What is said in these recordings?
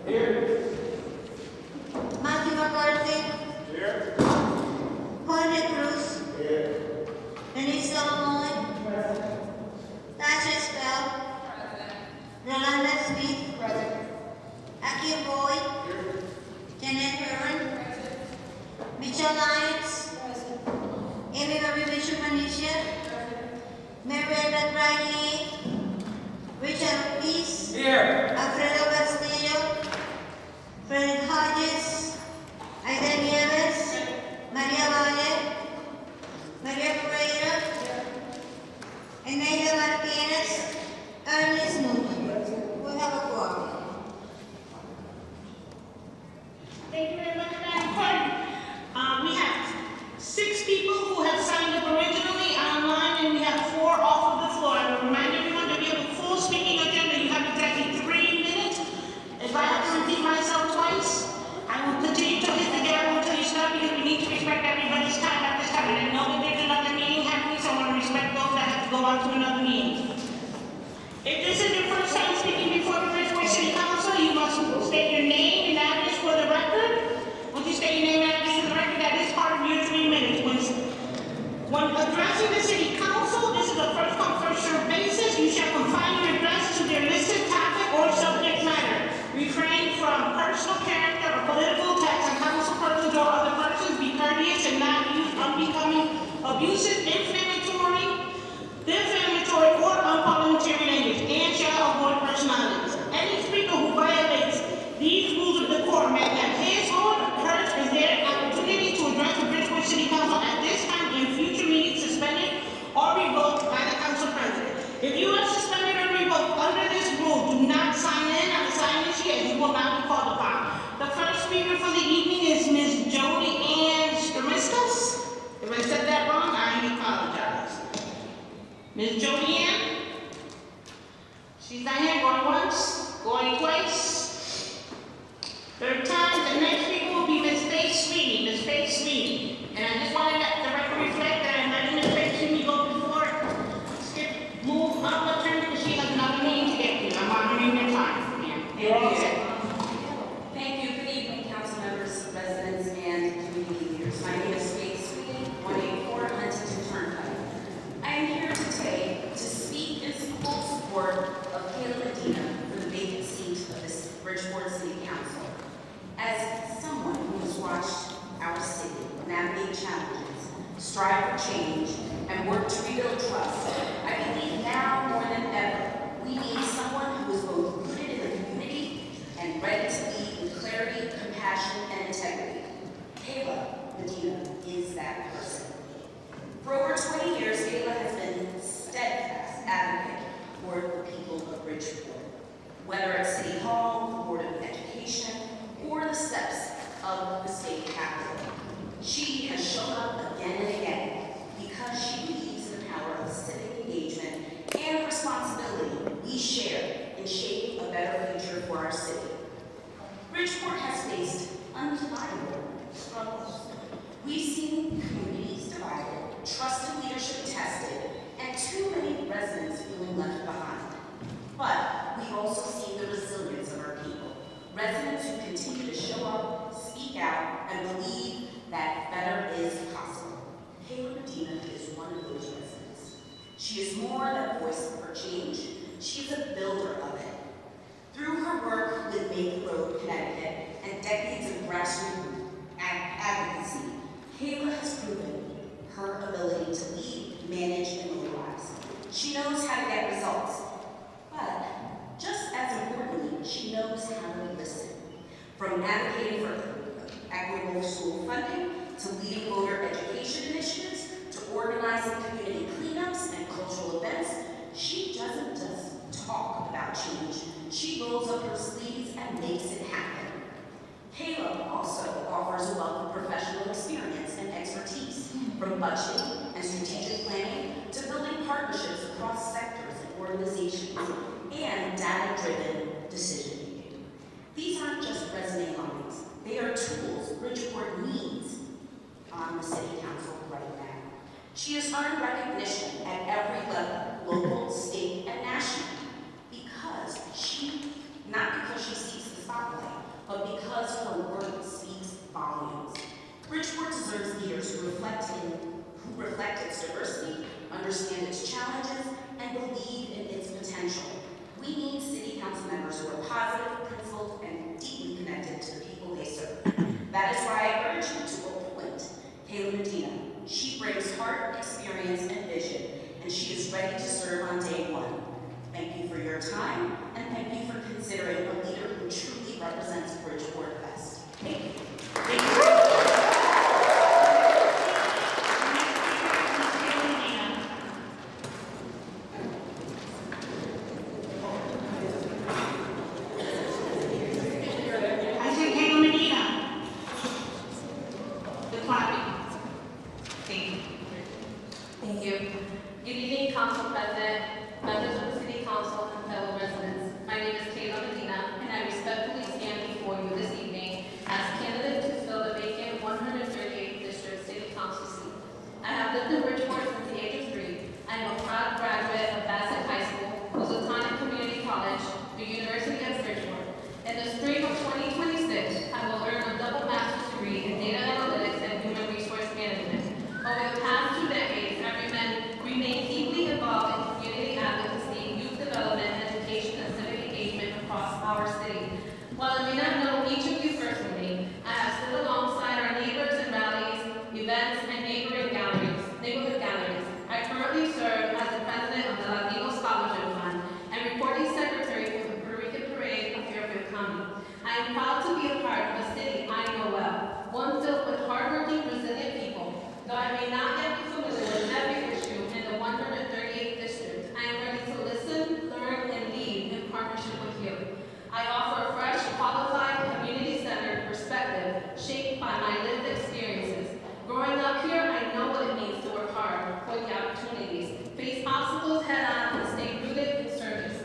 Here. Matthew McCarthy. Here. Jorge Cruz. Here. Denise Solomon. Tasha Spell. Rolanda Smith. Aki Boyd. Here. Janet Herron. Mitchell Lyons. Amy Marie Bishop Manisha. Marietta Bradley. Richard Peace. Here. Alfredo Castillo. Fred Hodges. Aida Nieves. Maria Valle. Maria Pereira. Eneida Martinez. Ernest Newton. We have a quorum. Thank you very much, Madam Clerk. We have 6 people who have signed up originally online, and we have 4 off of the floor. I will remind everyone that we have a full speaking agenda. You have exactly 3 minutes. If I have to repeat myself twice, I will continue to hit the gavel until you stop, because we need to respect everybody's time at this time. And I know that there's another meeting happening, so I want to respect those that have to go on to another meeting. If this is your first time speaking before the Bridgeport City Council, you must state your name and address for the record. Once you state your name and address for the record, that is part of your 3 minutes. When addressing the City Council, this is a first-come, first-served basis. You shall confine your address to their listed topic or subject matter. Refrain from personal character or political attacks on council persons or other persons. Be courteous and not use unbecoming, abusive, defamatory, or unparliamentary language, and shall avoid personalities. Any speaker who violates these rules of decorum may have his or hers and their opportunity to address the Bridgeport City Council at this time in future meetings suspended or revoked by the council president. If you are suspended or revoked under this rule, do not sign in on the sign-in sheet, as you will not be called upon. The first speaker for the evening is Ms. Jody Ann Stamiskas. If I said that wrong, I apologize. Ms. Jody Ann? She's not here. Going once, going twice. Third time. The next speaker will be Ms. Faith Sweeney. Ms. Faith Sweeney. And I just want to let the record reflect that I'm letting Ms. Faith Sweeney go before. Move up a turn, because she has another meeting to get to. I'm honoring your time, ma'am. Thank you. Good evening, council members, residents, and community leaders. My name is Faith Sweeney, 184 Huntington Turnpike. I am here today to speak in full support of Kayla Medina for the vacant seat of this Bridgeport City Council. As someone who has watched our city navigate challenges, strive for change, and work to rebuild trust, I believe now more than ever we need someone who is both rooted in the community and ready to lead with clarity, compassion, and integrity. Kayla Medina is that person. For over 20 years, Kayla has been a steadfast advocate for the people of Bridgeport, whether at City Hall, the Board of Education, or the steps of the state capitol. She has shown up again and again because she believes in the power of civic engagement and responsibility we share in shaping a better future for our city. Bridgeport has faced undeniable struggles. We've seen communities divided, trusted leadership tested, and too many residents feeling left behind. But we've also seen the resilience of our people, residents who continue to show up, speak out, and believe that better is possible. Kayla Medina is one of those residents. She is more than a voice for change. She is a builder of it. Through her work with Maple Road, Connecticut, and decades of grassroots advocacy, Kayla has proven her ability to lead, manage, and mobilize. She knows how to get results, but just as importantly, she knows how to listen. From advocating for equitable school funding, to leading voter education initiatives, to organizing community cleanups and cultural events, she doesn't just talk about change. She rolls up her sleeves and makes it happen. Kayla also offers a wealth of professional experience and expertise, from budgeting and strategic planning to building partnerships across sectors and organizations, and data-driven decision-making. These aren't just resume lines. They are tools Bridgeport needs on the City Council right now. She has earned recognition at every level, local, state, and national, not because she seeks the spotlight, deserves leaders who reflect its diversity, understand its challenges, and believe in its potential. We need city council members who are positive, principled, and deeply connected to the people they serve. That is why I urge you to appoint Kayla Medina. She brings heart, experience, and vision, and she is ready to serve on day one. Thank you for your time, and thank you for considering a leader who truly represents Bridgeport best. Thank you. Thank you. I said Kayla Medina. The clapping. Thank you. Thank you. Good evening, Council President, members of the City Council, and fellow residents. My name is Kayla Medina, and I respectfully stand before you this evening as candidate to fill the vacant 138th District City Council seat. I have lived in Bridgeport since the age of 3. I am a proud graduate of Bassett High School, Lusitania Community College, the University of Bridgeport. In the spring of 2026, I will earn a double master's degree in data analytics and human resource management. Over the past 2 decades, I remain deeply involved in community advocacy, youth development, education, and civic engagement across our city. While I may not know each of you personally, I have stood alongside our neighbors in rallies, events, and neighborhood galleries. I currently serve as the president of the Latino Scholarship Fund and reporting secretary for the Puerto Rican Parade of Fairfield County. I am proud to be a part of a city I know well, one filled with hardworking, resilient people. Though I may not yet be familiar with every issue in the 138th District, I am ready to listen, learn, and lead in partnership with you. I offer a fresh, qualified, community-centered perspective shaped by my lived experiences. Growing up here, I know what it means to work hard for the opportunities, face obstacles head-on, and stay rooted in service.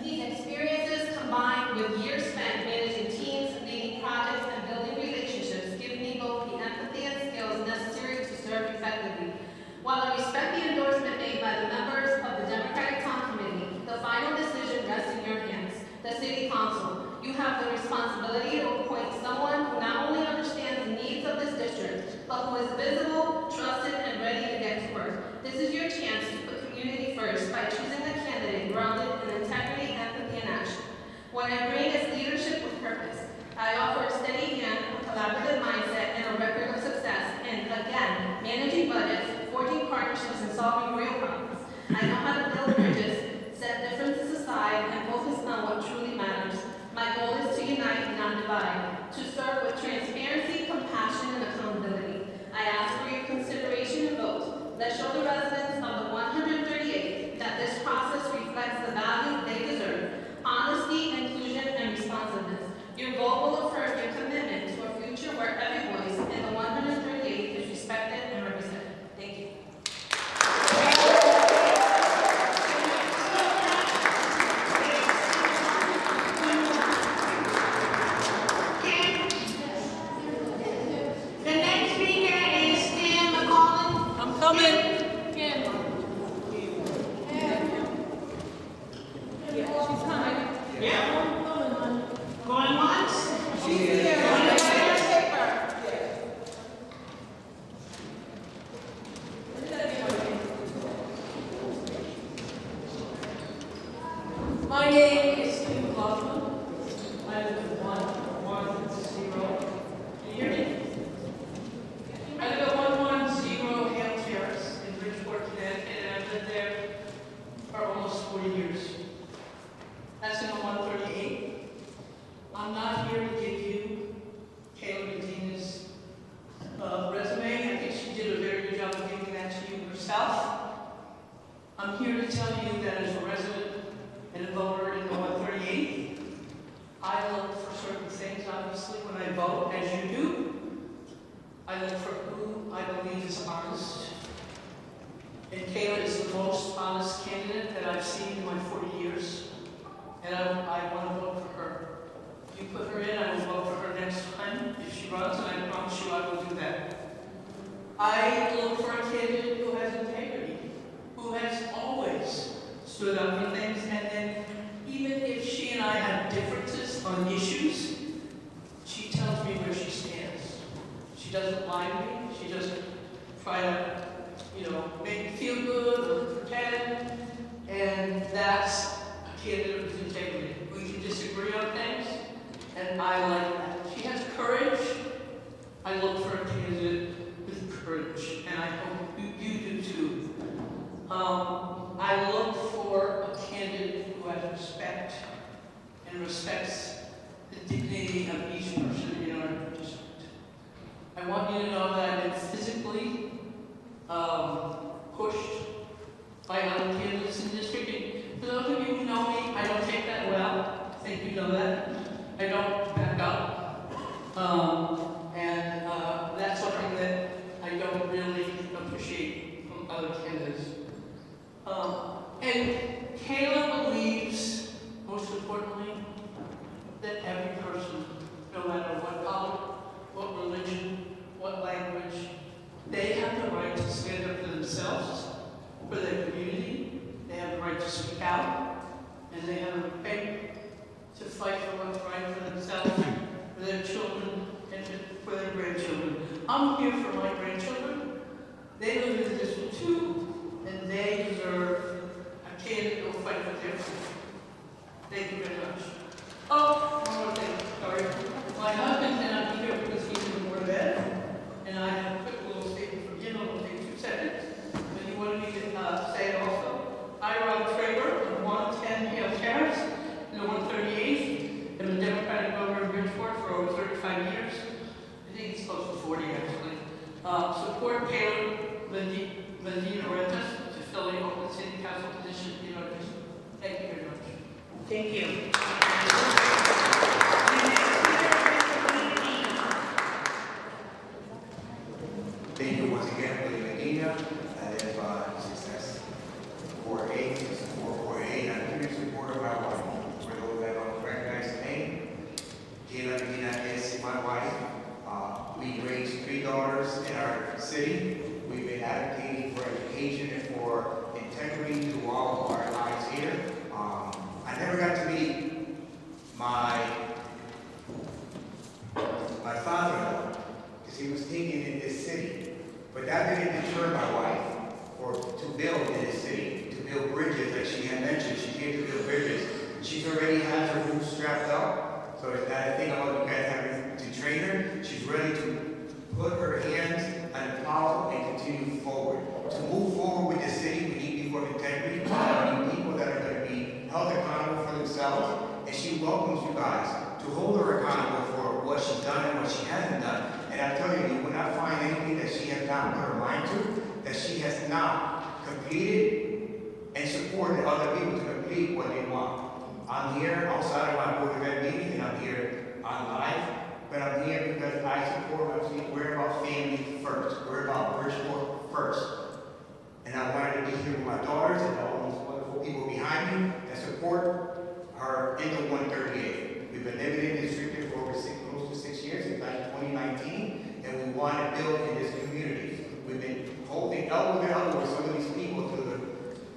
These experiences, combined with years spent managing teams, leading projects, and building relationships, give me both the empathy and skills necessary to serve effectively. While I respect the endorsement made by the members of the Democratic Town Committee, the final decision rests in your hands. The City Council, you have the responsibility to appoint someone who not only understands the needs of this district, but who is visible, trusted, and ready to get to work. This is your chance to put community first by choosing a candidate grounded in integrity, empathy, and action. What I bring is leadership with purpose. I offer a steady hand, a collaborative mindset, and a record of success, and again, managing budgets, forging partnerships, and solving real problems. I know how to build bridges, set differences aside, and focus on what truly matters. My goal is to unite, not divide, to serve with transparency, compassion, and accountability. I ask for your consideration and vote. Let's show the residents of the 138th that this process reflects the values they deserve: honesty, inclusion, and responsiveness. Your vote will affirm your commitment to a future where every voice in the 138th is respected and represented. Thank you. The next speaker is Stan McCollum. I'm coming. She's coming. Yeah. Going once? She's here. My name is Steve McLaughlin. I live at 110. Can you hear me? I live at 110 Hale Terrace in Bridgeport, Connecticut, and I've lived there for almost 40 years. That's in the 138. I'm not here to give you Kayla Medina's resume. I think she did a very good job of giving that to you herself. I'm here to tell you that as a resident and a voter in the 138th, I look for certain things, obviously, when I vote, as you do. I look for who I believe is honest. And Kayla is the most honest candidate that I've seen in my 40 years. And I want to vote for her. If you put her in, I will vote for her next time if she runs, and I promise you I will do that. I look for a candidate who has integrity, who has always stood up for things, and then even if she and I have differences on issues, she tells me where she stands. She doesn't lie to me. She just try to, make me feel good or pretend. And that's a candidate with integrity. We can disagree on things, and I like that. She has courage. I look for a candidate with courage, and I hope you do too. I look for a candidate who has respect and respects the dignity of each person in our district. I want you to know that I've been physically pushed by other candidates in the district. And for those of you who know me, I don't take that well. I think you know that. I don't back up. And that's something that I don't really appreciate from other candidates. And Kayla believes, most importantly, that every person, no matter what color, what religion, what language, they have the right to stand up for themselves, for their community. They have the right to speak out, and they have the right to fight for what's right for themselves, for their children, and for their grandchildren. I'm here for my grandchildren. They live in the district too, and they deserve a candidate who will fight for their future. Thank you very much. Oh, one more thing, sorry. My husband cannot be here because he's in the Board of Ed, and I have a quick little statement from him. It'll take 2 seconds. But he wanted me to say it also. I run Traeger of 110 Hale Terrace, in the 138th. I'm a Democratic voter in Bridgeport for over 35 years. I think it's close to 40 actually. Support Taylor Medina Rentas to fill the open city council position in our district. Thank you very much. Thank you. Thank you once again for the Medina. That is success 4A. This is 4A. I'm here in support of my wife. For those that don't recognize the name, Kayla Medina is my wife. We raised 3 daughters in our city. We've been advocating for education and for integrity through all of our lives here. I never got to meet my father-in-law because he was taken in this city. But that didn't deter my wife to build in this city, to build bridges, like she had mentioned. She came to build bridges. She's already has her roof strapped up. So it's that thing about you guys having to train her. She's ready to put her hands on the plow and continue forward. To move forward with the city, we need people of integrity. We need people that are going to be held accountable for themselves. And she welcomes you guys to hold her accountable for what she's done and what she hasn't done. And I'm telling you, you will not find anything that she has not put her mind to, that she has not completed and supported other people to complete what they want. I'm here outside of my Board of Ed meeting, and I'm here on live, but I'm here because I support, we're about family first. We're about Bridgeport first. And I wanted to be here with my daughters and all these wonderful people behind me that support her in the 138. We've been living in this district for over close to 6 years, in fact 2019, and we want to build in this community. We've been holding elbow to elbow with some of these people to the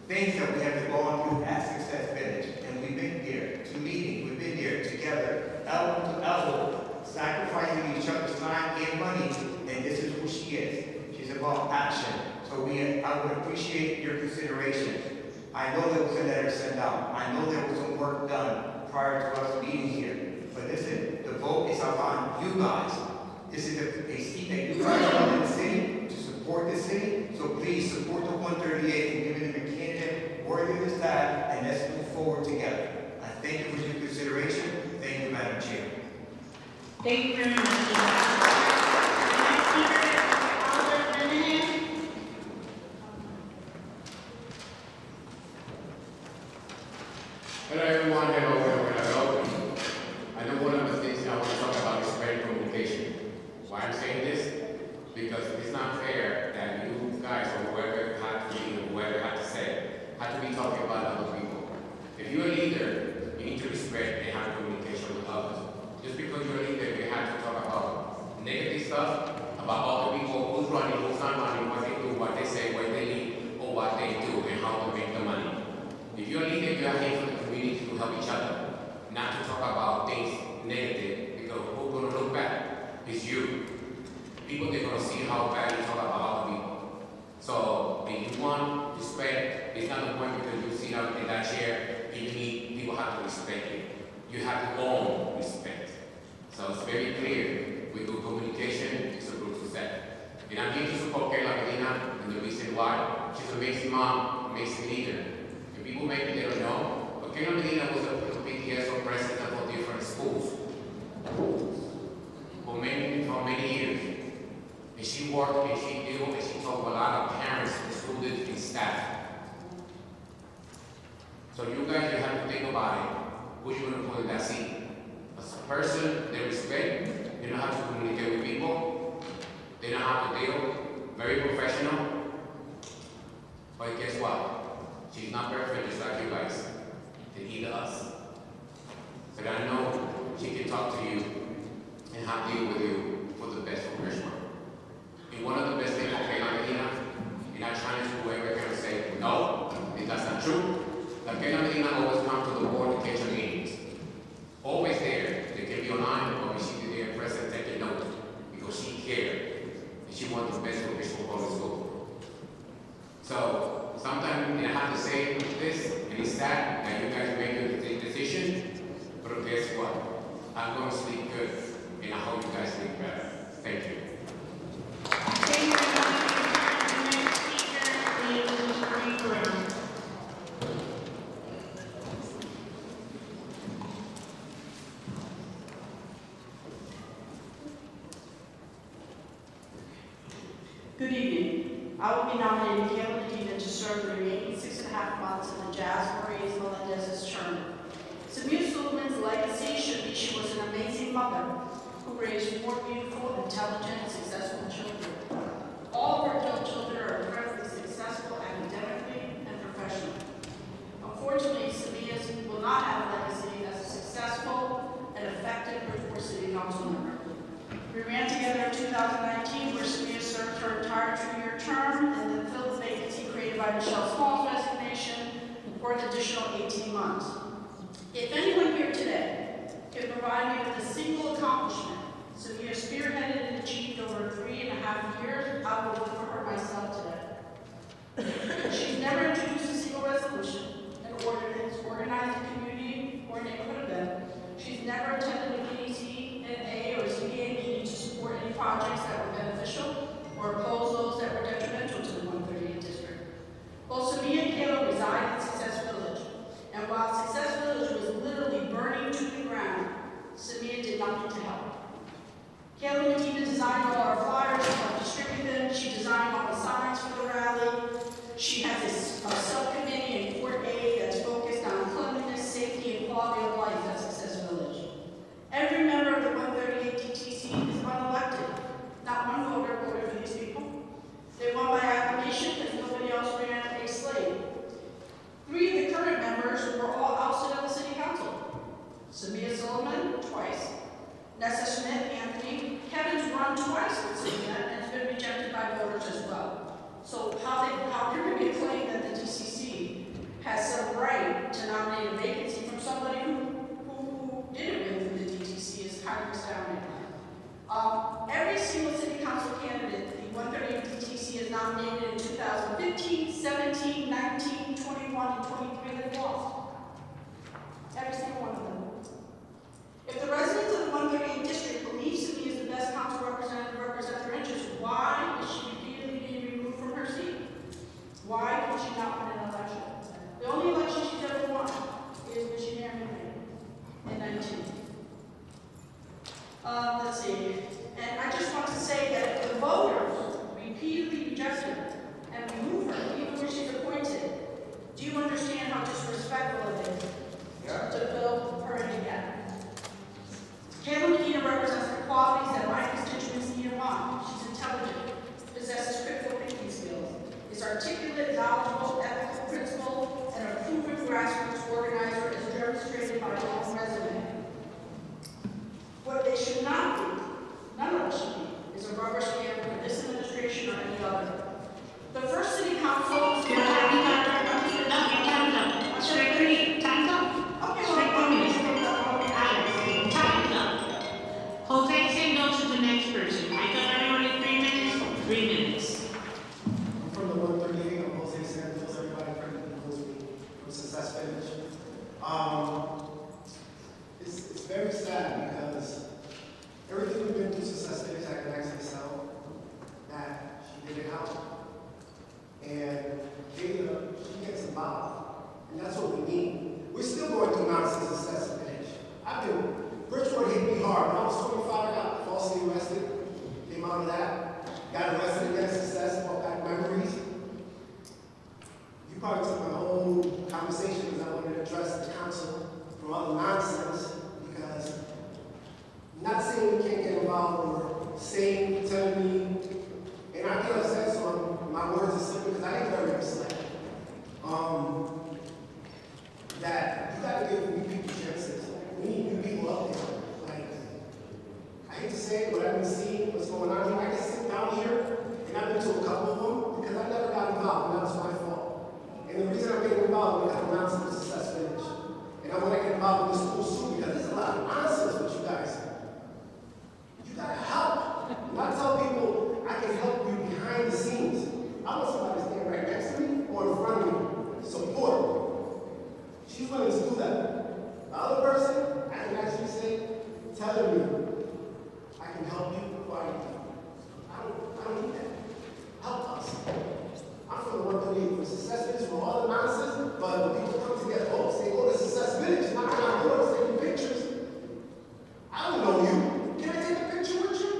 things that we have to go on through at Success Village. And we've been there to meetings, we've been there together, elbow to elbow, sacrificing each other's time and money, and this is who she is. She's about action. So I would appreciate your consideration. I know there was a letter sent out. I know there was some work done prior to us being here. But listen, the vote is up on you guys. This is a seat that you guys want in the city to support the city. So please support the 138 and give them a candidate worthy of this time, and let's move forward together. I thank you for your consideration. Thank you, Madam Chair. Thank you very much. Next speaker is Albert Lenahan. Hello everyone, hello. I know one of the things I want to talk about is great communication. Why I'm saying this? Because it's not fair that you guys or whoever had to be, whoever had to say, had to be talking about other people. If you're a leader, you need to respect and have communication with others. Just because you're a leader, you have to talk about negative stuff, about other people, who's running, who's not running, what they do, what they say, where they lead, or what they do, and how to make the money. If you're a leader, you're here for the community to help each other, not to talk about things negative, because who's going to look back is you. people they're gonna see how bad you talk about other people. So if you want respect, it's not the point because you sit up in that chair and you need people have to respect you. You have to own respect. So it's very clear. We do communication, it's a good success. And I'm here to support Kayla Medina and the reason why. She's an amazing mom, amazing leader. And people maybe they don't know, but Kayla Medina was a PTSO president for different schools for many years. And she worked and she knew and she talked to a lot of parents, students, and staff. So you guys, you have to think about it. Who you going to put in that seat? As a person, they respect, they know how to communicate with people, they know how to deal, very professional. But guess what? She's not perfect just like you guys, and either us. But I know she can talk to you and how to deal with you for the best for Bridgeport. And one of the best things for Kayla Medina, and I challenge whoever can say no, if that's not true, that Kayla Medina always comes to the board to catch her meetings. Always there. They can be online or she be there present taking notes because she cared and she wants the best for Bridgeport Public School. So sometimes I have to say this, and it's sad that you guys make your decision, but guess what? I'm going to sleep good, and I hope you guys sleep better. Thank you. Thank you very much. The next speaker is Marie Brown. Good evening. I will be nominating Kayla Medina to serve the remaining 6.5 months in the Jazz Maurice Melendez's term. Samir Suleiman's legacy should be she was an amazing mother who raised 4 beautiful, intelligent, and successful children. All of her children are incredibly successful academically and professionally. Unfortunately, Samir will not have a legacy as a successful and effective Bridgeport City Council member. We ran together in 2019 where Samir served her entire 2-year term and then filled the vacancy created by Michelle Small's resignation for an additional 18 months. If anyone here today can provide me with a single accomplishment Samir spearheaded and achieved over 3.5 years, I will vote for her myself today. She's never introduced a single resolution, an ordinance, organized a community or neighborhood event. She's never attended a PDC-NA or ZBA meeting to support any projects that were beneficial or oppose those that were detrimental to the 138 district. Both Samir and Kayla reside in Success Village, and while Success Village was literally burning to the ground, Samir did nothing to help. Kayla Medina designed all our flyers and helped distribute them. She designed all the signs for the rally. She has a subcommittee in Port A that's focused on cleanliness, safety, and quality of life at Success Village. tell you, I can help you before I can help you. I don't need that. Help us. I'm from the 138 for Success Village for all the nonsense, but when people come to get votes, they go to Success Village, not my doors, taking pictures. I don't know you. Can I take a picture with you?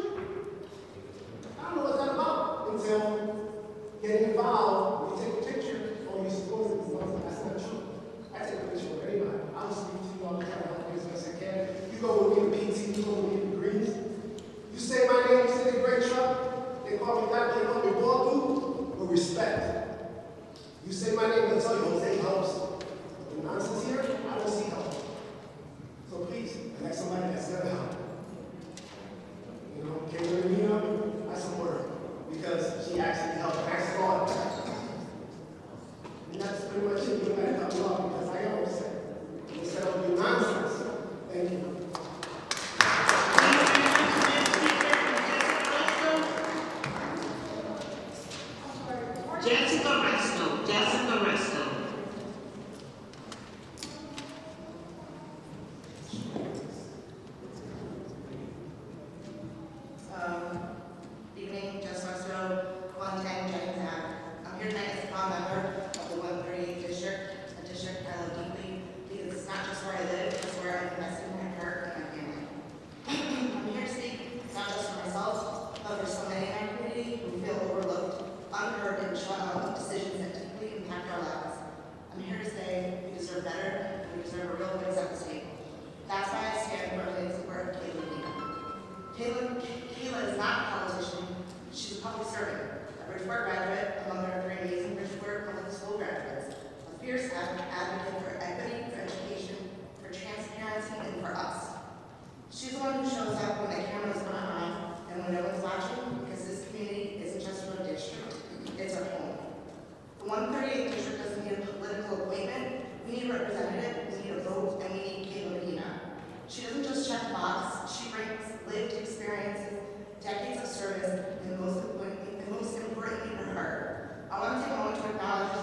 I don't know what that's about until getting involved. You take a picture, or you suppose it. That's not true. I take a picture with anybody. I'll speak to you all the time. Help you as best I can. You go with me to PT, you go with me to Greens. You say my name, you say the great truck. They call me that, they call me Ball with respect. You say my name, they'll tell you Jose helps. The nonsense here, I don't see help. So please, elect somebody that's gonna help. You know, Kayla Nina, I support her because she actually helped Max God. And that's pretty much it. You gotta help me out because I always say, instead of doing nonsense. Thank you. Jessica Resto. Evening, Jess Westrow, 110 Jennings Ave. I'm here tonight as a proud member of the 138 district, a district I love deeply because it's not just where I live, it's where I've invested my heart and my family. I'm here to speak not just for myself, but for so many in our community who feel overlooked, unheard, and shut out of decisions that deeply impact our lives. I'm here to say we deserve better, and we deserve a real voice at this table. That's why I stand firmly in support of Kayla Nina. Kayla is not a politician, she's a public servant, a Bridgeport graduate, among our three amazing Bridgeport public school graduates, a fierce advocate for equity, for education, for transparency, and for us. She's the one who shows up when the cameras not on and when no one's watching, because this community isn't just her district, it's our home. The 138 district doesn't need a political appointment, we need a representative, we need a vote, and we need Kayla Nina. She doesn't just check the box, she brings lived experiences, decades of service, and most importantly her heart. I want to take a moment to acknowledge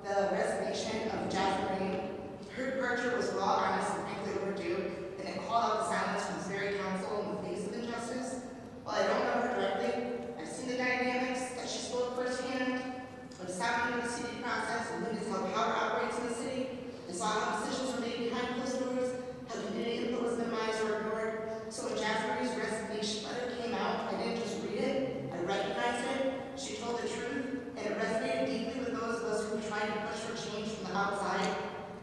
the resignation of Jasmine. Her departure was raw, honest, and frankly overdue, and it called out the silence from this very council in the face of injustice. While I don't know her directly, I've seen the dynamics that she spoke firsthand. I've sat under the city process and witnessed how power operates in the city. I saw how decisions were made behind closed doors, how community input was minimized or ignored. So when Jasmine's resignation letter came out, I didn't just read it, I recognized it. She told the truth, and it resonated deeply with those of us who were trying to push for change from the outside.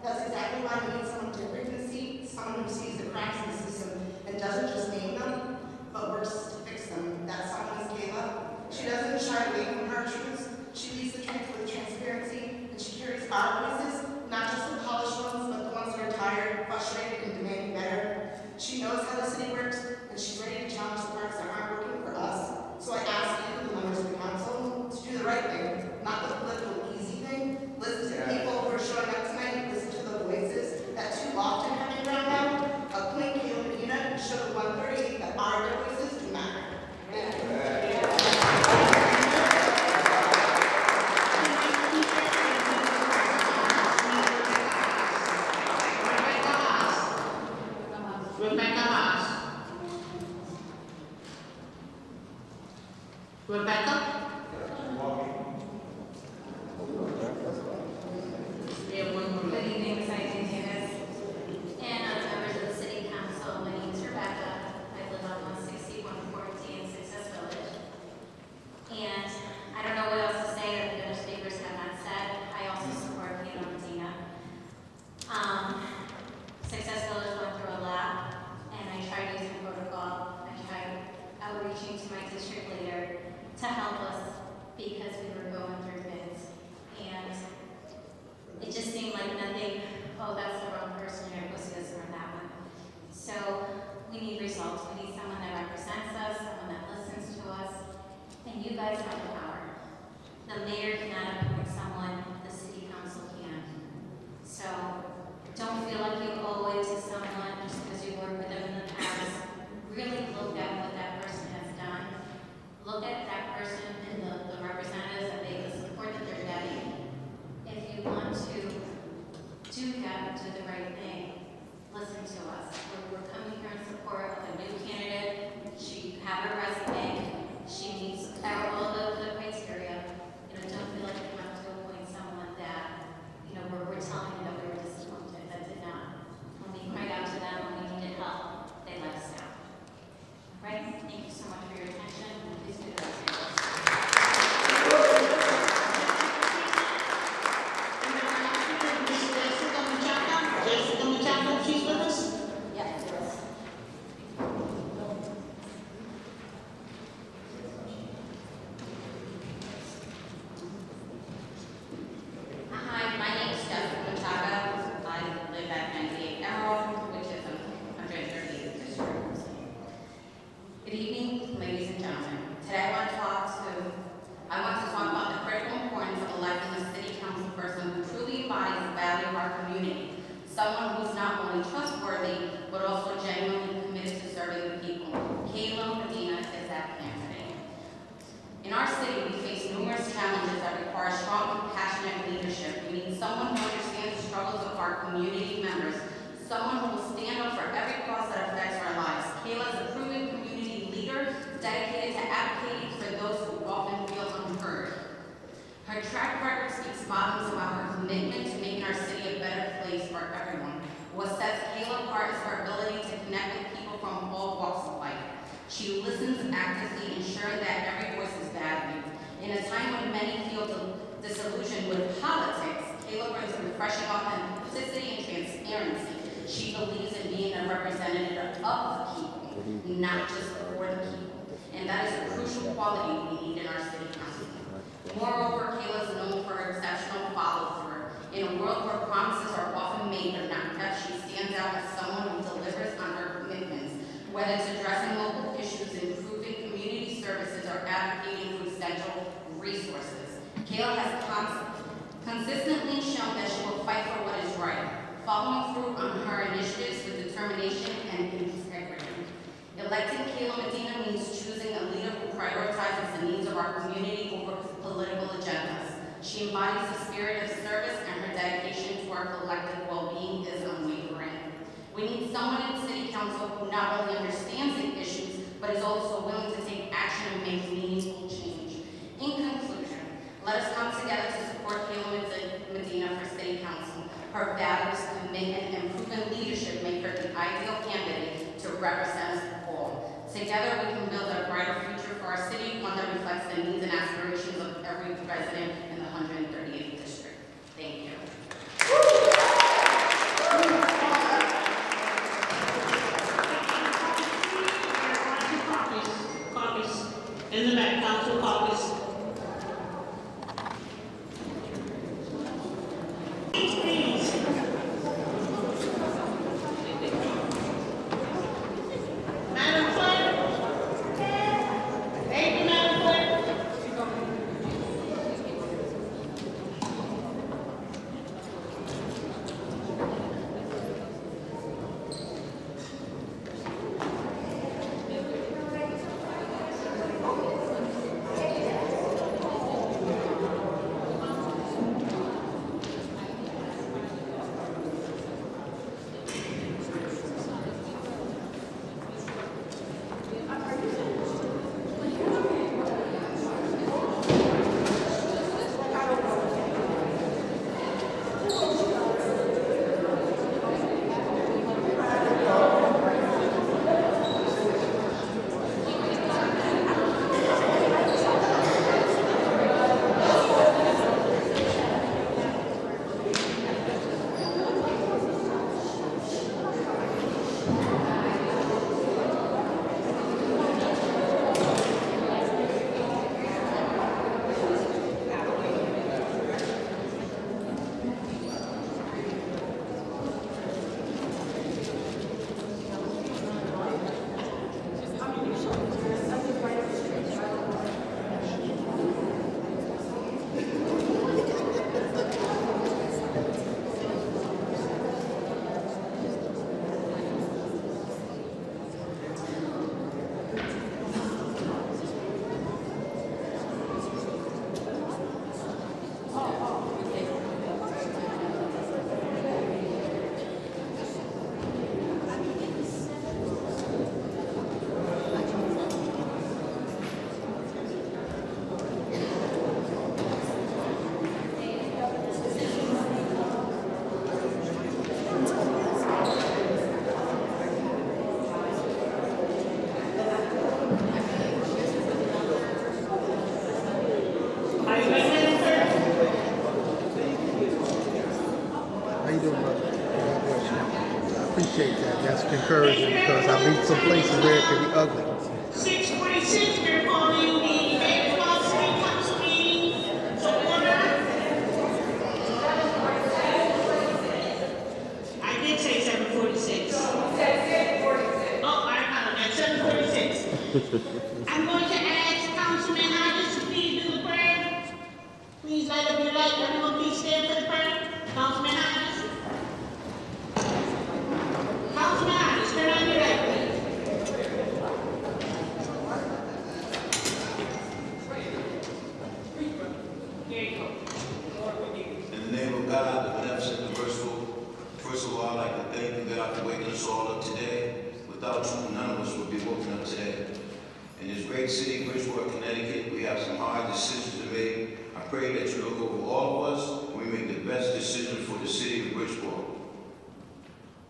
That's exactly why we need someone different in the seat, someone who sees the cracks in the system and doesn't just name them, but works to fix them. That someone is Kayla. She doesn't shy away from her truths. She leads the truth with transparency, and she carries our voices, not just the polished ones, but the ones that are tired, frustrated, and demanding better. She knows how the city works, and she's ready to challenge the parts that aren't working for us. So I ask you, the members of the council, to do the right thing, not the political easy thing. Listen to the people who are showing up tonight, listen to the voices that too often have been drowned out. Appoint Kayla Nina and show the 138 that our voices do matter. Thank you. Rebecca? Good evening, President Davis, and other members of the City Council. My name is Rebecca. I live on 160-114 Success Village. And I don't know what else to say that the other speakers have not said. I also support Kayla Medina. Success Village went through a lot, and I tried using protocol. I tried outreaching to my district leader to help us from all walks of life. She listens actively, ensuring that every voice is valued. In a time when many feel disillusioned with politics, Kayla brings refreshing authenticity and transparency. She believes in being a representative of the people, not just for the people. And that is a crucial quality we need in our city council. Moreover, Kayla is known for her exceptional follow-through. In a world where promises are often made but not kept, she stands out as someone who delivers on her commitments, whether it's addressing local issues, improving community services, or advocating for essential resources. Kayla has consistently shown that she will fight for what is right, following through on her initiatives with determination and integrity. Electing Kayla Medina means choosing a leader who prioritizes the needs of our community over political agendas. She embodies the spirit of service, and her dedication to our collective well-being is unwavering. We need someone in City Council who not only understands the issues, but is also willing to take action and make meaningful change. In conclusion, let us come together to support Kayla Medina for City Council. Her values, commitment, and proven leadership make her the ideal candidate to represent us all. Together, we can build a brighter future for our city, one that reflects the needs and aspirations of every resident in the 138th district. Thank you. Copies. In the back, council copies. Please. Madam Clerk. Thank you, Madam Clerk. Appreciate that. That's encouraging because I've been some places where it can be ugly. 6:46, we're calling the Bridgeport City Council meeting to order. I did say 7:46. Oh, I apologize, 7:46. I'm going to ask Councilman Hodges to please do the prayer. Please light up your light. Everyone please stand for the prayer. Councilman Hodges. Councilman Hodges, turn on your light, please. Here you go. In the name of God, the beneficent and merciful, first of all, I'd like to thank you, God, for waking us all up today. Without you, none of us would be woken up today. In this great city, Bridgeport, Connecticut, we have some hard decisions to make. I pray that you look over all of us and we make the best decision for the city of Bridgeport.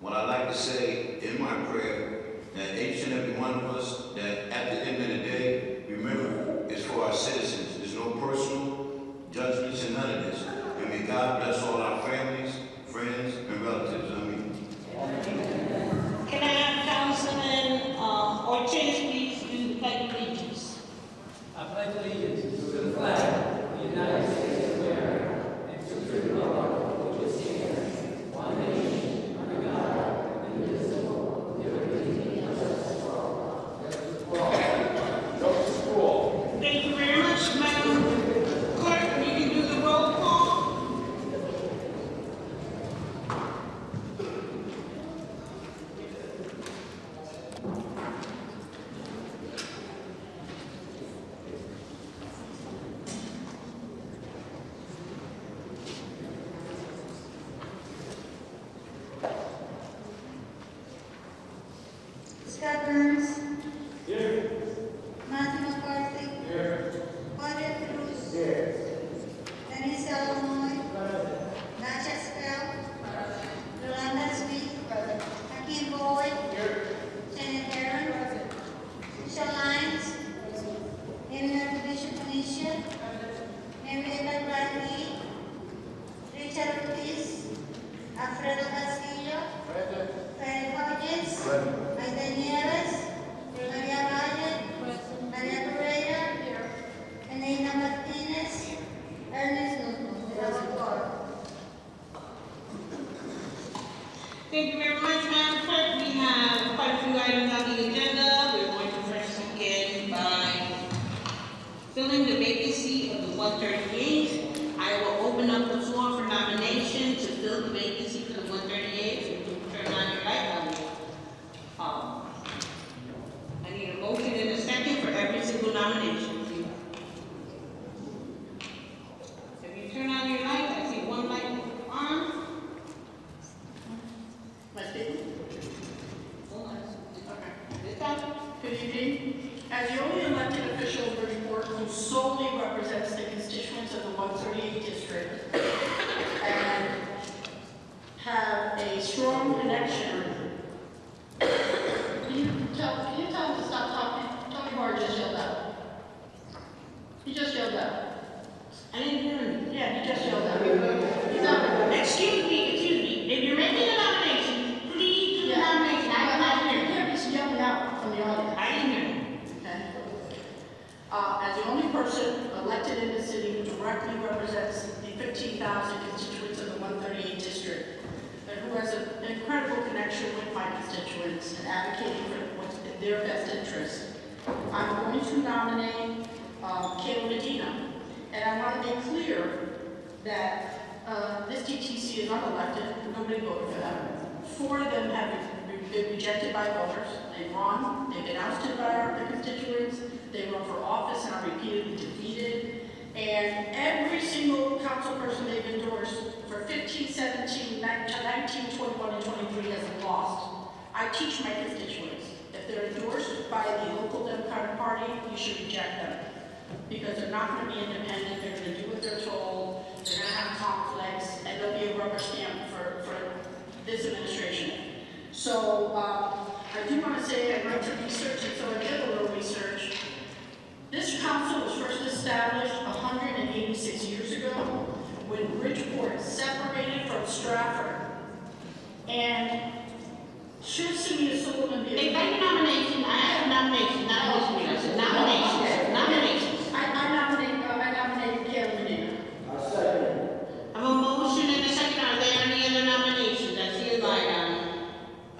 What I'd like to say in my prayer that each and every one of us, that at the end of the day, remember, it's for our citizens. There's no personal judgments and none of this. And may God bless all our families, friends, and relatives. Amen. Can I have Councilman Ortiz please do the pledge of allegiance? I pledge allegiance to the flag of the United States of America and to the republic for which it stands, one nation, under God, indivisible, with liberty and justice for all. Thank you very much, Madam Clerk. You can do the roll call. Scott Burns. Here. Matthew McCarthy. Here. Claudia Cruz. Here. Denise Alamo. Nacha Spell. Yolanda Smith. Hakeem Boyd. Here. Janet Aaron. Michelle Lyons. Emily Bishop Anisha. Mary Eva Bradley. Richard Ortiz. Alfredo Castillo. Fred Hodges. Aida Nieves. Maria Valle. Maria Correa. Elena Martinez. Ernest Nuno. We have a quorum. Thank you very much, Madam Clerk. We have quite a few items on the agenda. We're going to first begin by filling the vacancy of the 138th. I will open up the floor for nomination to fill the vacancy for the 138th. If you turn on your light, I need a motion and a second for every single nomination. If you turn on your light, I see one light on. Am I speaking? Hold on. Okay. This time? Good evening. As the only elected official of Bridgeport who solely represents the constituents of the 138 district and have a strong connection. Can you tell him to stop talking? Tony Moore just yelled out. He just yelled out. I didn't hear him. Yeah, he just yelled out. He's not. Excuse me. If you're making a nomination, please do the nomination. I cannot hear. You can't be yelling out from the audience. I didn't hear him. Okay. As the only person elected in the city who directly represents the 15,000 constituents of the 138 district, and who has an incredible connection with my constituents and advocating for what's in their best interest, I'm going to nominate Kayla Medina. And I want to be clear that this DTC is unelected. Nobody voted for them. 4 of them have been rejected by voters. They've been ousted by their constituents. They run for office and are repeatedly defeated. And every single council person they've endorsed for 15, 17, 19, 21, and 23 has lost. I teach my constituents, if they're endorsed by the local Democratic Party, you should reject them. Because they're not going to be independent, they're going to do what they're told, they're going to have conflicts, and they'll be a rubber stamp for this administration. So I do want to say I'd like to research it, so I did a little research. This council was first established 186 years ago when Bridgeport separated from Stratford. And should Samia Sullivan be They make a nomination. I have a nomination, not a motion. I said nominations. I nominate Kayla Medina. I have a motion and a second. Are there any other nominations? I see a light on.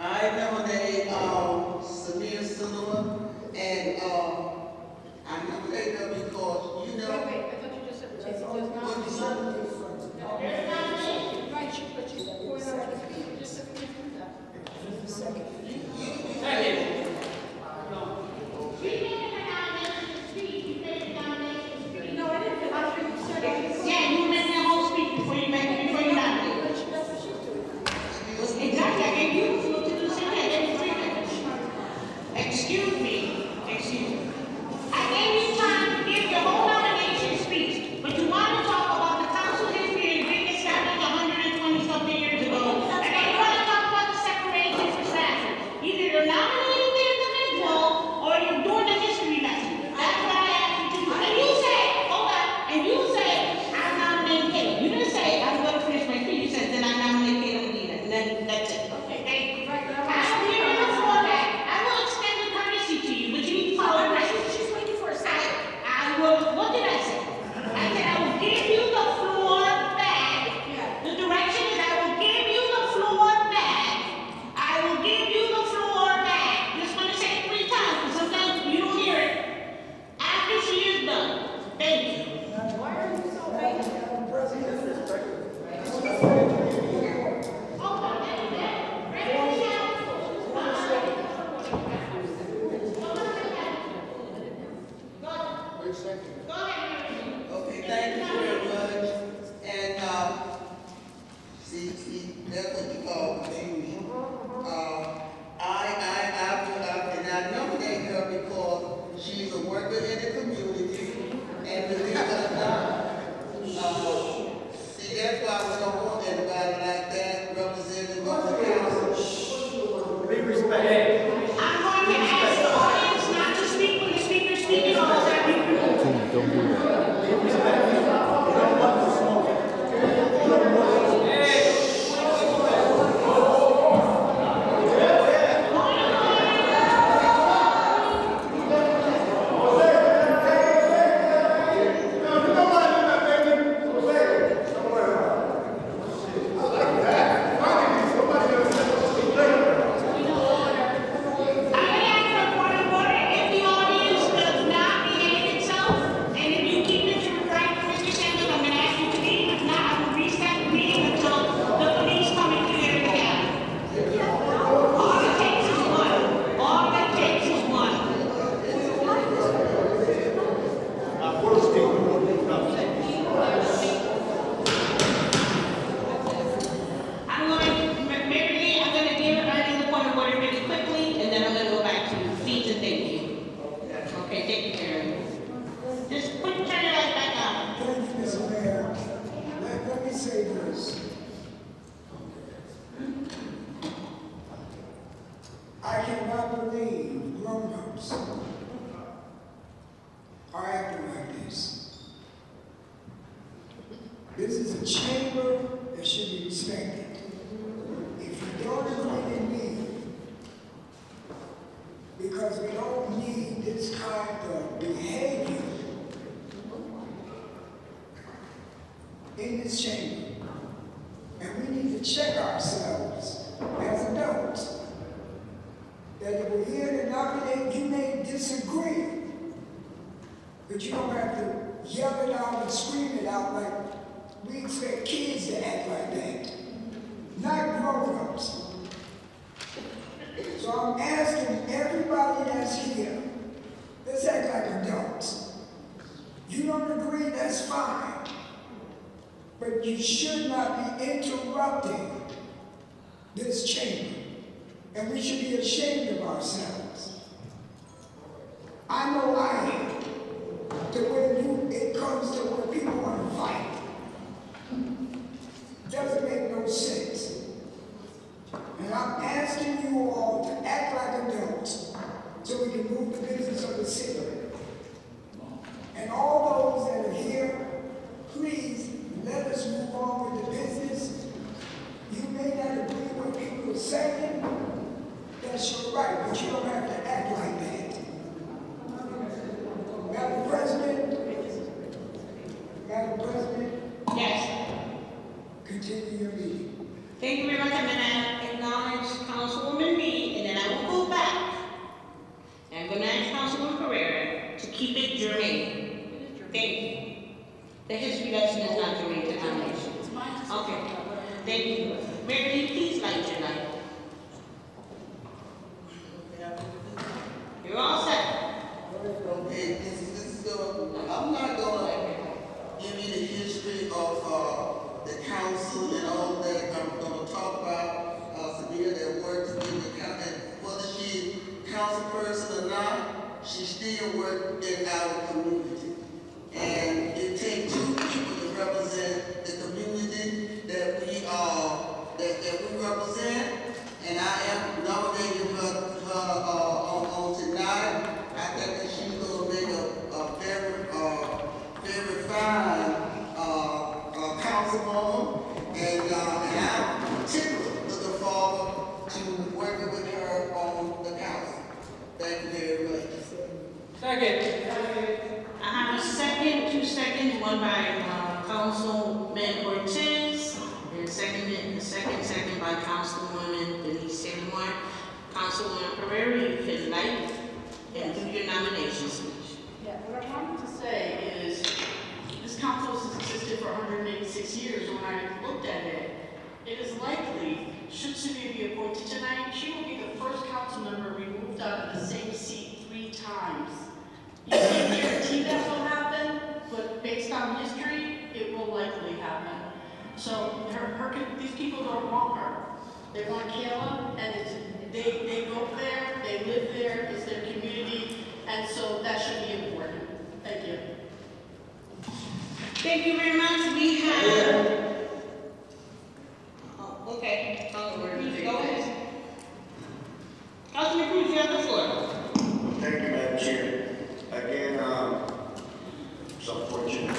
I nominate Samir Sullivan, and I nominate her because, you know. Wait, I thought you just said there's What you said? There's a nomination. Right, but you said going over the speed, you just said we can't do that. Second. Second. She made a nomination speech. You made a nomination speech. No, I didn't, I don't think you said it. Yeah, you make that whole speech before you nominate. That's what she's doing. Exactly. I gave you the floor to do the same thing. I gave you 3 minutes. Excuse me. I gave you time to give your whole nomination speech, but you want to talk about the council history and being established 120-something years ago, and then you want to talk about the separation for Stratford. Either you're nominating them grown-ups are acting like this. This is a chamber that should be respected. If you don't agree with me, because we don't need this kind of behavior in this chamber, and we need to check ourselves as adults. That if we're here to nominate, you may disagree, but you don't have to yell it out and scream it out like we expect kids to act like that, not grown-ups. So I'm asking everybody that's here, let's act like adults. You don't agree, that's fine. But you should not be interrupting this chamber. And we should be ashamed of ourselves. I know I am. That when it comes to when people want to fight, doesn't make no sense. And I'm asking you all to act like adults so we can move the business of the city. And all those that are here, please let us move on with the business. You may not agree with what people are saying, that's your right, but you don't have to act like that. Madam President, Yes. continue your meeting. Thank you very much. I'm gonna acknowledge Councilwoman Reed, and then I will go back. I'm gonna ask Councilwoman Pereira to keep it germane. Thank you. The history lesson is not germane to nomination. Okay. Thank you. Mary, please light your light. You're all set. Okay, I'm not gonna give you the history of the council and all that. I'm gonna talk about Sabina that works in the county. Whether she's council person or not, she still works in our community. And it takes two people to represent the community that we represent. And I am nominating her on tonight. I think that she's going to make a very fine councilwoman. And I'm particularly looking forward to working with her on the council. Thank you very much. Second. I have a second, 2 seconds, one by Councilman Ortiz, and second by Councilwoman Denise Seymour. Councilwoman Pereira, you can light and do your nomination speech. Yeah, what I wanted to say is, this council has existed for 186 years. When I looked at it, it is likely, should Sylvia be appointed tonight, she will be the first council member removed out of the same seat 3 times. You can't guarantee that will happen, but based on history, it will likely happen. So these people don't want her. They want Kayla, and they go there, they live there, it's their community, and so that should be important. Thank you. Thank you very much. We have, okay, Councilman Cruz, go ahead. Councilman Cruz, you have the floor. Thank you, Madam Chair. Again, it's unfortunate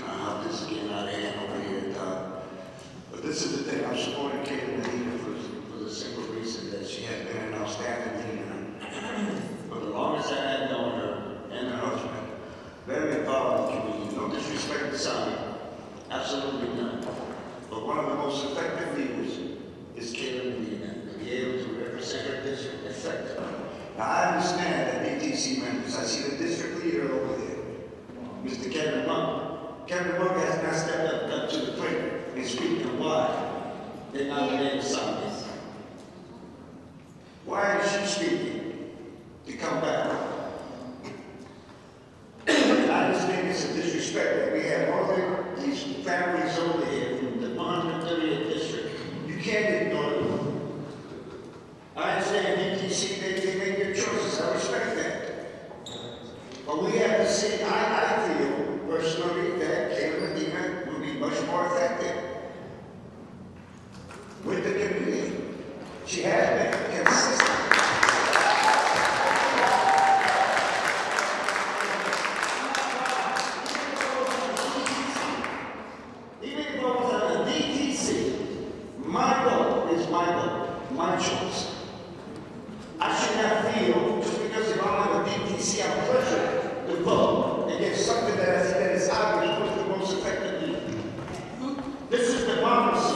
how this is getting out of hand over here. But this is the thing, I'm supporting Kate Medina for the simple reason that she has been an outstanding leader. For the longest I had known her and her husband, very involved in the community. No disrespect to Sonny, absolutely none. But one of the most effective leaders is Kate Medina, to be able to represent her district effectively. Now, I understand that BTC members, I see the district leader over there, Mr. Kevin Monk. Kevin Monk has not stepped up to the plate and speaking why they nominated Sonny. Why is she speaking to come back? I understand it's a disrespect that we have all these families over here from the 130th district. You can't ignore them. I understand BTC, they make their choices. I respect that. But we have to see, I feel personally that Kayla Medina will be much more effective with the community. She has been consistent. see our pressure to vote against something that is obvious was the most effective leader. This is democracy.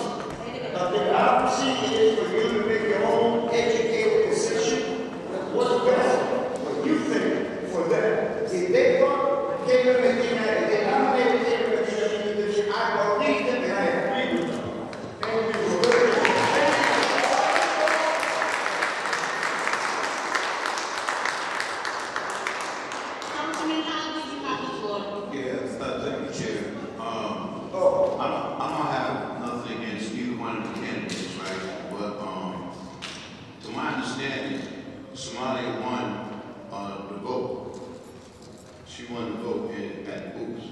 Now, democracy is for you to make your own educated decision. What's best, what you think for them. If they thought Caleb Medina, if they nominated Caleb Medina in the position, I believe them and I agree with them. Thank you for listening. Councilman Howard, you have the floor. Thank you, Chair. I don't have nothing against either one of the candidates, right? But to my understanding, Somalia won the vote. She won the vote at the booths.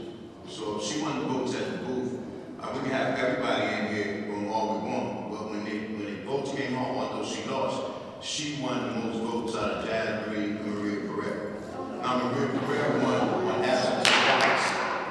So if she won the votes at the booth, we can have everybody in here doing all we want. But when the votes came home, although she lost, she won the most votes out of Jazz Marie Pereira. Now Maria Pereira won on absentee ballots.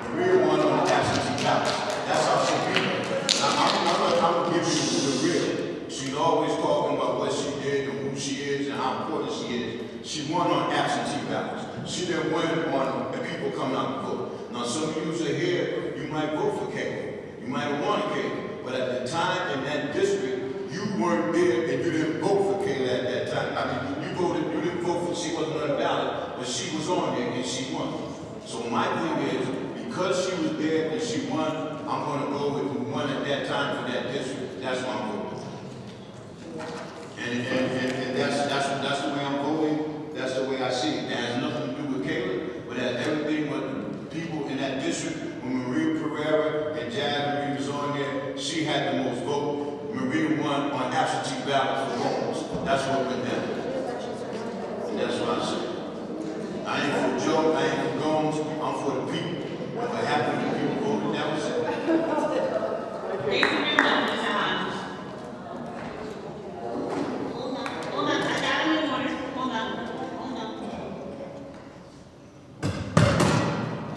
Maria won on absentee ballots. That's how she beat her. Now I'm gonna give you the real. She's always talking about what she did and who she is and how important she is. She won on absentee ballots. She didn't win on the people coming out to vote. Now some of you are here, you might vote for Caleb. You might have wanted Caleb. But at the time in that district, you weren't there and you didn't vote for Caleb at that time. I mean, you didn't vote for, she wasn't on the ballot, but she was on there and she won. So my thing is, because she was there and she won, I'm going to go with who won at that time for that district. That's what I'm voting. And that's the way I'm voting. That's the way I see it. It has nothing to do with Caleb, but it has everything with the people in that district. When Maria Pereira and Jazz Marie was on there, she had the most vote. Maria won on absentee ballot for votes. That's what went down. And that's what I say. I ain't for Joe, I ain't for Gomes, I'm for the people. What happened when people voted, that was it. Raise your hand, Mr. Hodges. Hold on, I got him in order. Hold on.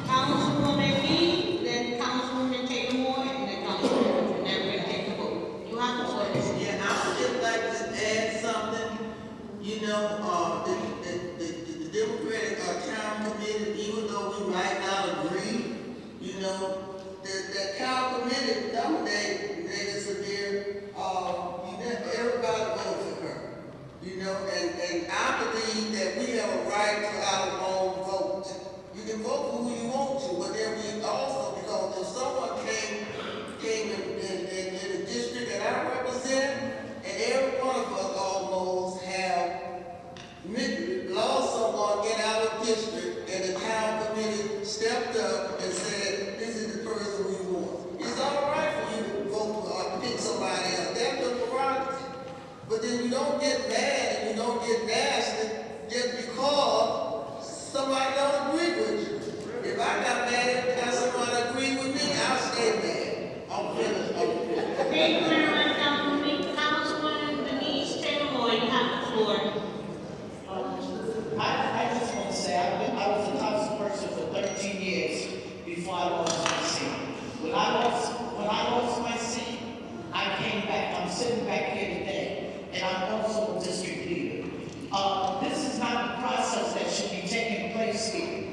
Councilwoman Lee, then Councilwoman Taylor Moore, and then Councilwoman, and then we're gonna take the vote. You have the floor. Yeah, I would just like to add something. You know, the Democratic Town Committee, even though we might not agree, you know, the Town Committee nominated Lady Severe, everybody voted for her. You know, and I believe that we have a right to our own vote. You can vote for who you want to, but then we also, because if someone came in the district that I represent, and every one of us almost have lost someone in our district, and the town committee stepped up and said, this is the person we want. It's all right for you to vote or pick somebody else. That's your prerogative. But then you don't get mad and you don't get nasty just because somebody don't agree with you. If I got mad and somebody agree with me, I'll stay mad. I'm finished. Thank you very much, Councilwoman Denise Taylor Moore, you have the floor. I just want to say, I was a council person for 13 years before I lost my seat. When I lost my seat, I came back. I'm sitting back here today, and I'm also a district leader. This is not the process that should be taking place here.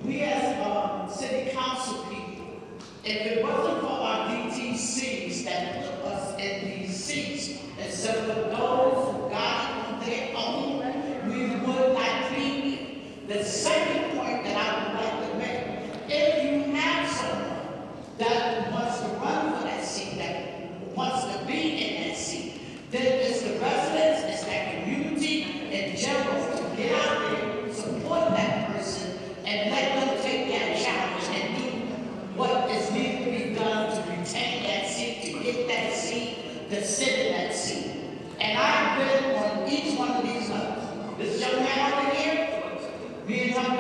We as city council people, if it wasn't for our DTCs that put us in these seats, instead of those who got it on their own, we would not be here. The second point that I would like to make, if you have someone that wants to run for that seat, that wants to be in that seat, then it's the residents, it's that community in general to get out there, support that person, and let them take that challenge and do what is needed to be done to retain that seat, to get that seat, to sit in that seat. And I've been on each one of these levels. This young man over here, me and him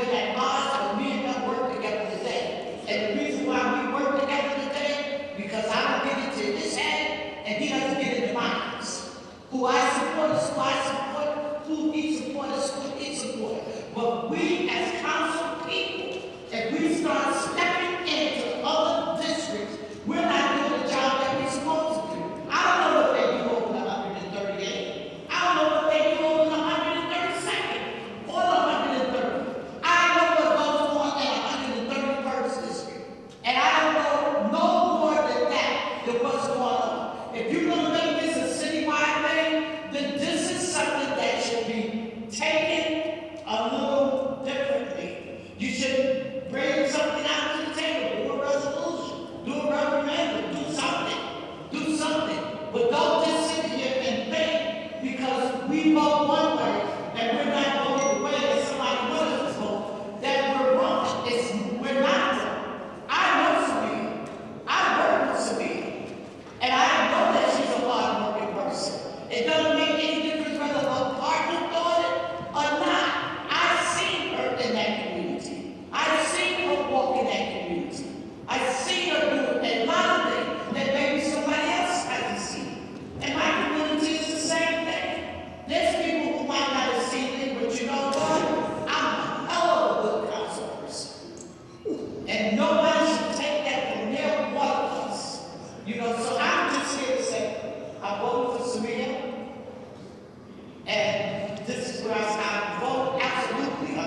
is where I vote absolutely. I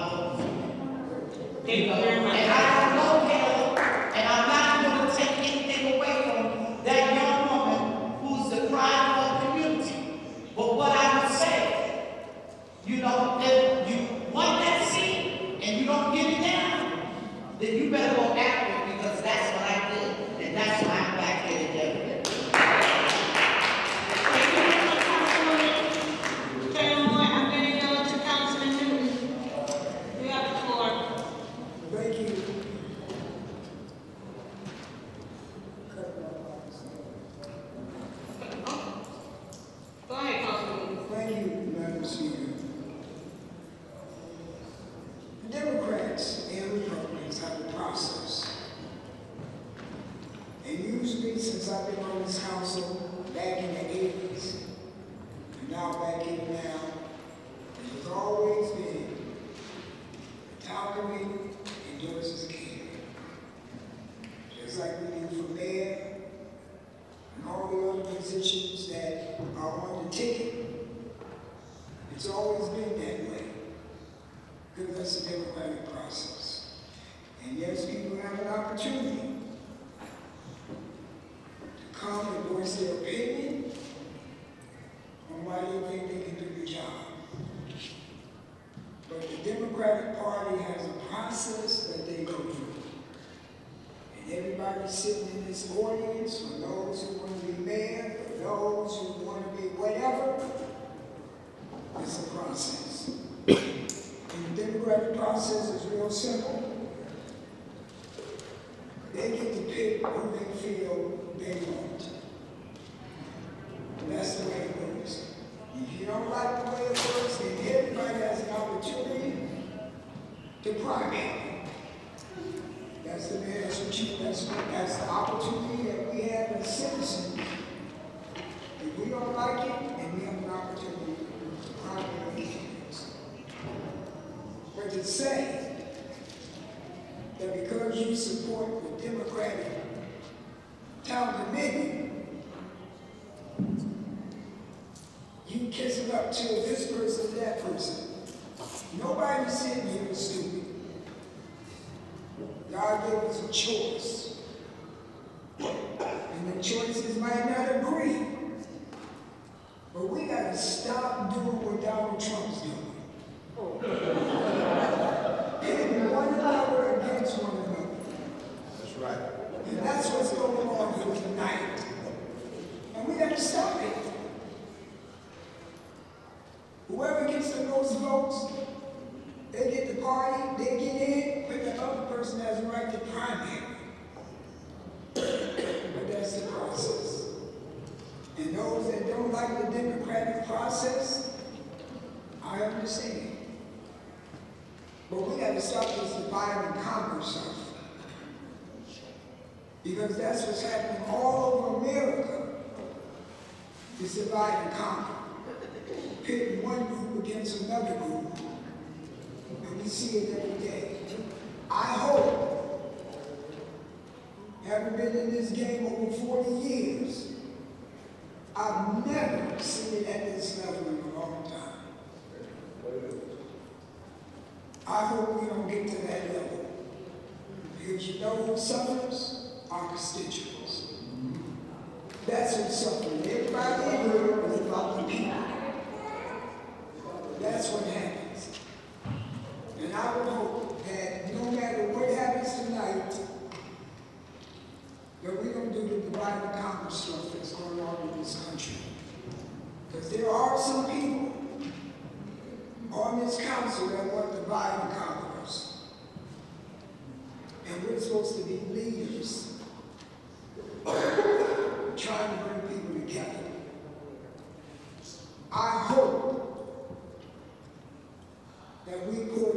vote for. Thank you very much. And I don't know Caleb, and I'm not going to take anything away from that young woman who's the pride of our community. But what I would say, you know, if you want that seat and you don't get it down, then you better go after it because that's what I did, and that's why I'm back here today. Thank you very much, Councilwoman Taylor. I'm going to go to Councilman Newton. You have the floor. Thank you. Go ahead, Councilwoman. Thank you, Madam Speaker. Democrats and Republicans have a process. And usually, since I've been on this council back in the 80s, and now back in now, it has always been Calgary endorses King. Just like we do for mayor and all the other positions that are on the ticket. It's always been that way. Because that's a democratic process. And yes, people have an opportunity to come and voice their opinion on why they think they can do the job. But the Democratic Party has a process that they go through. And everybody sitting in this audience, for those who want to be mayor, for those who want to be whatever, it's a process. And the democratic process is real simple. They get to pick who they feel they want. And that's the way it works. If you don't like the way it works, then everybody has an opportunity to primary. That's the that's the opportunity that we have as citizens. If we don't like it, then we have an opportunity to primary candidates. But to say that because you support the Democratic town committee, you kiss it up to this person, that person. Nobody's sitting here is stupid. God gave us a choice. And the choices might not agree. But we got to stop doing what Donald Trump's doing. Pitting one another against one another. That's right. And that's what's going on here tonight. And we got to stop it. Whoever gets the most votes, they get the party, they get in, but the other person has the right to primary. But that's the process. And those that don't like the democratic process, I understand. But we got to stop this divide and conquer stuff. Because that's what's happening all over America. This divide and conquer. Pitting one group against another group. And we see it every day. I hope, having been in this game over 40 years, I've never seen it at this level in a long time. I hope we don't get to that level. Because you know who suffers? Our constituents. That's who's suffering. Everybody in here is about the people. That's what happens. And I would hope that no matter what happens tonight, that we don't do the divide and conquer stuff that's going on in this country. Because there are some people on this council that want to divide and conquer us. And we're supposed to be leaders, trying to bring people together. I hope that we put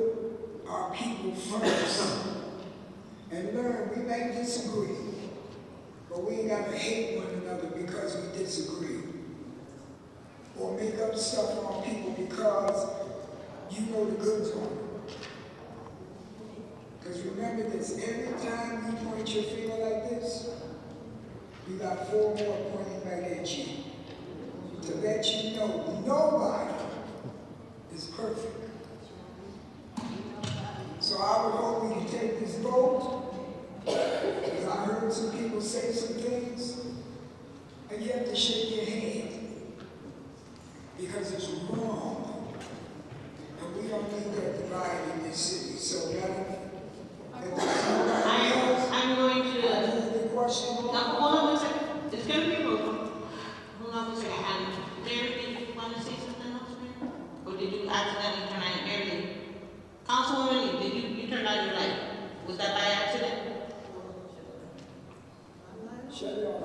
our people first and learn we may disagree, but we ain't got to hate one another because we disagree. Or make up stuff on people because you know the goods on them. Because remember this, every time you point your finger like this, you got 4 more pointing back at you. To let you know nobody is and you have to shake your head because it's wrong. And we don't need that divide in this city. So, Madam, if there's nobody else, I'm going to, the question. now, hold on one second. It's going to be roll call. Hold on one second. And Mary, did you want to say something else, Mary? Or did you accidentally turn on your Mary? Councilwoman, did you turn on your light? Was that by accident? Shut it off.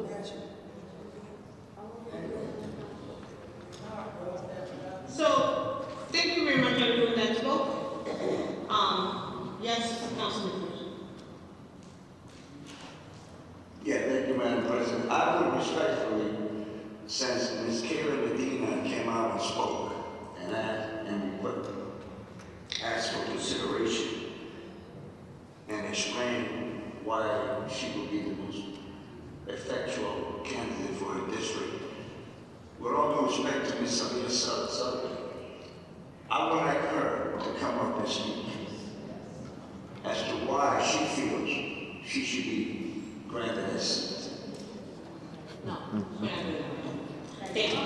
Magic. So, thank you very much, everyone that spoke. Yes, Councilman Cruz. Yeah, thank you, Madam President. I would respectfully, since Ms. Kayla Medina came out and spoke, asked for consideration and explain why she would be the most effectual candidate for her district. With all due respect to Ms. Samia Sutherland, I would like her to come up and speak as to why she feels she should be granted a seat. No, thank you.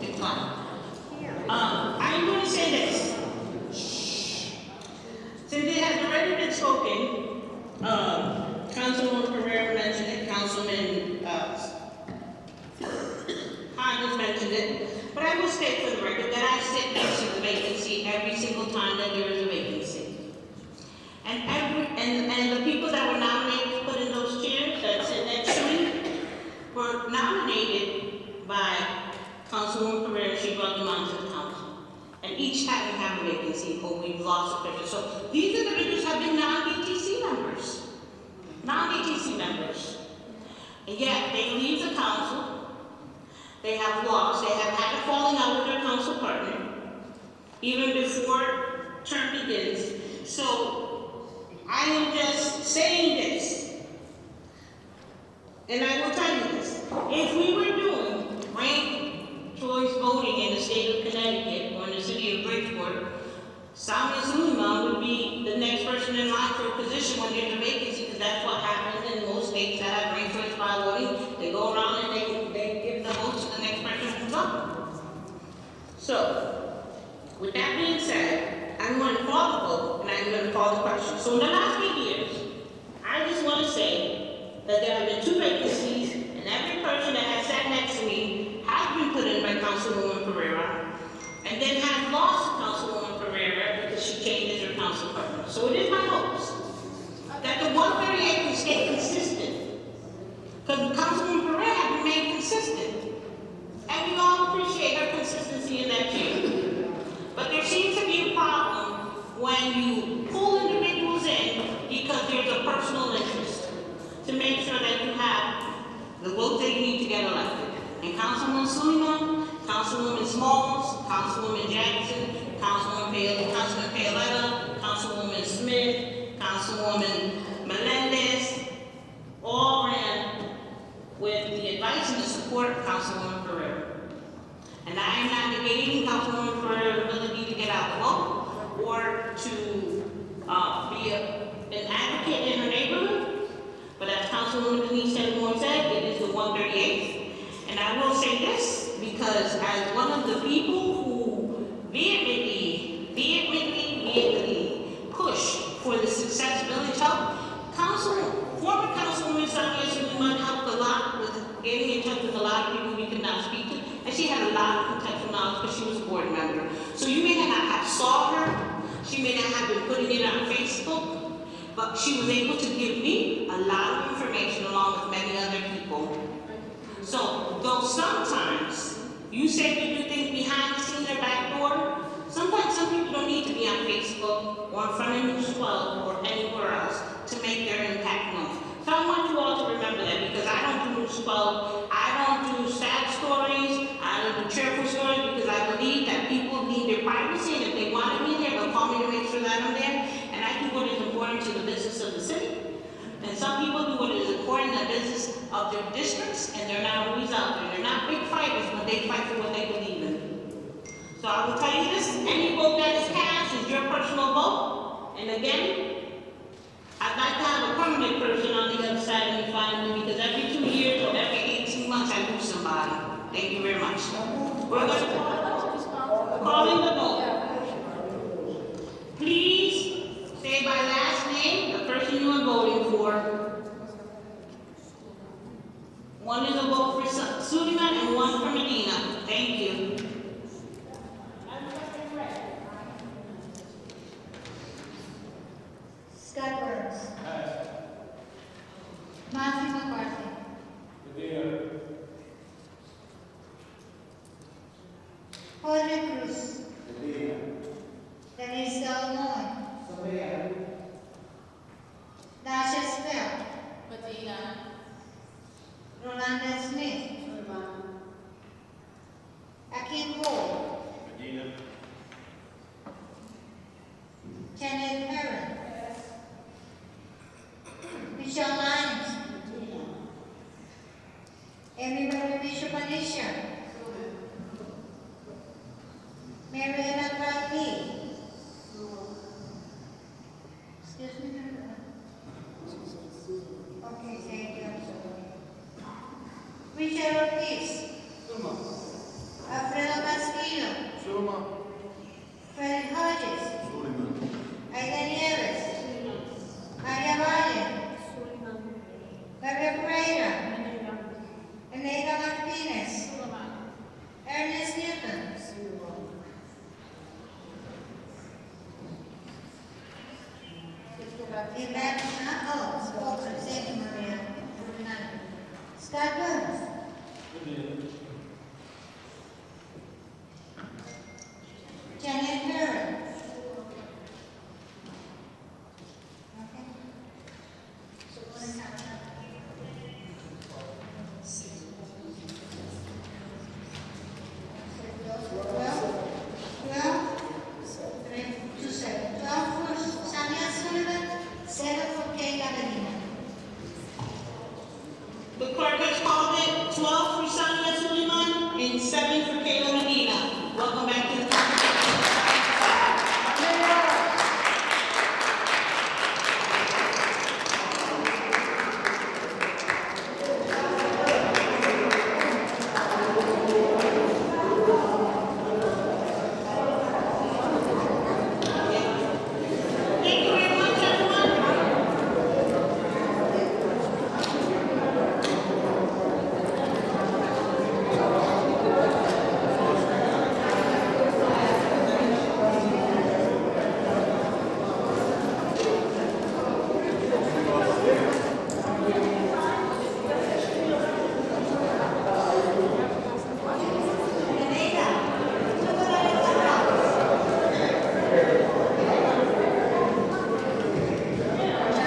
Decline. I'm going to say this. Since it has already been spoken, Councilwoman Pereira mentioned it, Councilman Hodges mentioned it, but I will state for the record that I sit next to the vacancy every single time that there is a vacancy. And the people that were nominated to put in those chairs that sit next to me were nominated by Councilwoman Pereira. She brought them onto the council. And each time we have a vacancy or we've lost a person. So these individuals have been non-DTC members. Non-DTC members. And yet they leave the council. They have lost. They have had a falling out with their council partner even before term begins. So I am just saying this. And I will tell you this. If we were doing ranked choice voting in the state of Connecticut or in the city of Bridgeport, Samia Suleiman would be the next person in line for a position when there's a vacancy, because that's what happens in most states that have ranked choice by voting. They go around and they give the votes to the next person who comes up. So, with that being said, I'm going to call the vote and I'm going to call the question. So in the last few years, I just want to say that there have been 2 vacancies, and every person that has sat next to me has been put in by Councilwoman Pereira, and then has lost Councilwoman Pereira because she changes her council partner. So it is my hopes that the 138 can stay consistent, because Councilwoman Pereira has remained consistent, and we all appreciate her consistency in that chair. But there seems to be a problem when you pull individuals in because there's a personal interest to make sure that you have the votes that you need to get elected. And Councilwoman Suleiman, Councilwoman Smalls, Councilwoman Jackson, Councilman Paoletta, Councilwoman Smith, Councilwoman Melendez, all ran with the advice and the support of Councilwoman Pereira. And I am not negating Councilwoman Pereira's ability to get out the vote or to be an advocate in her neighborhood. But as Councilwoman Denise Sedmore said, it is the 138th. And I will say this, because as one of the people who vehemently push for the success of Village Health, former Councilwoman Samia Suleiman helped a lot with getting in touch with a lot of people we could not speak to. And she had a lot of contextual knowledge because she was a board member. So you may not have saw her, she may not have been putting it on Facebook, but she was able to give me a lot of information along with many other people. So, though sometimes you say you do things behind the scenes or back door, sometimes some people don't need to be on Facebook or in front of News 12 or anywhere else to make their impact known. So I want you all to remember that, because I don't do News 12, I don't do sad stories, I don't do cheerful stories, because I believe that people need their privacy, and if they want to be there, they'll call me to make sure that I'm there, and I do what is important to the business of the city. And some people do what is important in the business of their districts, and they're not always out there. They're not big fighters, but they fight for what they believe in. So I will tell you this, any vote that is cast is your personal vote. And again, I'd like to have a permanent person on think of deciding finally, because every 2 years or every 18 months I lose somebody. Thank you very much. We're going to calling the vote. Please say by last name the person you are voting for. One is a vote for Suleiman and one for Medina. Thank you. Scott Burns. Matthew McCarthy. Jorge Cruz. Denise Delmoy. Dasha Spell. Medina. Rolanda Smith. Akin Cole. Kenneth Herron. Michelle Lyons. Amy Rodriguez Panisha. Mary Ellen Bradley. Excuse me. Okay, thank you. I'm sorry. Richard Ortiz. Alfredo Castillo. Freddy Hodges. Aida Nieves. Maria Valle. Maria Pereira. Eneida Martinez. Ernest Newton. Thank you, Maria. Scott Burns. Janet Herron. Okay. The clerk has called it 12 for Sonia Suleiman and 7 for Kayla Medina. Welcome back to the Thank you very much, everyone.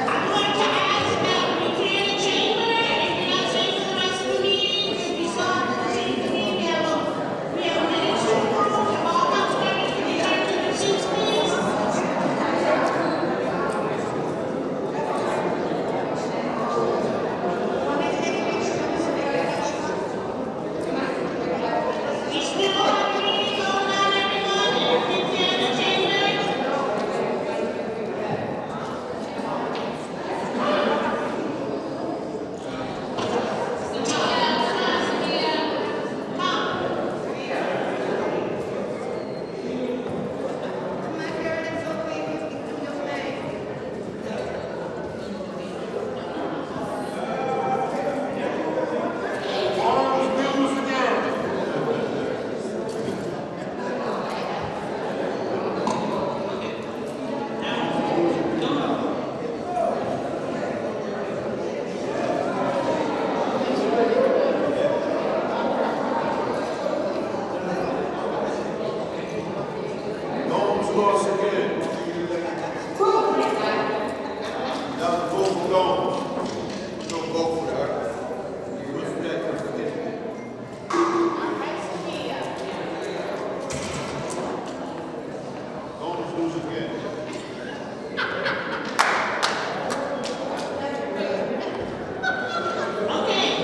I'd like to ask that we clear the chamber, and if you're not staying for the rest of the meeting, if we still have to change the meeting, we have a minute to approve. If all council members can return to their seats, please. We still have a meeting going on, everyone, and if you clear the chamber. Okay.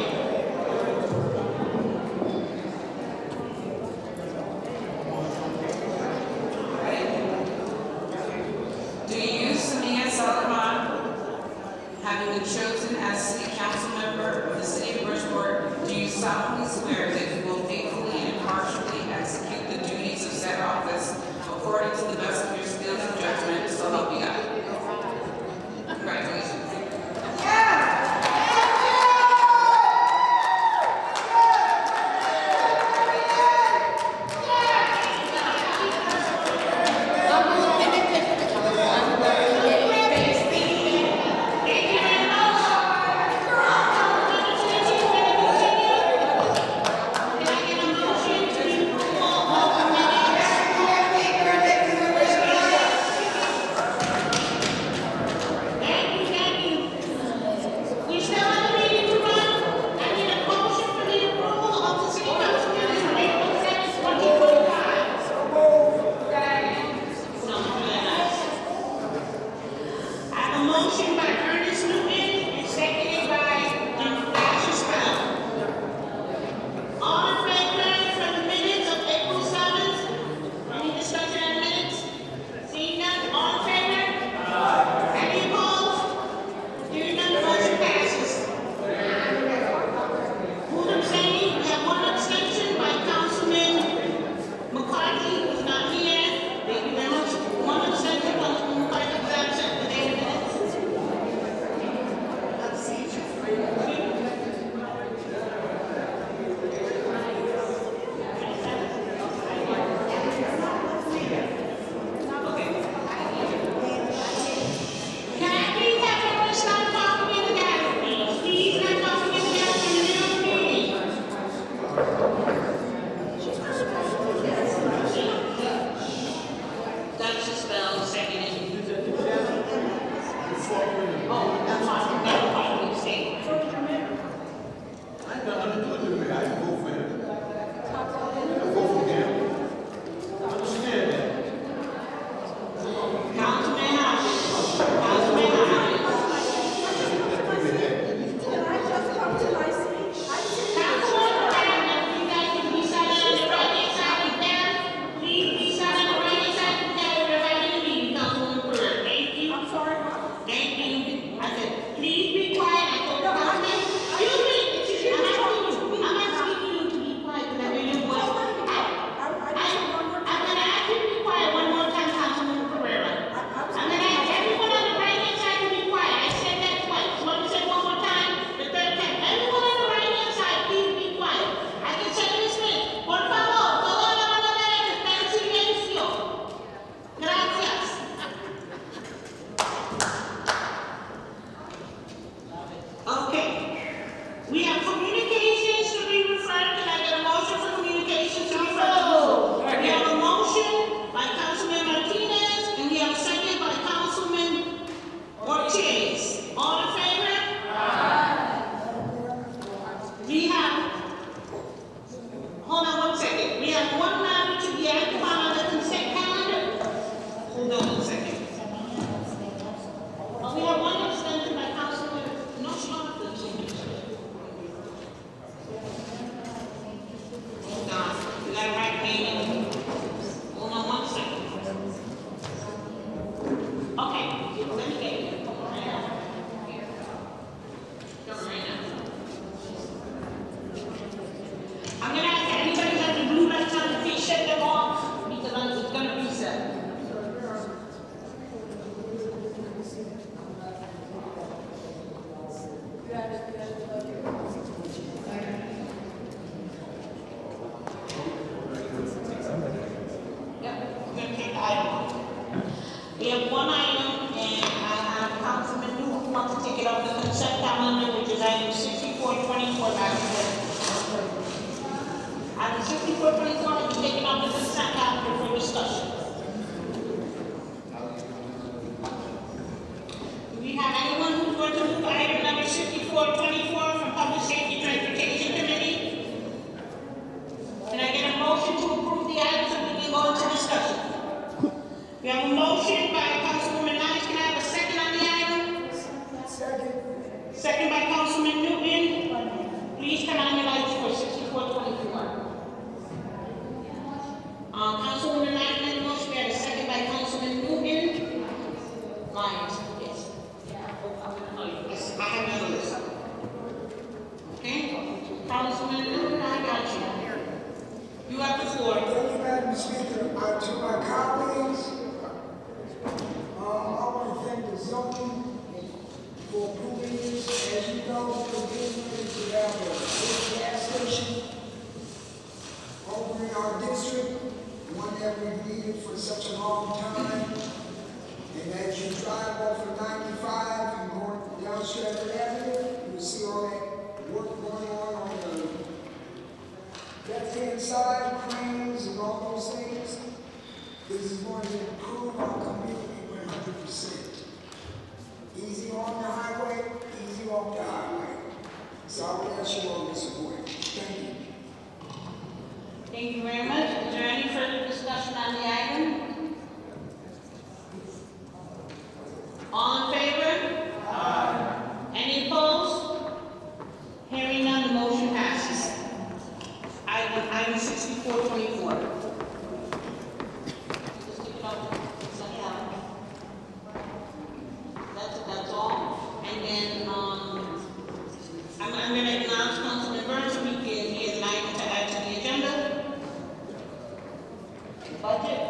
6424 has been taken off the consent calendar for discussion. Do we have anyone who's going to move item number 6424 from Public Safety Transportation Committee? Can I get a motion to approve the item so we can go into discussion? We have a motion by Councilwoman Nice. Can I have a second on the item? Second by Councilman Newton. Please turn on your lights for 6424. Councilwoman Nice made a motion. We have a second by Councilman Newton. Lyons, yes. Yes, I have another list. Okay? Councilman Newton, I got you. You have the floor. Thank you, Madam Speaker. To my colleagues, I want to thank the zoning for approving this. As you know, we're getting ready to have a big gas station over in our district, one that we've needed for such a long time. And as you drive off of 95 and going down Stratford Avenue, you will see all that work going on the left-hand side, cranes and all those things. This is going to improve our community 100%. Easy on the highway, easy off the highway. So I would ask you all to support it. Thank you. Thank you very much. Is there any further discussion on the item? All in favor? Aye. Any opposed? Hearing none, the motion passes. Item 6424. Just take it off. That's all. And then I'm going to acknowledge Councilman Burns. He has an item to add to the agenda. Budget.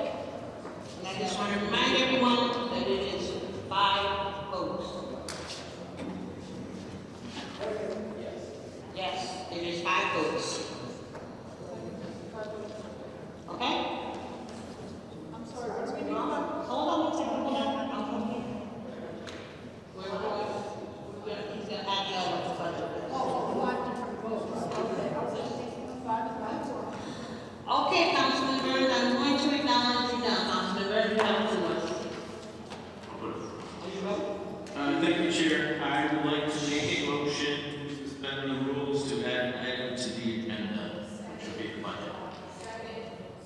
And I just want to remind everyone that it is 5 votes. Yes, it is 5 votes. Okay? I'm sorry. Hold on one second. Hold on. I'm coming here. He's going to add the other to budget. Okay, Councilman Burns, I'm going to acknowledge you now. Councilman Burns, you have the floor. Thank you, Chair. I would like to make a motion to suspend the rules to add an item to the agenda, which would be the budget.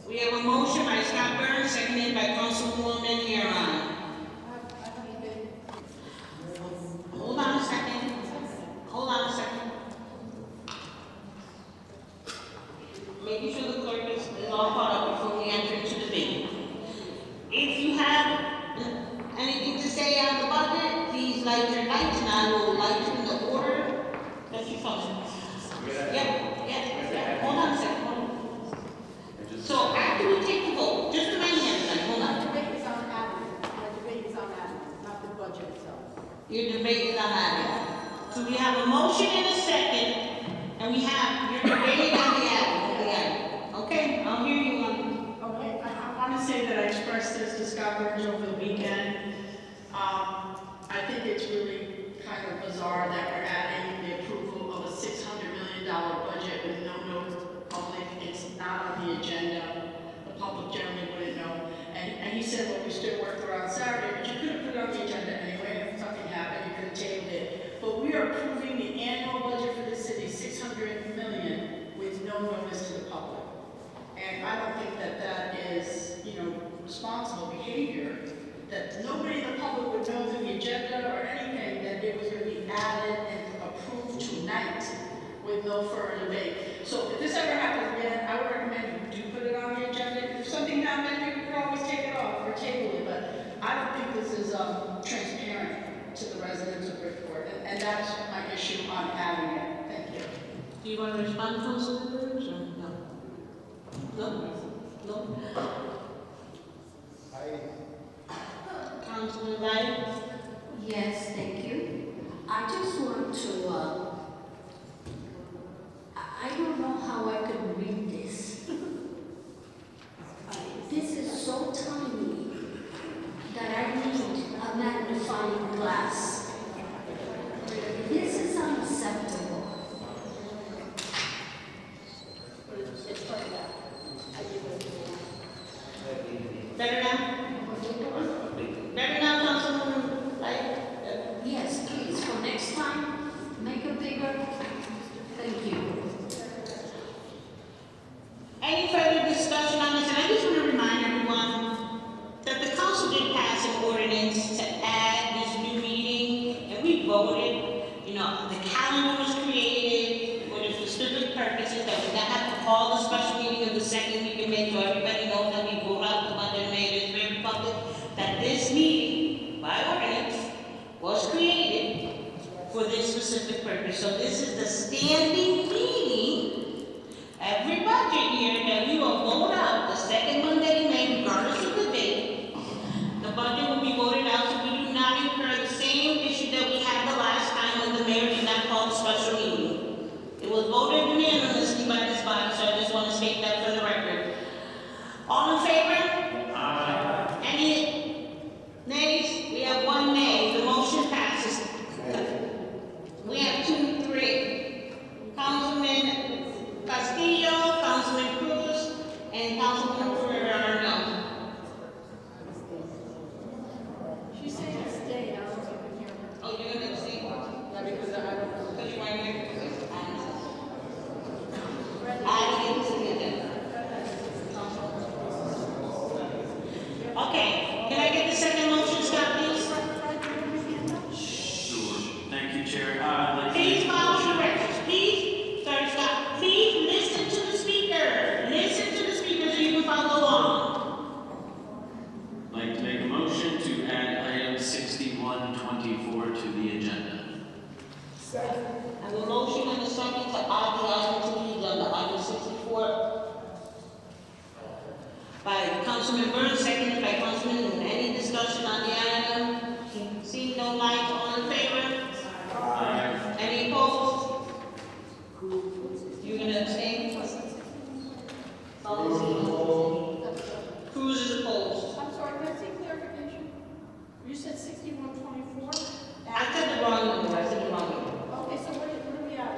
We have a motion by Scott Burns, seconded by Councilwoman Huron. Hold on a second. Hold on a second. Making sure the clerk is all caught up before we enter into debate. If you have anything to say on the budget, please light your lights, and I will light you in the order that you function. Yeah. Hold on a second. Hold on. So after we take the vote, just remind me everybody, hold on. The debate is on admin. The debate is on admin, not the budget itself. Your debate is on admin. So we have a motion and a second, and we have your debate on the admin. Okay, I'll hear you on. Okay, I want to say that I expressed this to Scott Burns over the weekend. I think it's really kind of bizarre that we're adding the approval of a $600 million budget with no notice to the public. It's not on the agenda. The public generally wouldn't know. And he said, well, we still worked around Saturday, but you could have put it on the agenda anyway. If something happened, you could have tabled it. But we are approving the annual budget for the city, $600 million, with no notice to the public. And I don't think that that is, responsible behavior, that nobody in the public would know through the agenda or anything that it was going to be added and approved tonight with no further debate. So if this ever happens again, I would recommend you do put it on the agenda. If something happened, you can always take it off or table it, but I don't think this is transparent to the residents of Bridgeport, and that's my issue on adding it. Thank you. Do you want to respond, Councilman Burns, or no? No? Councilman Wright? Yes, thank you. I just want to, I don't know how I could read this. This is so tiny that I need a magnifying glass. This is unacceptable. Better now? Better now, Councilwoman Light? Yes, please, for next time, make it bigger. Thank you. Any further discussion on this? And I just want to remind everyone that the council did pass an ordinance to add this new meeting, and we voted. You know, the calendar was created for the specific purposes that we not have to call the special meeting of the second week in May, so everybody knows that we vote out the Monday in May. It is very public that this meeting, by ordinance, was created for this specific purpose. So this is the standing meeting. Every budget year that we will vote out the second Monday in May, regardless of the date. The budget will be voted out so we do not incur the same issue that we had the last time when the mayor did not call a special meeting. It was voted unanimously by this body, so I just want to state that for the record. All in favor? Aye. Any nays? We have one nay. The motion passes. We have 2-3. Councilman Castillo, Councilman Cruz, and Councilwoman Ferrera are no. She said to stay, I was over here. Oh, you're gonna see? Yeah, because I don't know. Because you weren't here. I didn't see it. Okay, can I get the second motion, Scott, please? Sure. Thank you, Chair. I'd like to Please make a follow motion. directions. Please, sorry, Scott. Please listen to the speaker. Listen to the speaker so you can follow along. I'd like to make a motion to add item 6124 to the agenda. Second. I have a motion and a second to add the item to the agenda, item 64. By Councilman Burns, seconded by Councilman Noon. Any discussion on the item? Seeing no lights, all in favor? Aye. Any opposed? You gonna abstain? Cruz is opposed. I'm sorry, can I see clarification? You said 6124? I said the wrong number, I said the wrong number. Okay, so what are we at?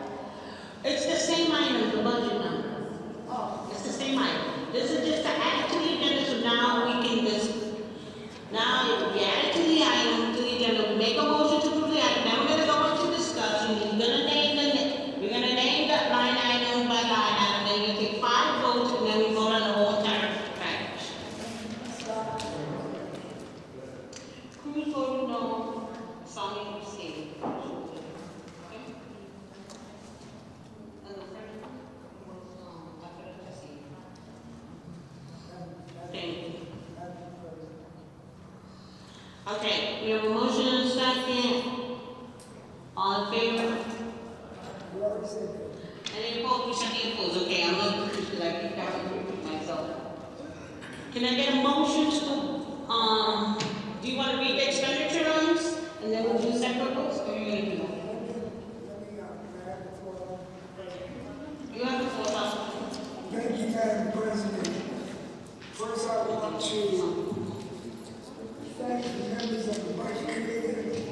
It's the same item, the budget number. Oh, It's the same item. This is just to add to the agenda, so now we can just, now we add it to the item, to the agenda, we make a motion to approve the item, then we're gonna go into discussion, we're gonna name that line item by line item, then you take 5 votes, and then we vote on the whole entire package. Cruz voted no, Sonny abstained. Okay? And the first was, Dr. Cassie. Thank you. Okay, we have a motion and a second. All in favor? You already said that. Any opposed? We should be opposed. Okay, I'm not confused because I keep having to repeat myself. Can I get a motion to, do you want to read the expenditure lines? And then we'll do separate votes, or are you going to do that? You have the floor, Councilman. Thank you, Madam President. First, I want to thank the members of the Budget Committee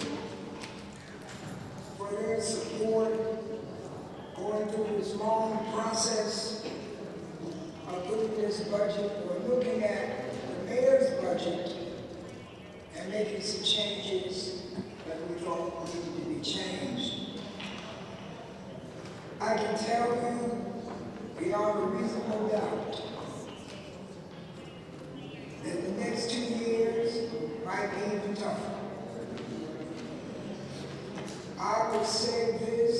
for their support going through this long process of putting this budget, or looking at the mayor's budget and making some changes that we thought needed to be changed. I can tell you, beyond a reasonable doubt, that the next 2 years might be even tougher. I would say this,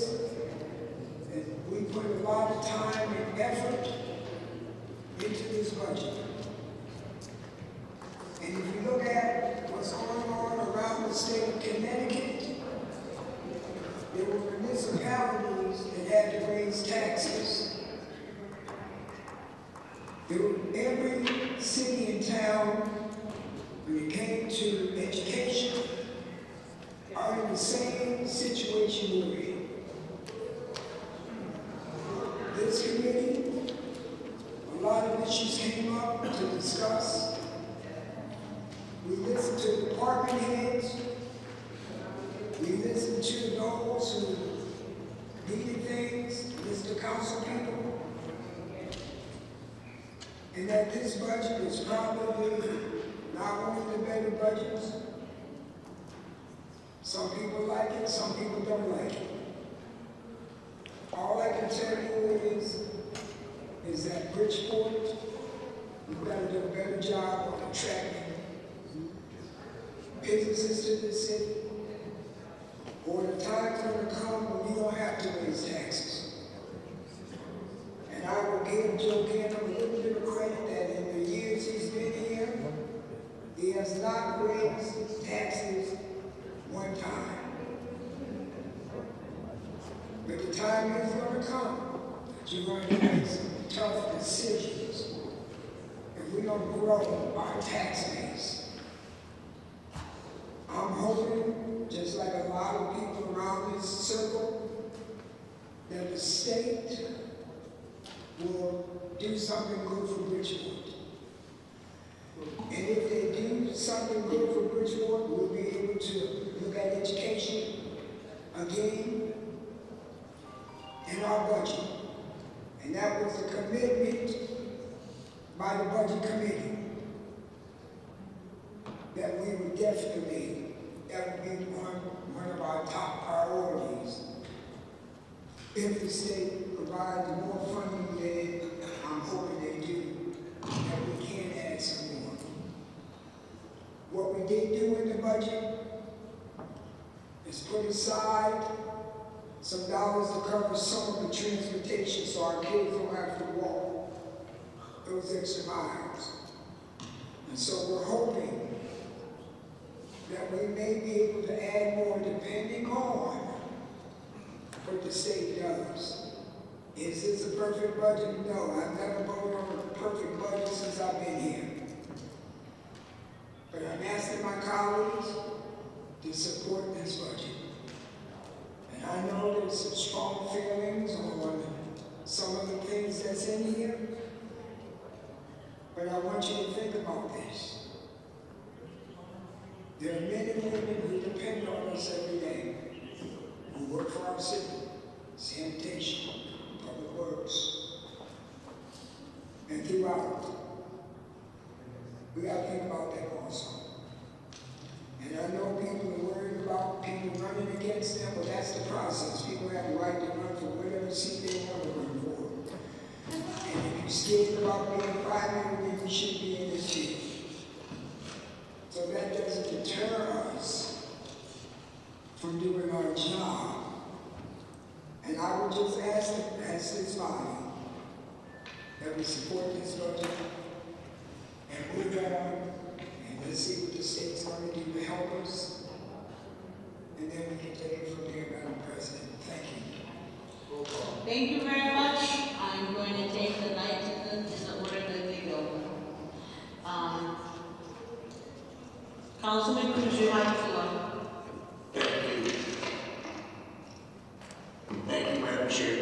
that we put a lot of time and effort into this budget. And if you look at what's going on around the state of Connecticut, there were municipalities that had to raise taxes. Every city and town, when it came to education, are in the same situation we're in. This committee, a lot of issues came up to discuss. We listened to department heads. We listened to those who needed things, Mr. Council people. and that this budget is probably not one of the better budgets. Some people like it, some people don't like it. All I can tell you is that Bridgeport, we've got to do a better job of attracting businesses to the city, or the time's going to come when we don't have to raise taxes. And I will give Joe Cannon a little bit of credit that in the years he's been here, he has not raised taxes one time. But the time is going to come that you're going to make some tough decisions if we don't grow our tax base. I'm hoping, just like a lot of people around this circle, that the state will do something good for Bridgeport. And if they do something good for Bridgeport, we'll be able to look at education again in our budget. And that was a commitment by the budget committee that we would definitely, that would be one of our top priorities. If the state provides more funding than I'm hoping they do, that we can add some more. What we did do in the budget is put aside some dollars to cover some of the transportation so our kids don't have to walk those extra miles. And so we're hoping that we may be able to add more depending on what the state does. Is this a perfect budget? No, I've never voted on a perfect budget since I've been here. But I'm asking my colleagues to support this budget. And I know there's some strong feelings on some of the things that's in here, but I want you to think about this. There are men and women who depend on us every day, who work for our city, sanitation, public works, and throughout. We got to think about that also. And I know people are worried about people running against them, but that's the process. People have the right to run for whatever seat they want to run for. And if you're scared about being primary, then you should be in this field. So that doesn't deter us from doing our job. And I would just ask this body that we support this budget and move on, and let's see what the state's going to do to help us. And then we can take it from there, Madam President. Thank you. Thank you very much. I'm going to take the night in the order that they go. Councilman Cruz, you have the floor. Thank you. Thank you, Madam Chair.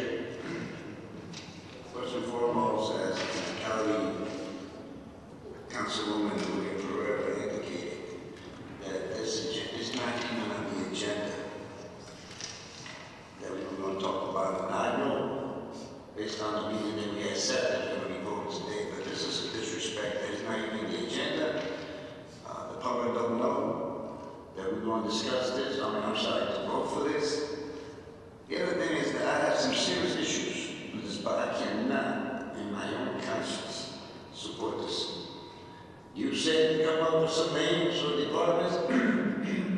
First and foremost, as County Councilwoman William Pereira indicated, that this is not even on the agenda that we were going to talk about. And I know, based on the meeting that we had set, that we're going to be voting today, but this is a disrespect that is not even on the agenda. The public don't know that we're going to discuss this. I'm sorry to vote for this. The other thing is that I have some serious issues with this, but I cannot, in my own conscience, support this. You said you come up with some names or departments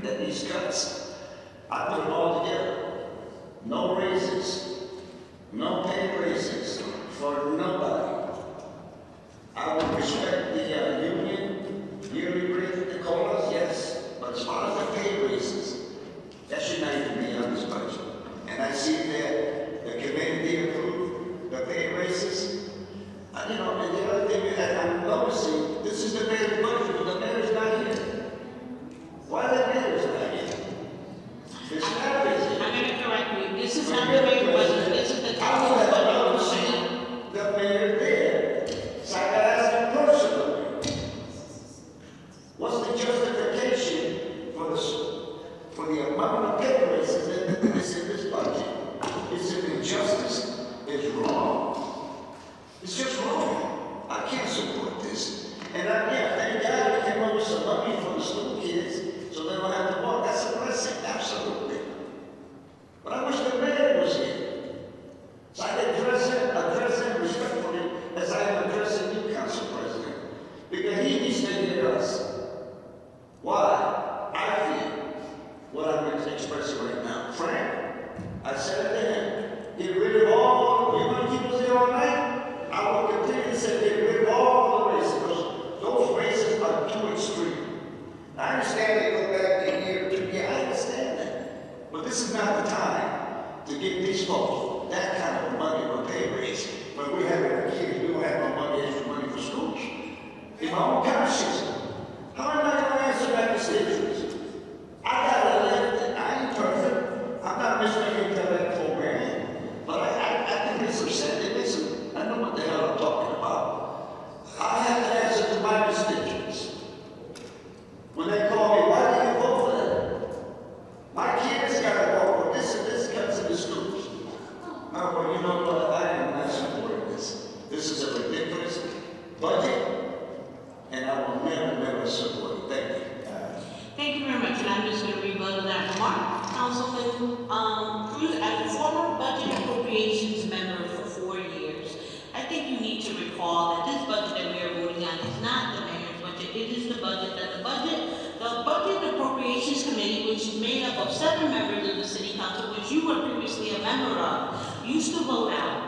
that needs cuts. I put them all together. No raises, no pay raises for nobody. I would respect the union yearly rate that they call us, yes, but as far as the pay raises, that should not even be on this budget. And I see that the committee approved the pay raises. And the other thing that I'm noticing, this is the mayor's budget, but the mayor's not here. Why the mayor's not here? It's not busy. I'm going to correct you. This is not the mayor's budget. This is the council's budget. The mayor there. So I got to ask him personally. If I'm a pastor, how am I gonna answer my constituents? I gotta live, I ain't perfect. I'm not Mr. Intellectual man, but I can make some sense in this. I know what the hell I'm talking about. I have to answer to my constituents. When they call me, why do you vote for them? My kids gotta vote for this and this comes in the schools. Oh, well, you know what? I am not supporting this. This is a ridiculous budget, and I will never support it. Thank you. Thank you very much, and I'm just going to rebuttal that remark. Councilman Cruz, as a former budget appropriations member for 4 years, I think you need to recall that this budget that we are voting on is not the mayor's budget. It is the budget that the Budget Appropriations Committee, which is made up of 7 members of the City Council, which you were previously a member of, used to vote out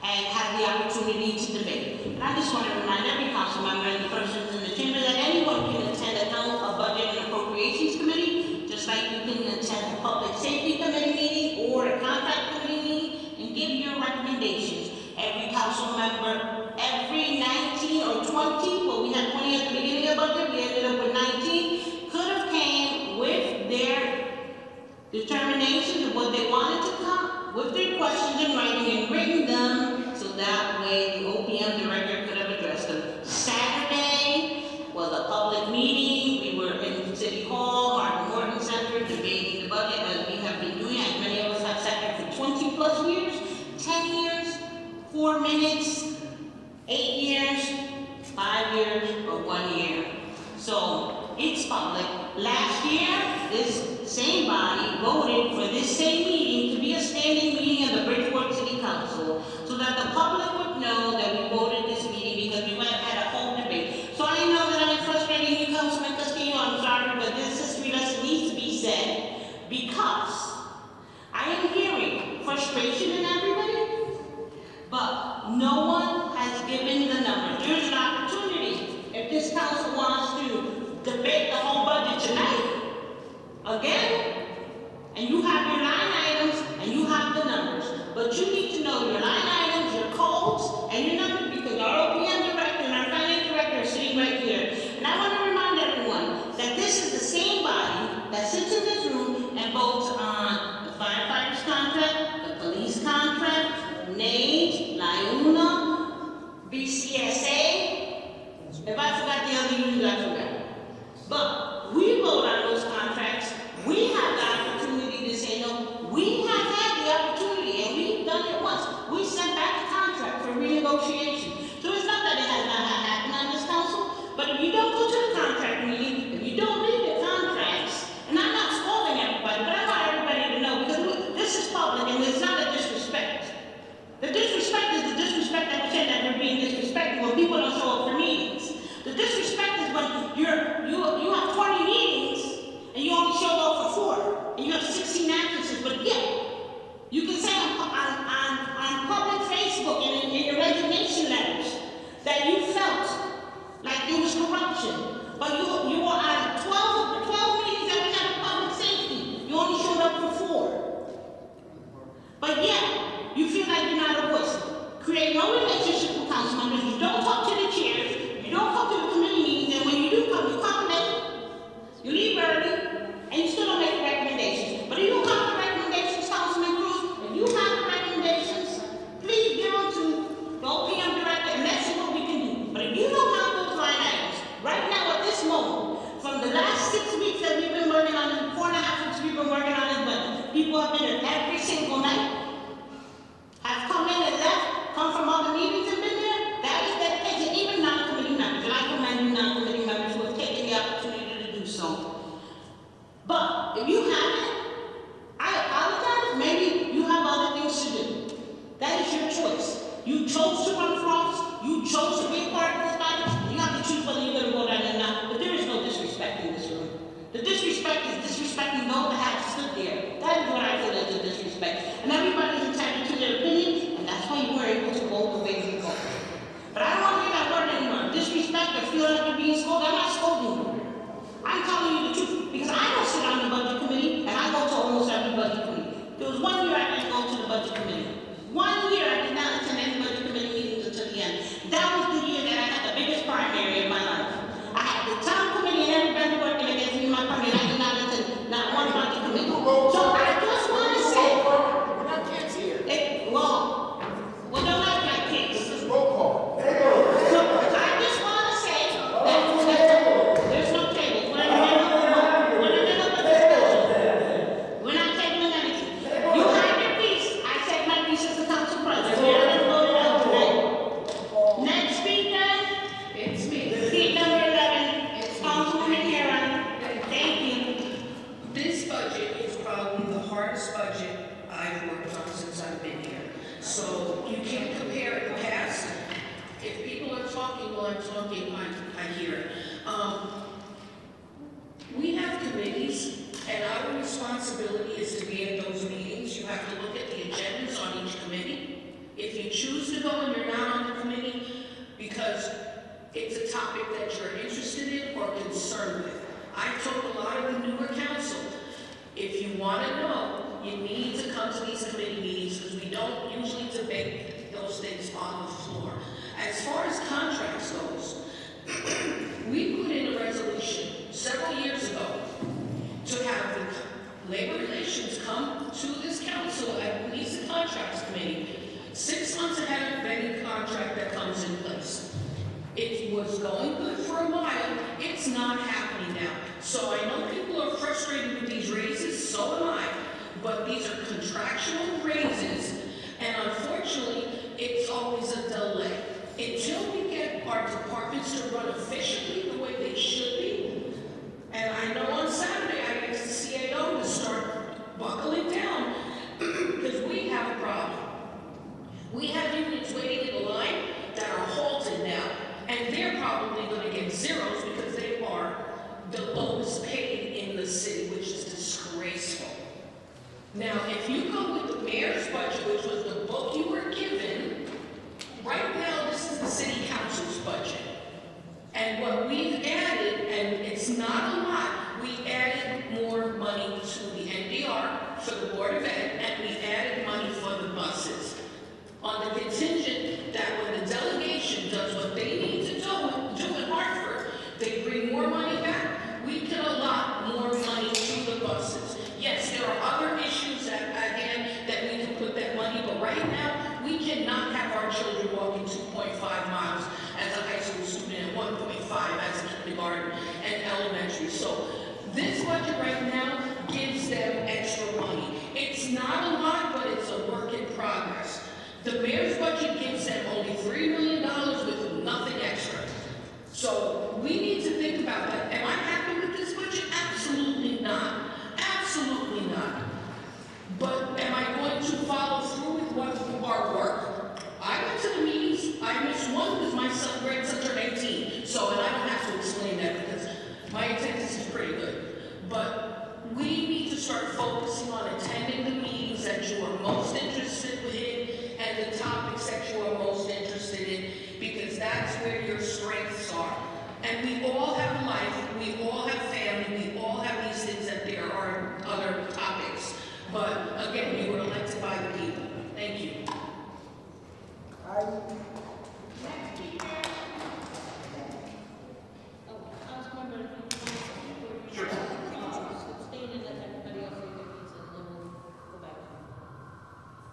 and have the opportunity to debate. And I just want to remind every council member and the persons in the chamber that anyone can attend a budget and appropriations committee, just like you can attend a public safety committee meeting or a contract committee meeting and give your recommendations. Every council member, every 19 or 20, well, we had 20 at the beginning of the budget, we ended up with 19, could have came with their determination of what they wanted to come, with their questions in writing and written them, so that way the OPM director could have addressed them. Saturday was a public meeting. We were in City Hall, Martin Morton Center, debating the budget as we have been doing, as many of us have sat there for 20 plus years, 10 years, 4 minutes, 8 years, 5 years, or 1 year. So it's public. Last year, this same body voted for this same meeting to be a standing meeting of the Bridgeport City Council, so that the public would know that we voted this meeting because we went and had a whole debate. So I know that I'm frustrating you, Councilman Castillo, I'm sorry, but this history lesson needs to be said, because I am hearing frustration in everybody, but no one has given the numbers. There's an opportunity, if this council wants to debate the whole budget tonight, again, and you have your line items and you have the numbers, but you need to know your line items, your codes, and your numbers, because our OPM director and our finance director are sitting right here. And I want to remind everyone that this is the same body that sits in this room and votes on the firefighters contract, the police contract, NAGE, LIUNA, BCSA. If I forgot the other units, I forgot. But we vote on those contracts. We have the opportunity to say no. We have had the opportunity, and we've done it once. We sent back the contract for renegotiation. So it's not that it has not happened on this council, but if you don't go to the contract meeting, if you don't read the contracts, and I'm not scolding everybody, but I want everybody to know, because this is public and it's not a disrespect. The disrespect is the disrespect that we say that we're being disrespectful when people don't show up for meetings. The disrespect is when you have 20 meetings and you only show up for 4, and you have 16 absences, but yet you can say on public Facebook and in your resignation letters that you felt like it was corruption, but you were on 12 meetings that we had in public safety. You only showed up for 4, but yet you feel like you're not a voice. Create no relationship with council members. You don't talk to the chairs. You don't come to the committee meetings, and when you do come, you come late. You leave early, and you still don't make recommendations. But if you don't have the recommendations, Councilman Cruz, if you have the recommendations, please give them to the OPM director, and let's see what we can do. But if you don't have those line items, right now at this moment, from the last 6 weeks that we've been working on it, 4.5 weeks we've been working on this budget, people have been there every single night, have come in and left, come from other meetings and been there. That is dedication, even non-committee members. And I commend you non-committee members who have taken the opportunity to do so. But if you haven't, I apologize. Maybe you have other things to do. That is your choice. You chose to run for office. You chose to be a part of this body. You have to choose whether you're going to vote on it or not. But there is no disrespect in this room. The disrespect is disrespecting those that have stood there. That is what I feel is the disrespect. And everybody's entitled to their opinion, and that's why you were able to vote the way you voted. But I don't want to hear that word anymore. Disrespect or feel like you're being scolded. I'm not scolding you. I'm telling you the truth, because I don't sit on the budget committee, and I go to almost every budget committee. There was 1 year I didn't go to the budget committee. 1 year I did not attend any budget committee meetings until the end. That was the year that I had the biggest primary I'm talking, I hear it. We have committees, and our responsibility is to be at those meetings. You have to look at the agendas on each committee. If you choose to go and you're not on the committee because it's a topic that you're interested in or concerned with. I've told a lot of the newer council, if you want to know, you need to come to these committee meetings because we don't usually debate those things on the floor. As far as contracts goes, we put in a resolution several years ago to have the labor relations come to this council and release the contracts committee 6 months ahead of any contract that comes in place. It was going good for a while. It's not happening now. So I know people are frustrated with these raises, so am I. But these are contractual raises, and unfortunately, it's always a delay. Until we get our departments to run efficiently the way they should be, and I know on Saturday I get the CAO to start buckling down because we have a problem. We have unions waiting in the line that are halted now, and they're probably going to get zeros because they are the lowest paid in the city, which is disgraceful. Now, if you go with the mayor's budget, which was the book you were given, right now this is the city council's budget. And what we've added, and it's not a lot, we added more money to the NDR for the Board of Ed, and we added money for the buses. On the contingent that when the delegation does what they need to do in Hartford, they bring more money back, we can allot more money to the buses. Yes, there are other issues that, again, that we can put that money, but right now, we cannot have our children walking 2.5 miles as a high school student and 1.5 as a kindergarten and elementary. So this budget right now gives them extra money. It's not a lot, but it's a work in progress. The mayor's budget gives them only $3 million with nothing extra. So we need to think about that. Am I happy with this budget? Absolutely not. Absolutely not. But am I going to follow through with our work? I went to the meetings. I missed one because my grandson turned 18. So, and I don't have to explain that because my attendance is pretty good. But we need to start focusing on attending the meetings that you are most interested in and the topics that you are most interested in, because that's where your strengths are. And we all have life, we all have family, we all have these things that there are other topics. But again, you were elected by the people. Thank you.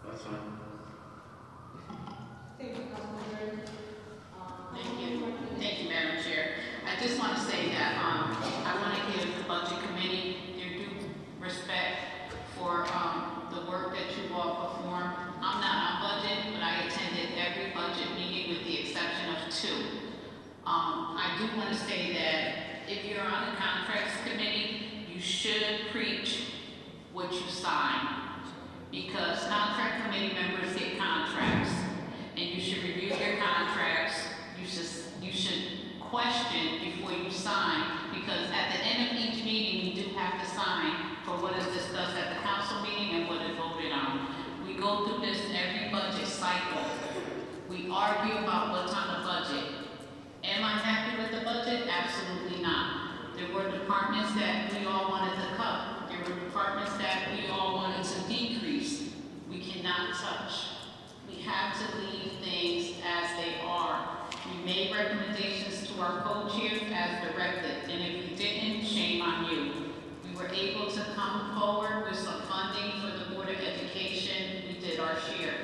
That's fine. Thank you, Madam Chair. I just want to say that I want to give the Budget Committee their due respect for the work that you all perform. I'm not on budget, but I attended every budget meeting with the exception of 2. I do want to say that if you're on the Contracts Committee, you should preach what you sign, because contract committee members get contracts, and you should review your contracts. You should question before you sign, because at the end of each meeting, we do have to sign for what is discussed at the council meeting and what is voted on. We go through this every budget cycle. We argue about what's on the budget. Am I happy with the budget? Absolutely not. There were departments that we all wanted to cut. There were departments that we all wanted to decrease. We cannot touch. We have to leave things as they are. We made recommendations to our co-chairs as directed, and if you didn't, shame on you. We were able to come forward with some funding for the Board of Education. We did our share.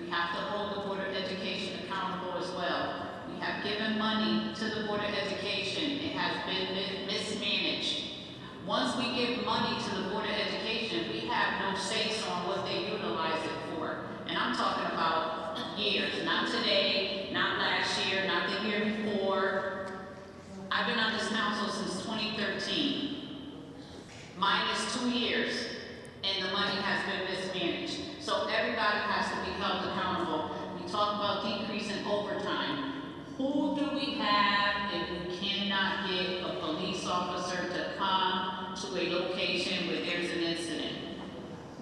We have to hold the Board of Education accountable as well. We have given money to the Board of Education. It has been mismanaged. Once we give money to the Board of Education, we have no say on what they utilize it for. And I'm talking about years, not today, not last year, not the year before. I've been on this council since 2013. Minus 2 years, and the money has been mismanaged. So everybody has to be held accountable. We talk about decreasing overtime. Who do we have if we cannot get a police officer to come to a location where there's an incident?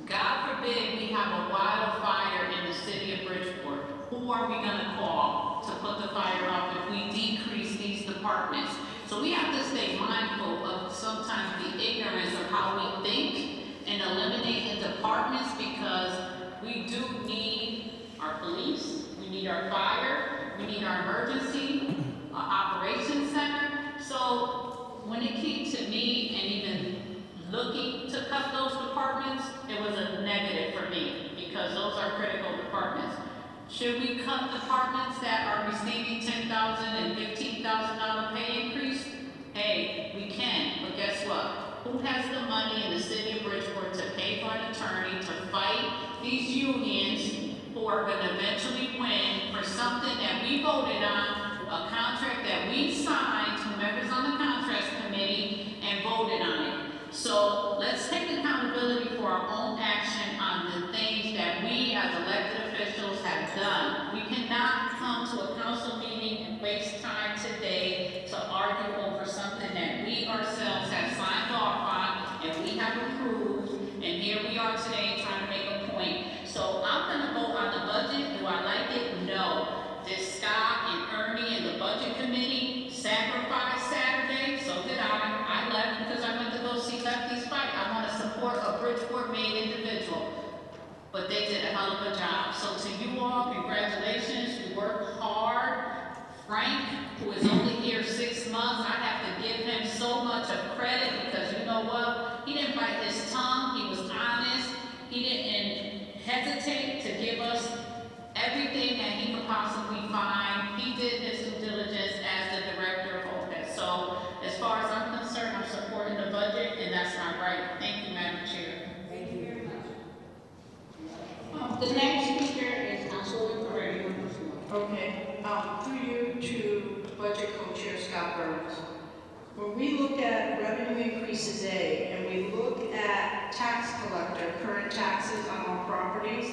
God forbid we have a wildfire in the city of Bridgeport. Who are we gonna call to put the fire out if we decrease these departments? So we have to stay mindful of sometimes the ignorance of how we think and eliminating departments, because we do need our police, we need our fire, we need our emergency operations center. So when it came to me and even looking to cut those departments, it was a negative for me because those are critical departments. Should we cut departments that are receiving $10,000 and $15,000 pay increase? Hey, we can, but guess what? Who has the money in the city of Bridgeport to pay for an attorney to fight these unions who are gonna eventually win for something that we voted on, a contract that we signed, whomever's on the contracts committee, and voted on it? So let's take accountability for our own action on the things that we as elected officials have done. We cannot come to a council meeting and waste time today to argue over something that we ourselves have signed off on and we have approved, and here we are today trying to make a point. So I'm gonna vote on the budget. Do I like it? No. Did Scott and Ernie and the budget committee sacrifice Saturday? So did I. I left because I went to go see Lefty's fight. I want to support a Bridgeport-made individual. But they did a hell of a job. So to you all, congratulations. You worked hard. Frank, who is only here 6 months, I have to give him so much of credit because you know what? He didn't bite his tongue. He was honest. He didn't hesitate to give us everything that he could possibly find. He did his due diligence as the director of OPEC. So as far as I'm concerned, I'm supporting the budget, and that's my right. Thank you, Madam Chair. Thank you very much. The next speaker is Councilwoman Pereira. Okay, through you to Budget Co-Chair Scott Burns. When we look at revenue increases A, and we look at tax collector, current taxes on all properties,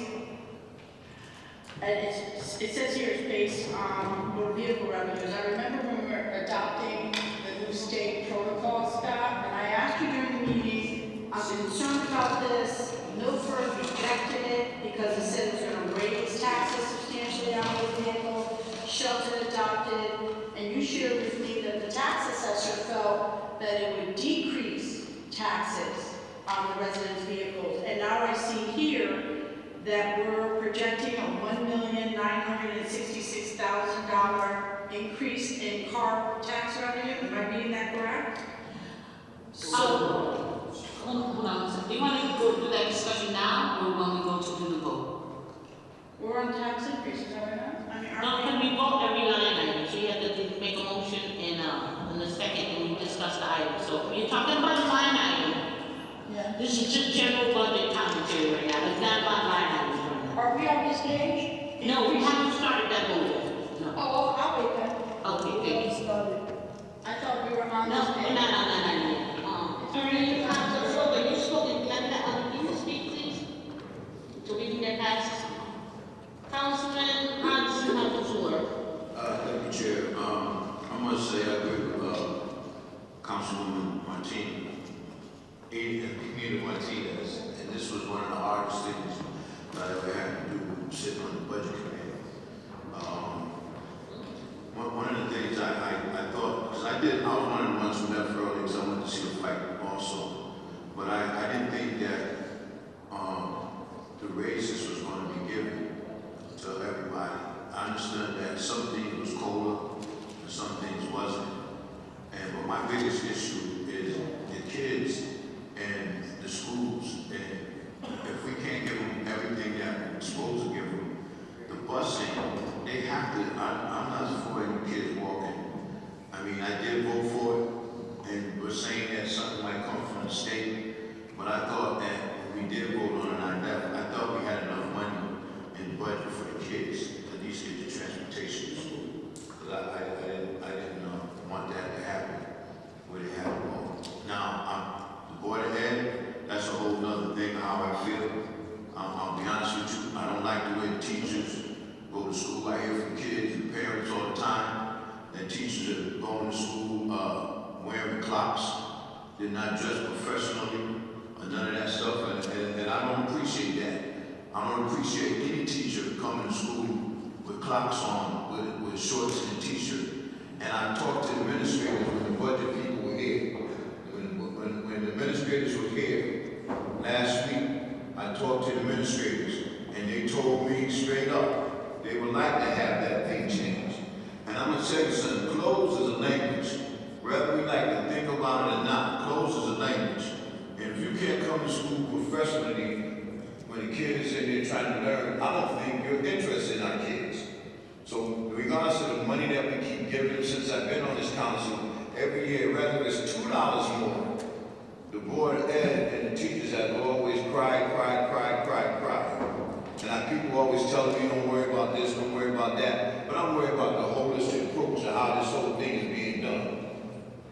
and it says here it's based on motor vehicle revenues. I remember when we were adopting the new state protocol, Scott, and I asked you during the meeting, I'm concerned about this. Milford rejected it because it said it was going to raise taxes substantially on motor vehicles. Shelton adopted it, and you shared with me that the tax assessor felt that it would decrease taxes on the residents' vehicles. And now I see here that we're projecting a $1,966,000 increase in car tax revenue. Am I reading that correct? So, hold on. Do you want to go do that discussion now, or when we go to do the vote? We're on tax increases, are we not? I mean, No, can we vote every line item? So you have to make a motion in a second, and we discuss the item. So you're talking about a line item. Yeah. This is just general budget commentary right now. It's not about line items right now. Are we on this page? No, we haven't started that vote yet. No. Oh, I'll wait then. Okay, thank you. I thought we were on No, this page. no. Attorney, Council, so you spoken, can you speak, please? So we can get past. Councilman Hodgson has the floor. Thank you, Chair. I must say I agree with Councilwoman Martinez, Community Martinez, and this was one of the hardest things that I ever had to do sitting on the budget committee. One of the things I thought, because I was one of the ones who left early because I wanted to see the fight also, but I didn't think that the raises was going to be given to everybody. I understood that some things was COLA and some things wasn't. But my biggest issue is the kids and the schools. And if we can't give them everything that we're supposed to give them, the busing, they have to, I'm not for any kids walking. I mean, I did vote for it, and we're saying that something might come from the state, but I thought that when we did vote on it, I thought we had enough money in the budget for the kids to at least get the transportation to school. Because I didn't want that to happen where they have it all. Now, the Board of Ed, that's a whole nother thing, how I feel. I'll be honest with you, I don't like the way the teachers go to school. I hear from kids and parents all the time going to school wearing clocks. They're not dressed professionally or none of that stuff, and I don't appreciate that. I don't appreciate any teacher coming to school with clocks on, with shorts and a t-shirt. And I talked to administrators when the budget people were here. When the administrators were here last week, I talked to the administrators, and they told me straight up they would like to have that thing changed. And I'm gonna tell you something, clothes is a language. Whether we like to think about it or not, clothes is a language. And if you can't come to school professionally when the kid is in there trying to learn, I don't think you're interested in our kids. So regardless of the money that we keep giving them since I've been on this council, every year, whether it's $2 more, the board of ed and the teachers have always cried. And people always tell me, don't worry about this, don't worry about that. But I'm worried about the holistic approach of how this whole thing is being done.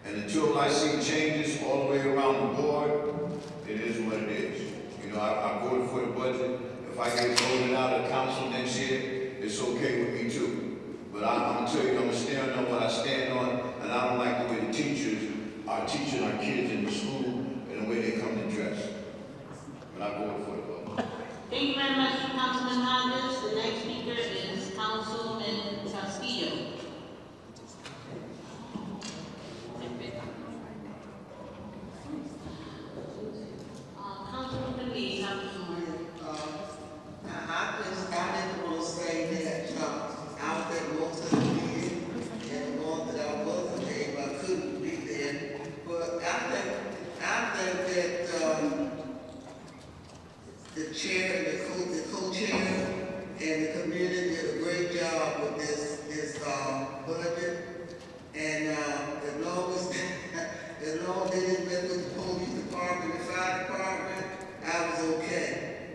And until I see changes all the way around the board, it is what it is. You know, I voted for the budget. If I get voted out of council next year, it's okay with me too. But I'm gonna tell you, I'm gonna stand on what I stand on, and I don't like the way the teachers are teaching our kids in the school and the way they come to dress. But I voted for the budget. Thank you very much, Councilman Hodges. The next speaker is Councilman Castillo. Councilman Lee, how do you I didn't want to say that I was at most of the meeting, and the ones that I wasn't able, I couldn't be there. But I think that the chair and the co-chair and the committee did a great job with this budget. And as long as they didn't mess with the police department, the fire department, I was okay.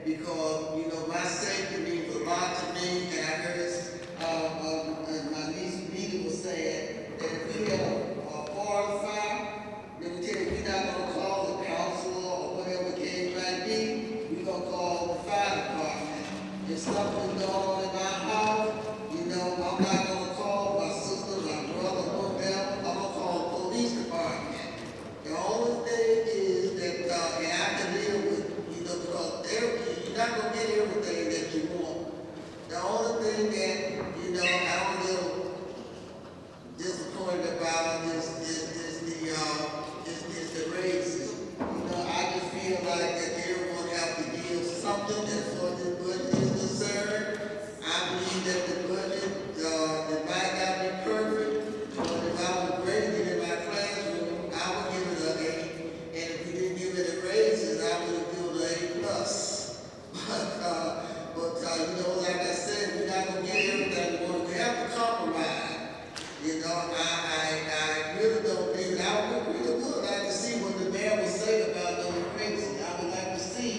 Because, you know, my safety means a lot to me, and I heard my niece Nita was saying that if we have a forest fire, let me tell you, we're not going to call the council or whatever case might be, we're going to call the fire department. If something's going on in my house, you know, I'm not going to call my sister, my brother, whoever, I'm going to call the police department. The only thing is that, and I can live with, you know, because you're not going to get everything that you want. The only thing that, you know, I'm a little disappointed about is the raises. You know, I just feel like that everyone have to give something as far as this budget is concerned. I believe that the budget, it might not be perfect, but if I was grading in my classroom, I would give it an 8. And if we didn't give it a raises, I would have given it an A+. But you know, like I said, we're not going to get everything we want. We have to compromise. You know, I really don't think, I really would like to see what the mayor will say about those raises. I would like to see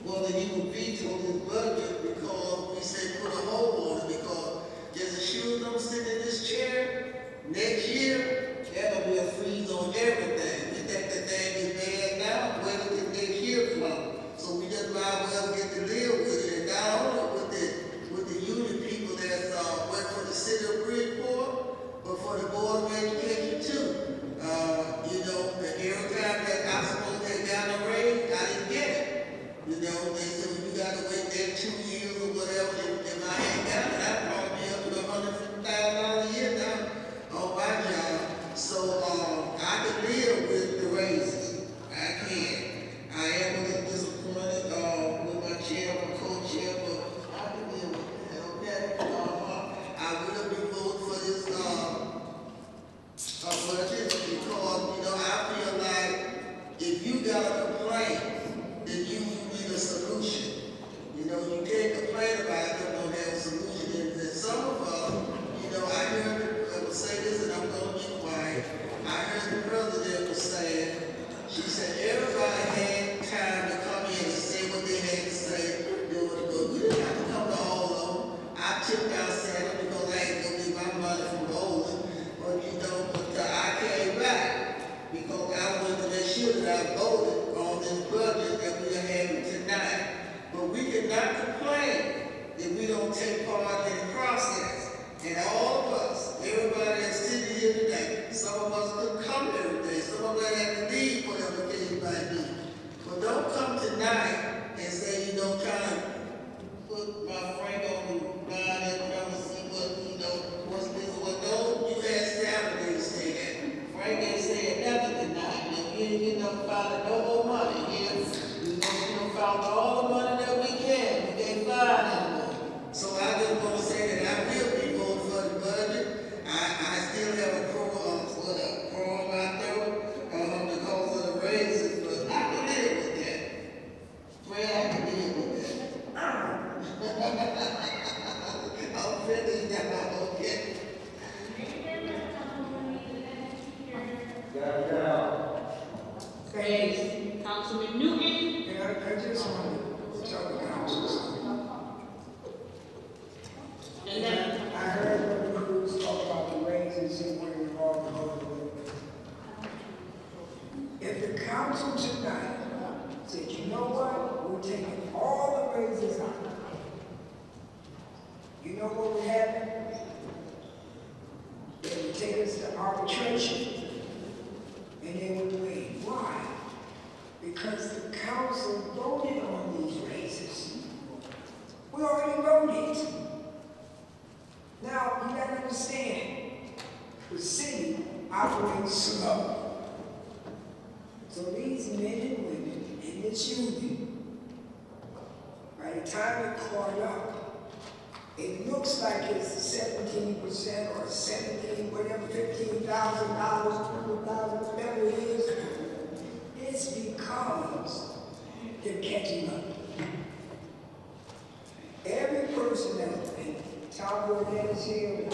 whether he will veto this budget because we say put a hold on it, because just as sure as I'm sitting in this chair, next year, there'll be a freeze on everything. We think the thing is bad now, where does the next year come? So we just might as well get to live with it. And not only with the union people that's work for the city of Bridgeport, but for the Board of Education too. You know, every time that I supposed to have gotten a raise, I didn't get it. You know, they said, well, you gotta wait that 2 years or whatever. If I ain't got it, I'd probably be up to $150,000 a year now on my job. So I can live with the raises. I can. I am a little disappointed with my chair, my co-chair, but I can live with that, okay? I will be voting for this budget because, you know, I feel like if you got a complaint, then you need a solution. You know, you can't complain about it, don't have a solution. And some of us, you know, I heard her say this, and I'm going to be quiet. I heard the president was saying, she said everybody had time to come in and say what they had to say. We didn't have to come to all of them. I tipped out Santa because I ain't going to get my money from bowling. But you know, I came back because I wanted to make sure that I voted on this budget that we are having tonight. But we cannot complain if we don't take part in the process. And all of us, everybody that's sitting here today, some of us couldn't come every day. Some of us had to leave, whatever the case might be. But don't come tonight and say, you know, trying to put my Frank on the line and trying to see what, you know, what's this or what. No, you had Saturday to say that. Frank ain't saying nothing tonight. You know, found no more money. You know, found all the money that we can. We can't find anymore. So I just want to say that I will be voting for the budget. I still have a pro on my throat because of the raises, but I can live with that. Fred, I can live with that. I'm finished now, okay? Thanks. Councilman Newton. Yeah, I just want to tell the council something. And then, I heard Brother Cruz talk about the raises and where we're all going. If the council tonight said, you know what, we're taking all the raises out, you know what would happen? They would take us to arbitration, and they would win. Why? Because the council voted on these raises. We already voted. Now, you gotta understand, the city operates slow. So these men and women in this union, by the time it caught up, it looks like it's 17% or 17, whatever, $15,000, $20,000, whatever it is. It's because they're catching up. Every person that's in town board is here,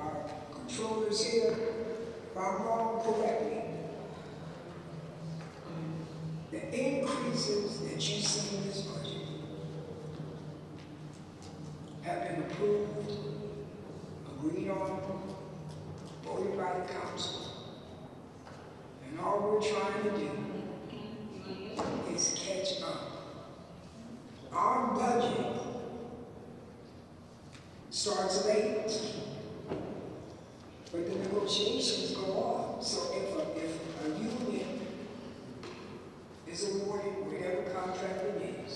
our controllers here, if I'm wrong, correct me. The increases that you see in this budget have been approved, agreed on, voted by the council. And all we're trying to do is catch up. Our budget starts late, but the negotiations go on. So if a union is awarded whatever contract it is,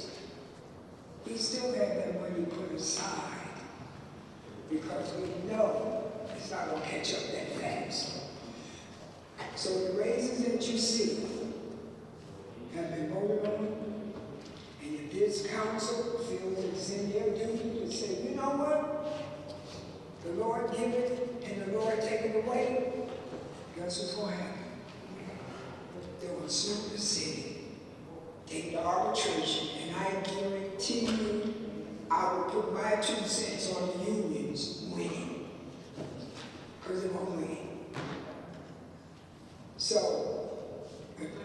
we still have that money put aside because we know it's not going to catch up that fast. So the raises that you see have been voted on, and if this council feels it's in their duty to say, you know what? The Lord give it and the Lord take it away, guess what's going to happen? They will sue the city, take the arbitration, and I guarantee you I will put my 2 cents on the unions winning, because they won't win. So,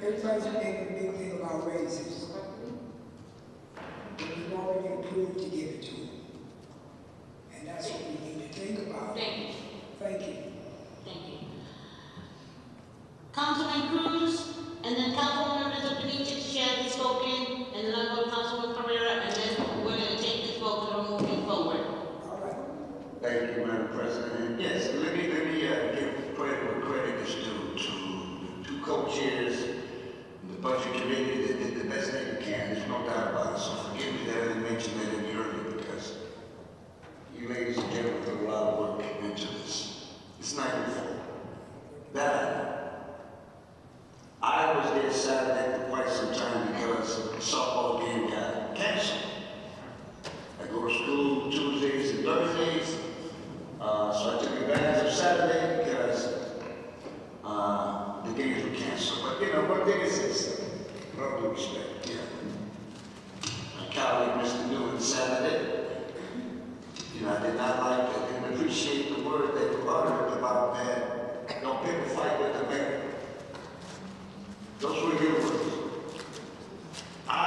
everybody's making a big thing about raises. We've already approved to give it to them. And that's what we need to think about. thank you. Thank you. Thank you. Councilman Cruz, and then Councilwoman Rizzo Benitez, she hasn't spoken, and then I'll go to Councilwoman Pereira, and then we're going to take this vote because we're moving forward. All right. Thank you, Madam President. Yes, let me give credit where credit is due to the 2 co-chairs, the budget committee that did the best they can. There's no doubt about it. So forgive me that I didn't mention that any earlier because you ladies and gentlemen put a lot of work into this. It's not your fault. That I was there Saturday for quite some time because the softball game got canceled. I go to school Tuesdays and Thursdays, so I took advantage of Saturday because the games were canceled. But you know, one thing is this, with all due respect, my colleague, Mr. Newman, Saturday, you know, I did not like it, didn't appreciate the word that were uttered about that. Don't pick a fight with the mayor. Those were your words. I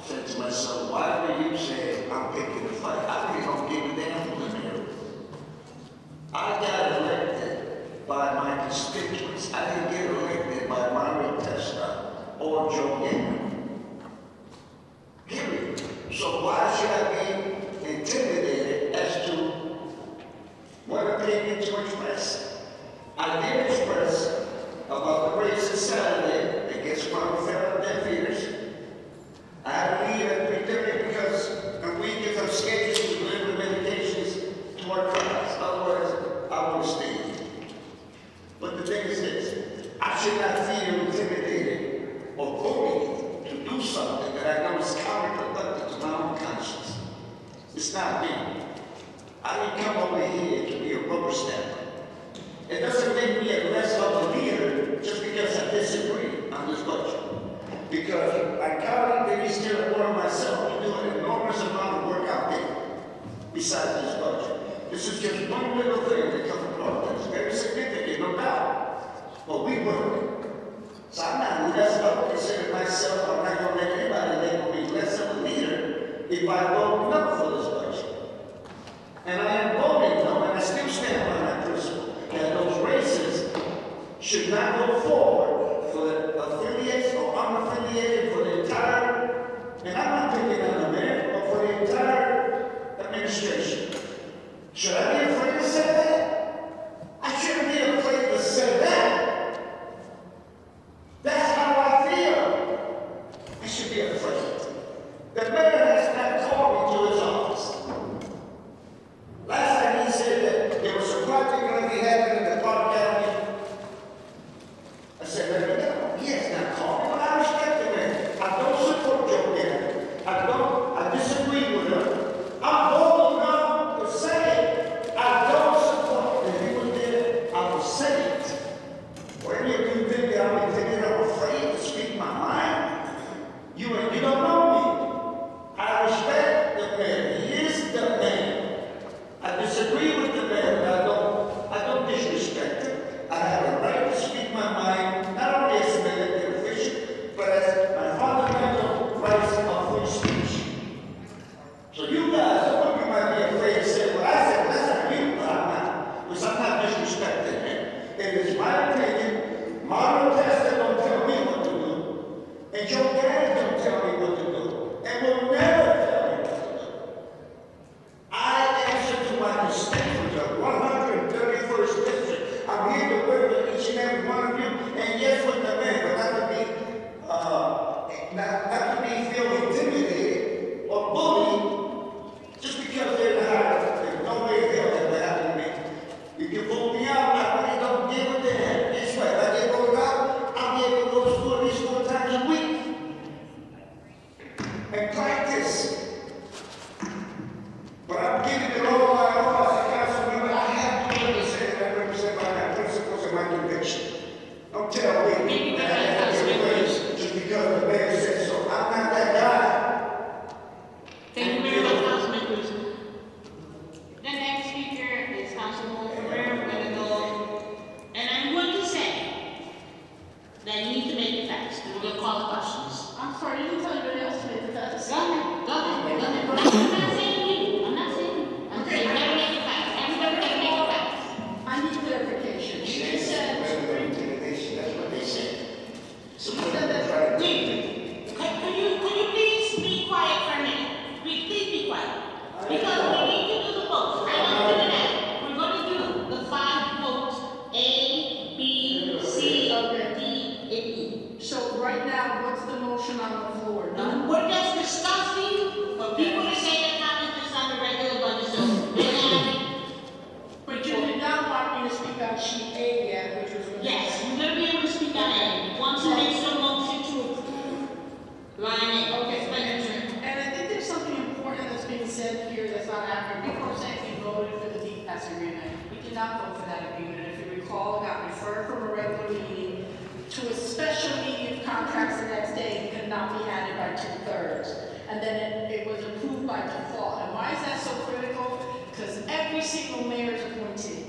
said to myself, why were you saying I'm picking a fight? I really don't give a damn who the mayor is. I got elected by my constituents. I didn't get elected by Mario Testa or Joe Gaynor. Period. So why should I be intimidated as to what opinion to express? I did express thing is this, I should not feel intimidated or bullied to do something that I know is counterproductive to my own conscience. It's not me. I didn't come over here to be a rubber stamper. It doesn't make me a less of a leader just because I disagree on this budget. Because I counted that he's still one myself to do an enormous amount of work out there besides this budget. This is just one little thing that comes across that's very significant, no doubt. But we work. So I'm not less of a consider myself, I'm not going to let anybody label me less of a leader if I vote no for this budget. And I am voting no, and I still stand by my principle that those races should not go forward for the affiliates or unaffiliated for the entire, and I'm not picking on the mayor, but for the entire administration. Should I be afraid to say that? I shouldn't be afraid to say that. That's how I feel. I should be afraid. The mayor has not called me to his office. Last time he said that there was a project going to be happening in the Park County. I said, let me know. He has not called me, but I respect the man. I don't support Joe Biden. I disagree with him. I'm bold enough to say I don't support him. If he was there, I would say it. Or any of you think that I'm thinking I'm afraid to speak my mind? You don't know me. I respect the man. He is the man. I disagree with the man, but I don't disrespect him. I have a right to speak my mind, not only as an elected official, but as my fundamental rights of free speech. So you guys, some of you might be afraid to say what I said, but that's not you, but I'm not. Because I'm not disrespecting him. It is my opinion. Modern Tester don't tell me what to do. And Joe Biden don't tell me what to do. And will never tell me what to do. I answer to my constituents of 131st District. I'm here to work with each and every one of you. And yes, with the man, but not to be feel intimidated or bullied just because they're in the house. There's no way in hell that will happen to me. You can vote me out, I really don't give a damn. Guess what? If I get voted out, I'll be able to go to school at least 4 times a week. And practice. But I'm giving it all my all as a council member. I have to represent, I represent my principles and my conviction. Don't tell me that I have to be praised just because the mayor said so. I'm not that guy. Thank you very much, Councilman Cruz. The next speaker is Councilwoman Ferrer, and I'm going to say that you need to make it fast. We're going to call the questions. I'm sorry, you didn't tell anybody else to make the cuts. Go ahead. I'm not saying you. I'm not saying you. I'm saying you better make it fast. Everybody better make it fast. I need clarification. You said, That's what they said. So you said that, Wait, could you please be quiet for a minute? Please be quiet. Because we need to do the votes. I want to do that. We're going to do the 5 votes, A, B, C, D, and E. so right now, what's the motion on the floor? None? We're just discussing for people to say their comments just on the regular budget, so they have, But you did not want me to speak on sheet A yet, which was. yes, you're going to be able to speak on it. Once you make some motion to approve line A, Okay, expenditure. and I think there's something important that's being said here that's not accurate. People are saying we voted for the DPAS agreement. We did not vote for that agreement. If you recall, it got referred from a regular meeting to a special meeting of contracts the next day. It could not be added by 2/3. And then it was approved by default. And why is that so critical? Because every single mayor is appointed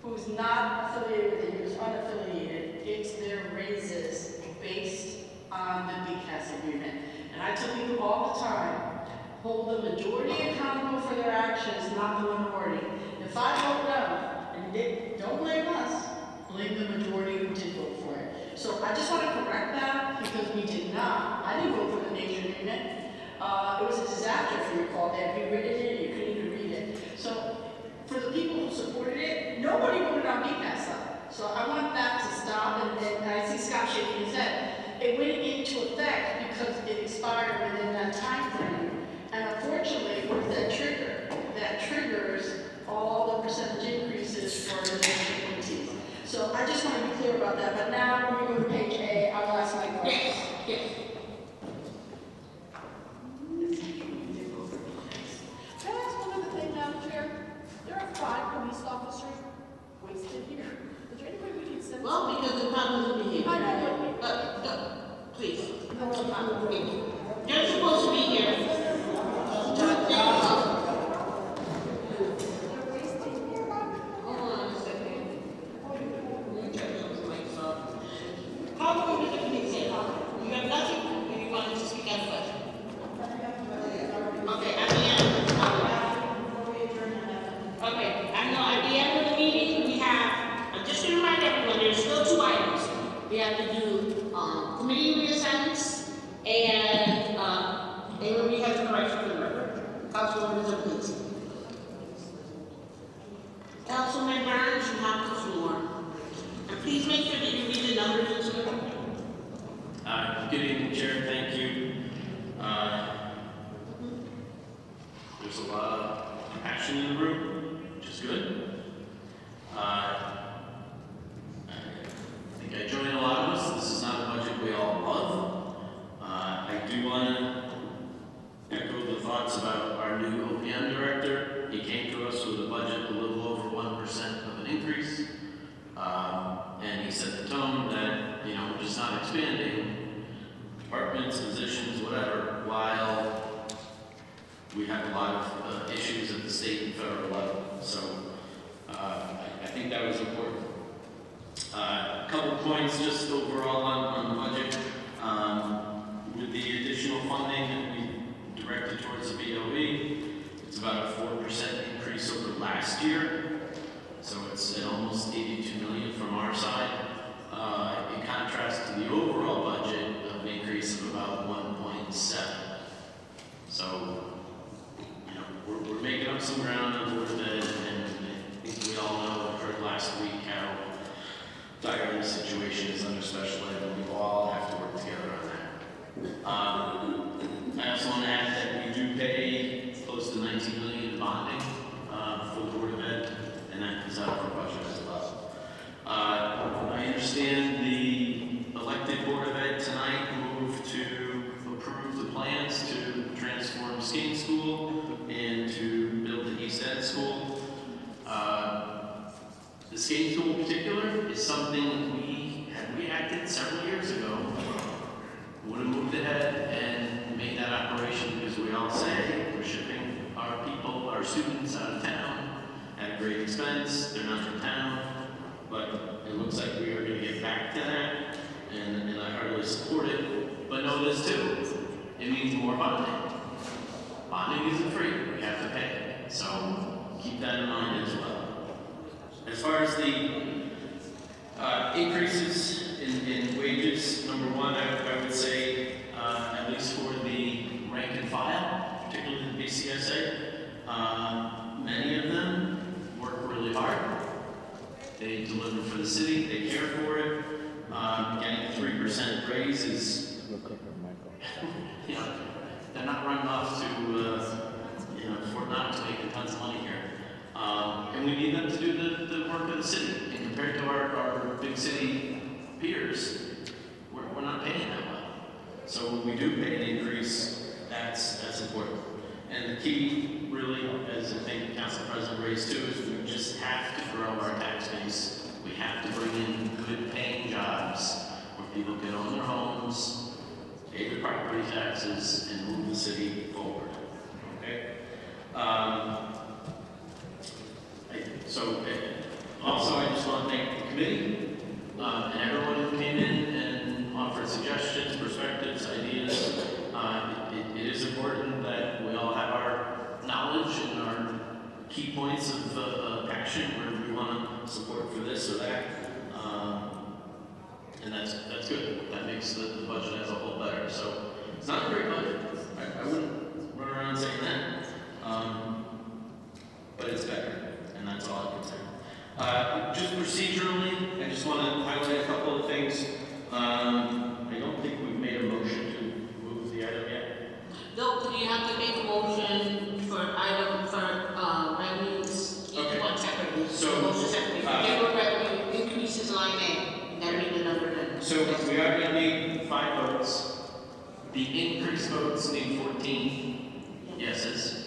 who's not affiliated with it, who's unaffiliated, it's their raises based on the DCAS agreement. And I tell people all the time, hold the majority accountable for their actions, not the minority. If I vote no, and don't blame us, blame the majority who did vote for it. So I just want to correct that because we did not. I didn't vote for the nation agreement. It was a disaster, if you recall. They had rewritten it, you couldn't even read it. So for the people who supported it, nobody voted on DPAS though. So I want that to stop, and I see Scott shaking his head. It went into effect because it expired within that time frame. And unfortunately, what does that trigger? That triggers all the percentage increases for the nation appointees. So I just want to be clear about that, but now when we go to page A, I will ask my question. Yes. Can I ask one other thing, Madam Chair? There are 5 police officers wasted here. Is there any way we can send? Well, because the problem will be here. I know, Please. You're supposed to be here. Hold on a second. Let me turn those lights off. Call over to the police. You have nothing, or you wanted to speak out question? Okay, at the end. Okay, I know at the end of the meeting, we have, just to remind everyone, there's still 2 items. We have to do, committee reassignments and we have the correction for the record. Councilwoman Zerklinski. Councilman Burns, you have the floor. And please make sure that you read the numbers into it. Good evening, Chair. Thank you. There's a lot of action in the room, which is good. I think I join a lot of us. This is not a budget we all love. I do want to echo the thoughts about our new OPM director. He came to us with a budget a little over 1% of an increase. And he set the tone that, we're just not expanding departments, positions, whatever, while we have a lot of issues at the state and federal level. So I think that was important. A couple points just overall on the budget. With the additional funding that we directed towards the BOE, it's about a 4% increase over last year. So it's at almost $82 million from our side. In contrast to the overall budget of an increase of about 1.7. So, we're making up some ground on Board of Ed, and I think we all know, we heard last week how dire the situation is under special ed, and we all have to work together on that. I also want to add that we do pay close to $19 million in bonding for the Board of Ed, and that comes out of our budget as well. I understand the elected Board of Ed tonight moved to approve the plans to transform Skate School and to build the East End School. The skating school in particular is something had we acted several years ago, would have moved ahead and made that operation, because we all say we're shipping our people, our students out of town at a great expense. They're not in town, but it looks like we are going to get back to that, and I heartily support it. But know this too, it means more bonding. Bonding isn't free, we have to pay. So keep that in mind as well. As far as the increases in wages, number one, I would say, at least for the rank and file, particularly the BCSA, many of them work really hard. They deliver for the city, they care for it. Getting a 3% raise is, they're not running off to, Fort Knox making tons of money here. And we need them to do the work of the city. And compared to our big city peers, we're not paying that well. So when we do pay an increase, that's important. And the key, really, as I think the Council President raised too, is we just have to grow our tax base. We have to bring in good paying jobs where people can own their homes, pay their property taxes, and move the city forward. Okay? Also, I just want to thank the committee and everyone who came in and offered suggestions, perspectives, ideas. It is important that we all have our knowledge and our key points of action where we want to support for this or that. And that's good. That makes the budget as a whole better. So it's not a great budget. I wouldn't run around saying that. But it's better, and that's all I can say. Just procedurally, I just want to highlight a couple of things. I don't think we've made a motion to move the item yet. No, you have to make a motion for revenues, each one separately. So, Motion separately. Forget what revenue increases number then. So we are gonna need 5 votes. The increase votes need 14 yeses.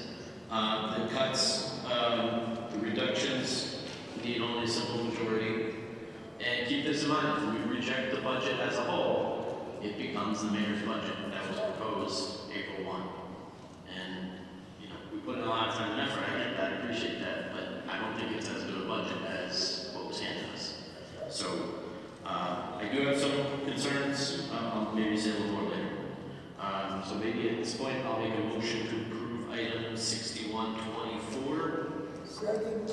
The cuts, the reductions need only a simple majority. And keep this in mind, if we reject the budget as a whole, it becomes the mayor's budget that was proposed April 1. And, you know, we put in a lot of time and effort, I get that, I appreciate that, but I don't think it's as good a budget as what was handed us. So, I do have some concerns, I'll maybe say a little more later. So maybe at this point, I'll make a motion to approve item 6124. Second.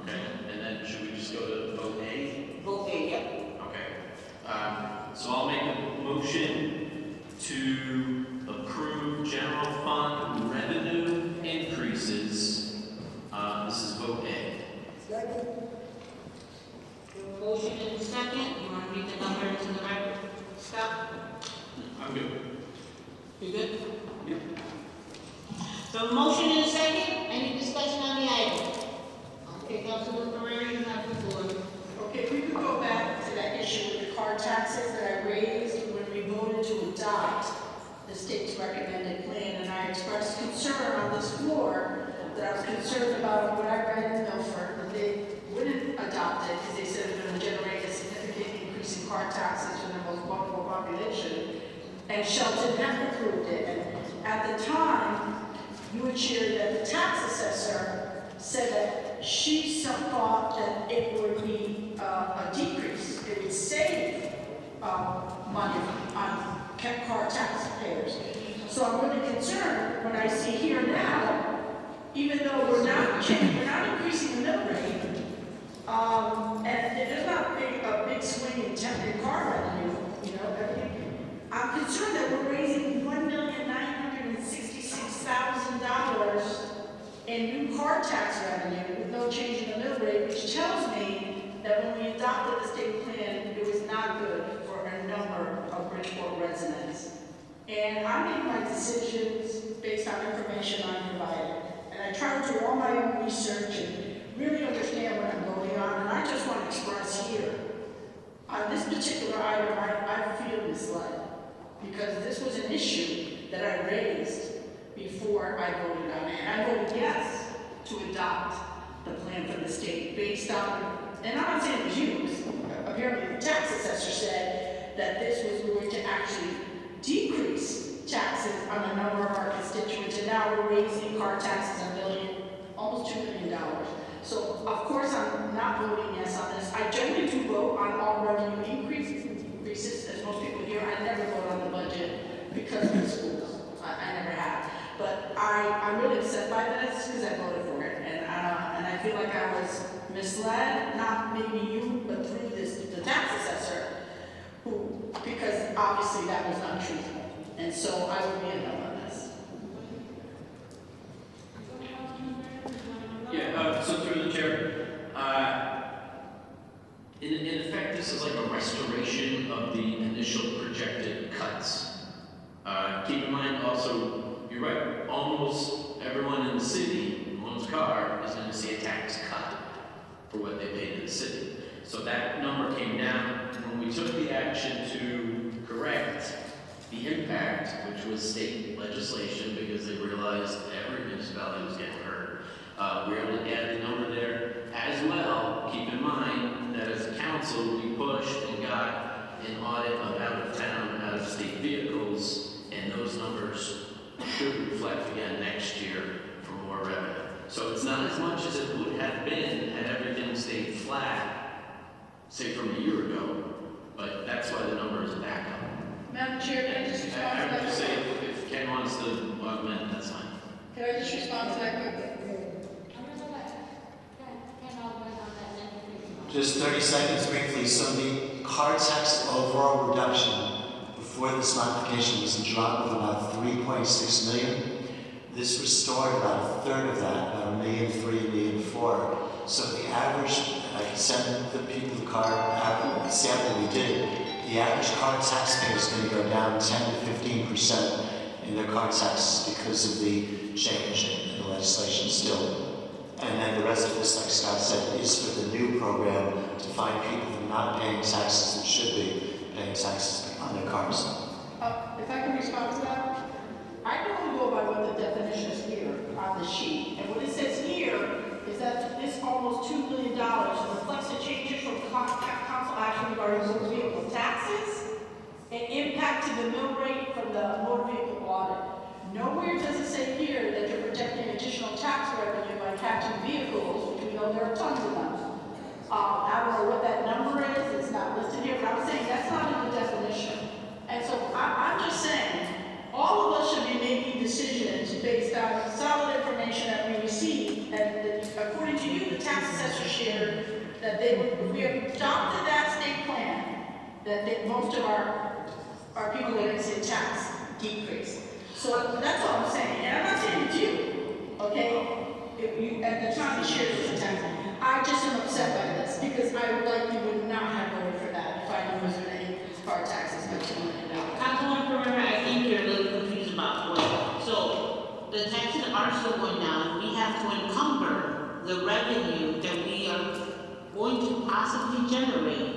Okay, and then should we just go to vote A? Vote A, yep. Okay. So I'll make a motion to approve general fund revenue increases. This is vote A. Second. Motion and second, you want to read the number into the record? Scott? I'm good. You good? Yep. So motion and second, any discussion on the item? Okay, Councilman Pereira, you have the floor. Okay, if we could go back to that issue with the car taxes that I raised when we voted to adopt the state's recommended plan, and I expressed concern on this floor that I was concerned about what I read in Milford, that they wouldn't adopt it because they said it was going to generate a significant increase in car taxes for the most vulnerable population, and Shelton had approved it. And at the time, you had shared that the tax assessor said that she thought that it would be a decrease. It would save money on car taxpayers. So I'm really concerned when I see here now, even though we're not increasing the mill rate, and there's not a big swing in car revenue, you know, I'm concerned that we're raising $1,966,000 in new car tax revenue with no change in the mill rate, which tells me that when we adopted the state plan, it was not good for a number of Bridgeport residents. And I make my decisions based on information I'm provided. And I try to do all my own research and really understand what I'm voting on. And I just want to express here, on this particular item, I feel misled. Because this was an issue that I raised before I voted on it. And I voted yes to adopt the plan for the state based on, and I'm not saying it was used. Apparently the tax assessor said that this was going to actually decrease taxes on a number of our constituents, and now we're raising car taxes $1 million, almost $2 million. So of course I'm not voting yes on this. I generally do vote on all revenue increases, as most people here. I never vote on the budget because of the schools. I never have. But I'm really upset by this because I voted for it, and I feel like I was misled, not maybe you, but through the tax assessor, because obviously that was not truthful. And so I will be a no on this. Yeah, so through the chair, in effect, this is like a restoration of the initial projected cuts. Keep in mind also, you're right, almost everyone in the city who owns a car is going to see a tax cut for what they paid in the city. So that number came down. When we took the action to correct the impact, which was state legislation, because they realized every municipality was getting hurt, we were able to add the number there as well. Keep in mind that as a council, we pushed and got an audit of out-of-town, out-of-state vehicles, and those numbers should reflect again next year for more revenue. So it's not as much as it would have been had everything stayed flat, say from a year ago, but that's why the number is back up. Madam Chair, can I just respond to I would just that? say if Ken wants to augment, that's fine. Can I just respond to that quickly? Just 30 seconds briefly. So the car tax overall reduction before this modification was a drop of about 3.6 million. This restored about a third of that, about $1.3 million, $1.4 million. So the average, I can send the people the car sample we did, the average car taxpayer is going to go down 10 to 15% in their car taxes because of the change in the legislation still. And then the rest of this, like Scott said, is for the new program to find people who are not paying taxes and should be paying taxes on their cars. If I can respond to that, I can only go by what the definition is here on the sheet. And what it says here is that this almost $2 million reflects the changes from council action regarding motor vehicle taxes and impact to the mill rate from the motor vehicle audit. Nowhere does it say here that you're projecting additional tax revenue by catching vehicles, which we know there are tons of them. I don't know what that number is, it's not listed here, but I'm saying that's not in the definition. And so I'm just saying, all of us should be making decisions based on solid information that we receive, and according to you, the tax assessor shared that we have adopted that state plan, that most of our people are going to see tax decrease. So that's all I'm saying, and I'm not saying it's you, okay? If you, at the time you shared with the tax, I just am upset by this, because I would not have voted for that if I knew it was going to increase car taxes by $2 million. Councilwoman Pereira, I think you're a little confused about what. So the taxes are still going down. We have to encumber the revenue that we are going to possibly generate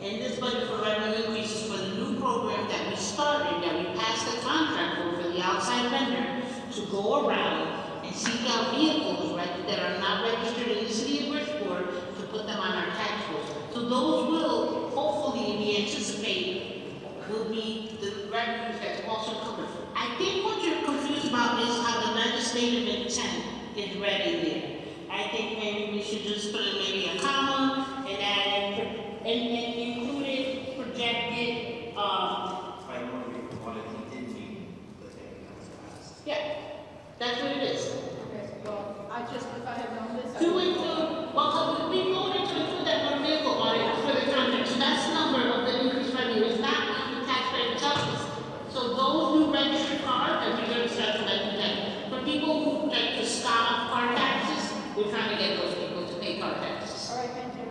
in this budget for revenue increases for the new program that we started, that we passed the contract for the outside vendor to go around and seek out vehicles, right, that are not registered in the city of Bridgeport to put them on our tax rolls. So those will, hopefully, we anticipate, will be the revenues that's also covered. I think what you're confused about is how the legislative intent is read in there. I think maybe we should just put in maybe a comma and add and include it projected, yeah, that's what it is. Okay, well, if I had known this. To include, well, we voted to include that motor vehicle audit for the contract, so that's the number of the increased revenue, it's not on the taxpayer taxes. So those new registered cars, that we're going to start collecting that. For people who like to stop car taxes, we're trying to get those people to pay car taxes. All right, thank you.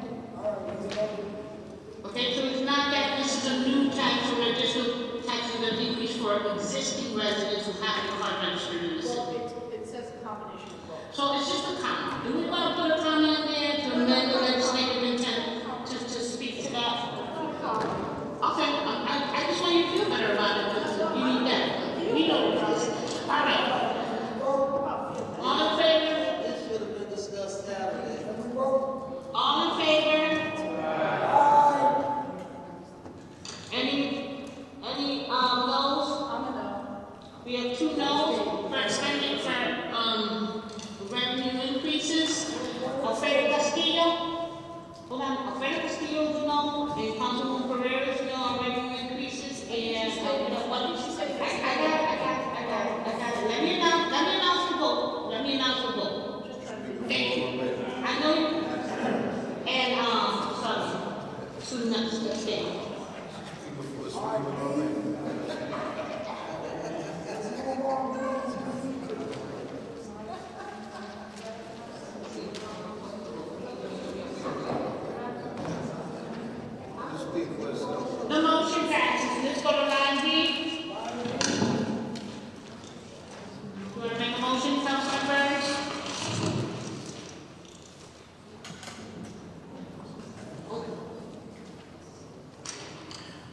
Okay, so it's not that this is a new tax or additional taxes that increase for existing residents who have a car registered in the city. Well, it says a combination of both. So it's just a comma. Do we want to put a comma in there to amend the legislative intent to speak to that? Okay, I just want you to feel better about it because you need that. We know what it is. All right. All in favor? This should have been discussed Saturday. All in favor? Any noes? I'm a no. We have 2 noes for expending for revenue increases. Alfredo Castillo, hold on, Alfredo Castillo is no, and Councilwoman Pereira is no on revenue increases, and what did she say? I got it. Let me announce the vote. Thank you. I know you. And, sorry, stay. The motion passes. Let's go to line B. You want to make a motion, Councilman Burns?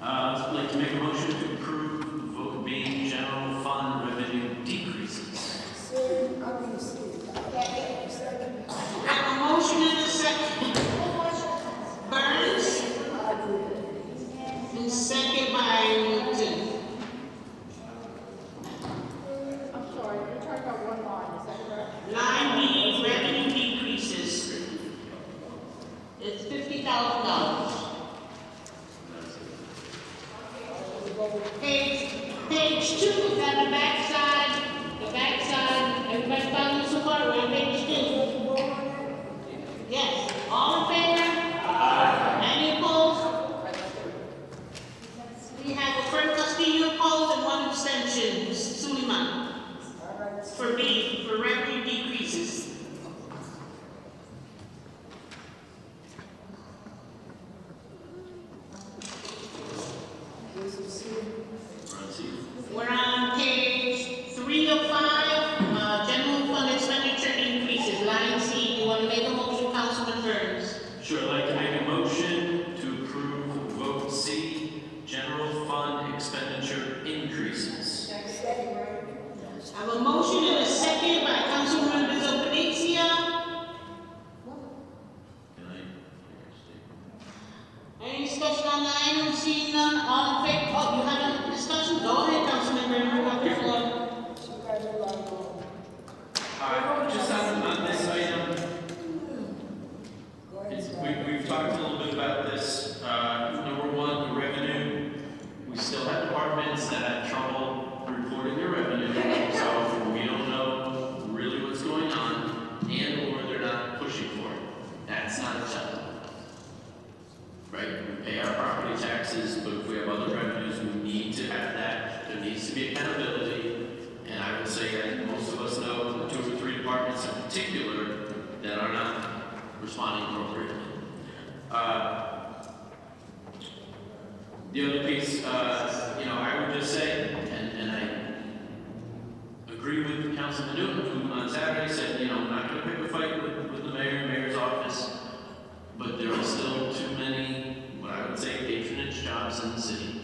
I'd like to make a motion to approve vote B, general fund revenue decreases. We have a motion and a second. Burns? And second by Newton. I'm sorry, you're talking about one line, is that correct? Line B, revenue decreases. It's $50,000. Page 2 is on the back side. Everybody found this so far, we're on page 2. Yes, all in favor? Any opposed? We have a Fred Castillo opposed and 1 abstention, Suleiman. For B, for revenue decreases. We're on page C, general fund expenditure increases. I have a motion and a second by Councilwoman Bezos Venezia. Any discussion on the item? Seeing none, all in favor? Oh, you have a discussion? Go ahead, Councilman, you have the floor. Just on this item, we've talked a little bit about this. Number one, the revenue. We still have departments that have trouble reporting their revenue, so we don't know really what's going on, and or they're not pushing for it. That's not acceptable. Right? We pay our property taxes, but if we have other revenues, we need to have that. There needs to be accountability. And I would say that most of us know the 2 or 3 departments in particular that are not responding appropriately. The other piece, I would just say, and I agree with Councilman Newton, who on Saturday said, I'm not going to pick a fight with the mayor and mayor's office, but there are still too many, what I would say, patronage jobs in the city.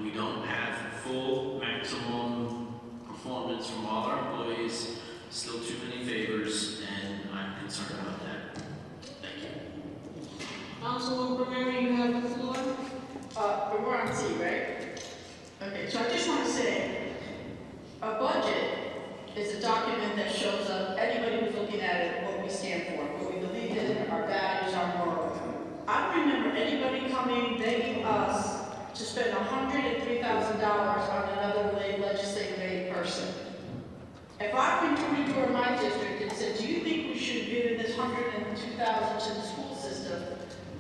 We don't have full maximum performance from all our employees, still too many favors, and I'm concerned about that. Thank you. Councilwoman Primero, you have the floor. We're on C, right? Okay, so I just want to say, a budget is a document that shows up, anybody who's looking at it, what we stand for, what we believe in, our values, our morals. I don't remember anybody coming begging us to spend $103,000 on another legislative aid person. If I've been coming to my district and said, do you think we should give this $102,000 to the school system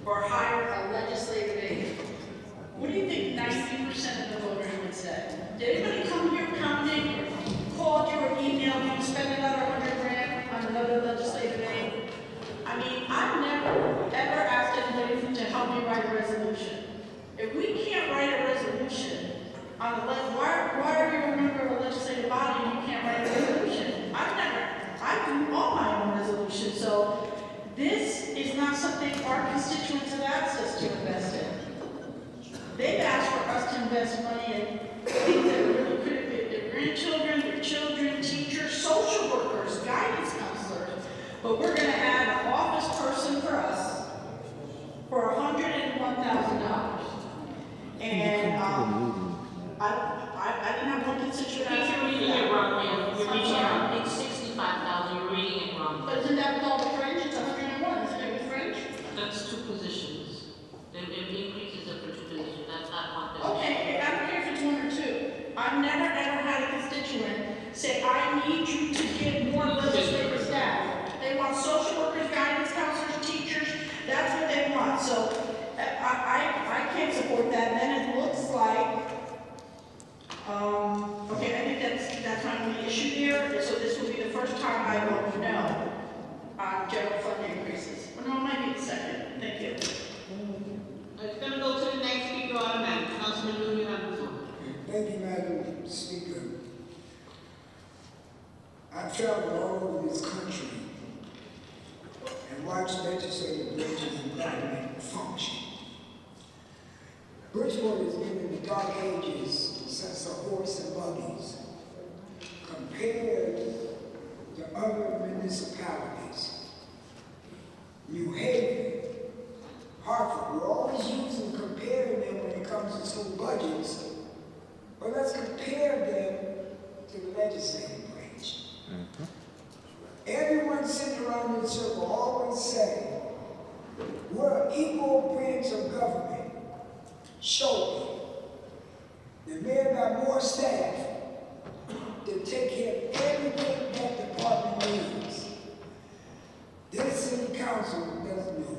or hire a legislative aid? What do you think 90% of the voters would say? Did anybody come here counting or called you or emailed you to spend another $100,000 on another legislative aid? I mean, I've never, ever asked anybody to help me write a resolution. If we can't write a resolution on the why are you a member of a legislative body and you can't write a resolution? I do all my own resolutions, so this is not something our constituents have asked us to invest in. They've asked for us to invest money in things that really could have been their grandchildren, their children, teachers, social workers, guidance counselors, but we're going to add an office person for us for $101,000. And I didn't have one constituent. You're reading it wrong, ma'am. You're reading it wrong. It's 65,000, you're reading it wrong. But isn't that with all the fringe? It's 101, isn't it with fringe? That's 2 positions. The increases are for 2 positions, that's not one position. Okay, I don't care if it's 1 or 2. I've never ever had a constituent say, I need you to get more legislative staff. They want social workers, guidance counselors, teachers, that's what they want. So I can't support that. And then it looks like, okay, I think that's not the issue here. So this will be the first time I vote no on general fund increases. Well, no, it might be the second. Thank you. It's going to go to the next speaker automatically. Councilman Liu, you have the floor. Thank you, Madam Speaker. I've traveled all over this country and watched legislative branches and government function. Bridgeport has been in the dark ages since the horse and buggies, compared to other municipalities. New Haven, Hartford, we're always using comparing them when it comes to school budgets, but let's compare them to the legislative branch. Everyone sitting around in the circle always say, we're an equal branch of government. Show me. The mayor got more staff to take care of everything that department needs. This city council doesn't know.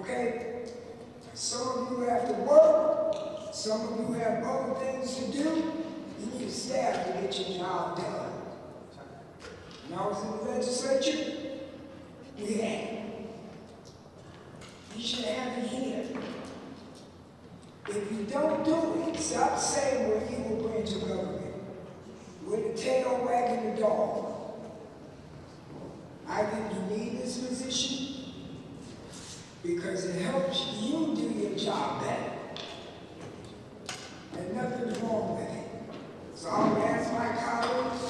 Okay? Some of you have to work, some of you have other things to do. You need a staff to get your job done. When I was in the legislature, we had it. You should have it here. If you don't do it, stop saying we're an equal branch of government. We're the tail wagging the dog. I think you need this position. because it helps you do your job better. And nothing's wrong with it. So I would ask my colleagues,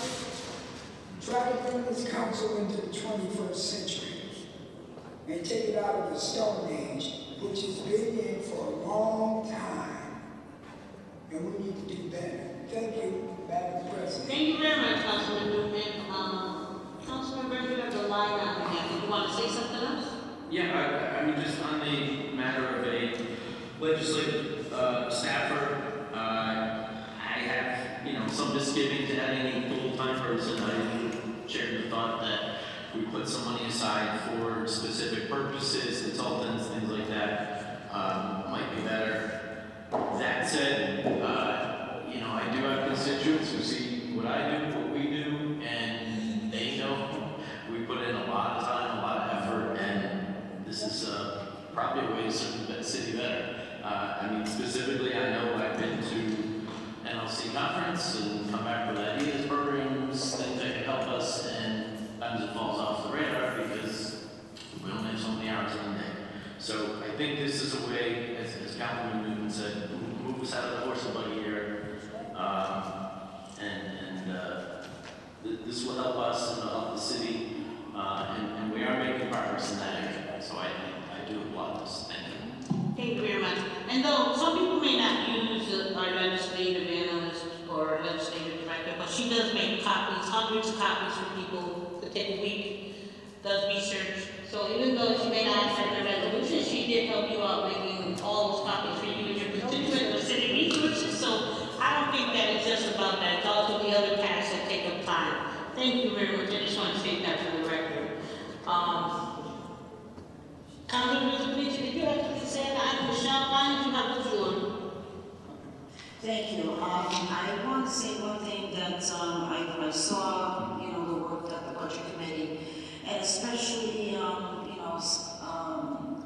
try to bring this council into the 21st century and take it out of the Stone Age, which has been in for a long time. And we need to do better. Thank you, Madam President. Thank you very much, Councilman Newman. Councilman Burns, you have the line out again. Do you want to say something else? Yeah, I mean, just on the matter of a legislative staffer, I have, some misgiving to adding a full-time person. I shared the thought that we put some money aside for specific purposes, consultants, things like that, might be better. That said, I do have constituents who see what I do, what we do, and they know we put in a lot of time, a lot of effort, and this is probably a way to serve the city better. Specifically, I know I've been to NLC conference and come back with ideas, programs, things that can help us, and sometimes it falls off the radar because we only have so many hours in the day. So I think this is a way, as Councilman Newman said, move us out of the horse and buggy here. This will help us and help the city, and we are making progress in that area. So I do applaud this. Thank you. Thank you very much. And though some people may not use our legislative analyst or legislative director, but she does make copies, hundreds of copies for people to take a week, does research. So even though she may not have the resolution, she did help you out making all those copies for you and your constituents for city resources. So I don't think that it's just about that. It's also the other tasks that take up time. Thank you very much. I just want to state that for the record. Councilman Mitchell, did you have something to say? Michelle, why don't you have the floor? Thank you. I want to say one thing that I saw, the work that the budget committee, and especially,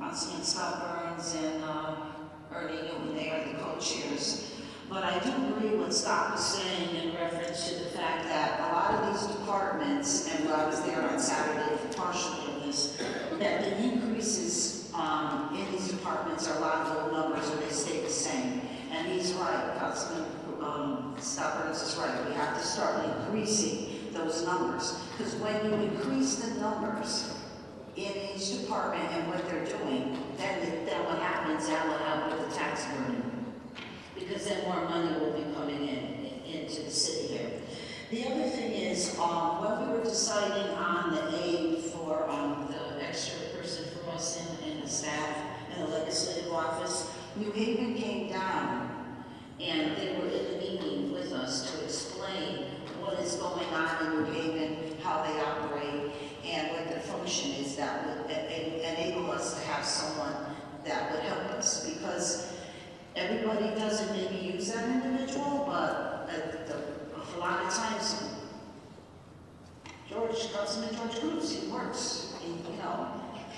Councilman Scott Burns and Ernie Newman, they are the co-chairs. But I do agree with what Scott was saying in reference to the fact that a lot of these departments, and I was there on Saturday for partially of this, that the increases in these departments are a lot of low numbers or they stay the same. And he's right, Councilman Scott Burns is right. We have to start increasing those numbers. Because when you increase the numbers in each department and what they're doing, then what happens, that will help with the tax burden. Because then more money will be coming into the city here. The other thing is, when we were deciding on the aid for the extra person for us and the staff in the legislative office, New Haven came down and they were in the meeting with us to explain what is going on in New Haven, how they operate, and what the function is that would enable us to have someone that would help us. Because everybody doesn't maybe use that individual, but a lot of times, Councilman George Cruz, he works,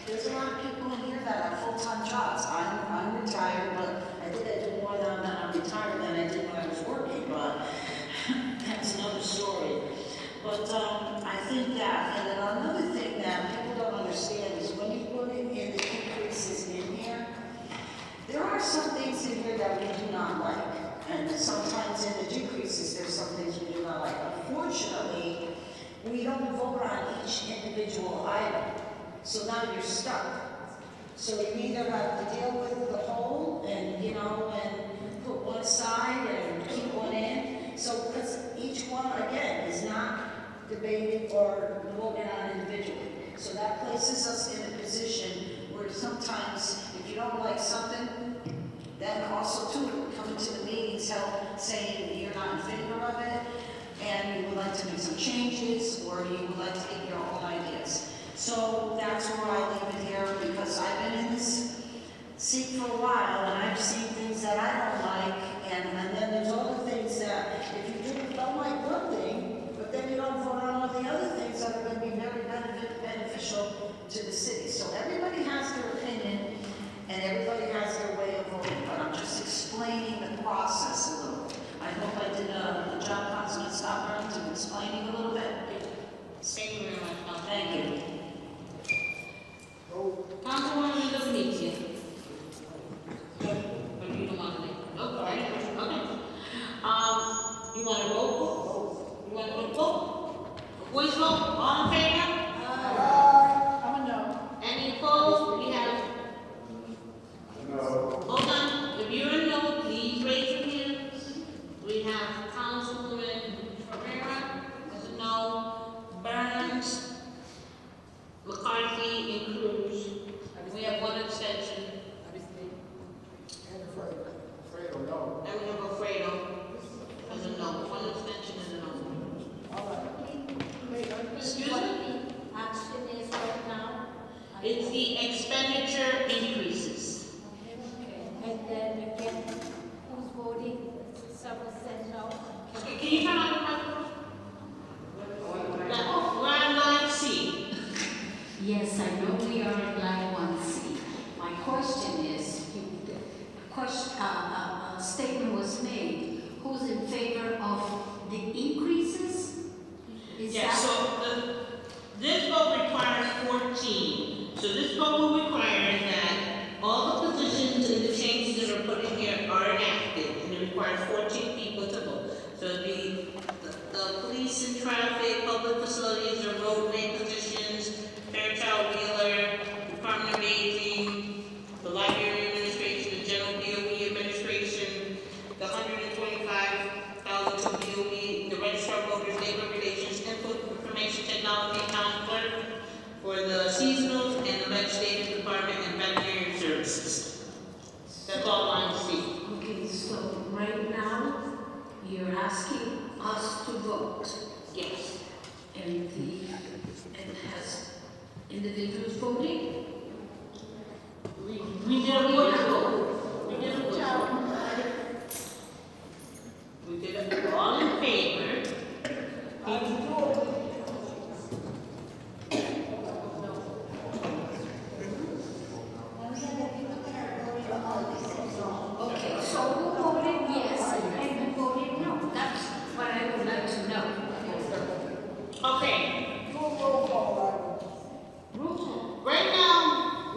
there's a lot of people in here that have full-time jobs. I'm retired, but I think I do more than I'm retired than I did when I was working, but that's another story. But I think that, and then another thing that people don't understand is when you put in the increases in here, there are some things in here that we do not like, and sometimes in the decreases, there's some things we do not like. Unfortunately, we don't vote on each individual item, so now you're stuck. So you either have to deal with the whole and, and put one aside and keep one in. So, because each one, again, is not debated or voted on individually. So that places us in a position where sometimes, if you don't like something, then also too, coming to the meetings, saying you're not in favor of it, and you would like to make some changes, or you would like to get your own ideas. So that's where I leave it here, because I've been in this seat for a while, and I've seen things that I don't like, and then there's other things that, if you don't like one thing, but then you don't vote on all the other things that are going to be very beneficial to the city. So everybody has their opinion, and everybody has their way of voting, but I'm just explaining the process a little. I hope I did a good job, Councilman Scott Burns, of explaining a little bit. Thank you very much, Councilman. Thank you. Councilwoman Dominici. question is, a statement was made, who's in favor of the increases? Is Yeah, that? so this vote requires 14. So this vote will require that all the positions and the changes that are put in here are enacted, and it requires 14 people to vote. So the police and traffic, public facilities, the roadway positions, Fairchild Wheeler, Department of Aging, the library administration, the general DOE administration, the 125,000 to DOE, the registrar of voters, labor relations, information technology, town clerk, for the seasonals and the legislative department and veterinary services. That's all I'm seeing. Okay, so right now, you're asking us to vote. Yes. And has individuals voting? We did a voice vote. We did a voice vote. We did it all in favor. Okay, so who voted yes and who voted no? That's what I would like to know. Okay. Right now,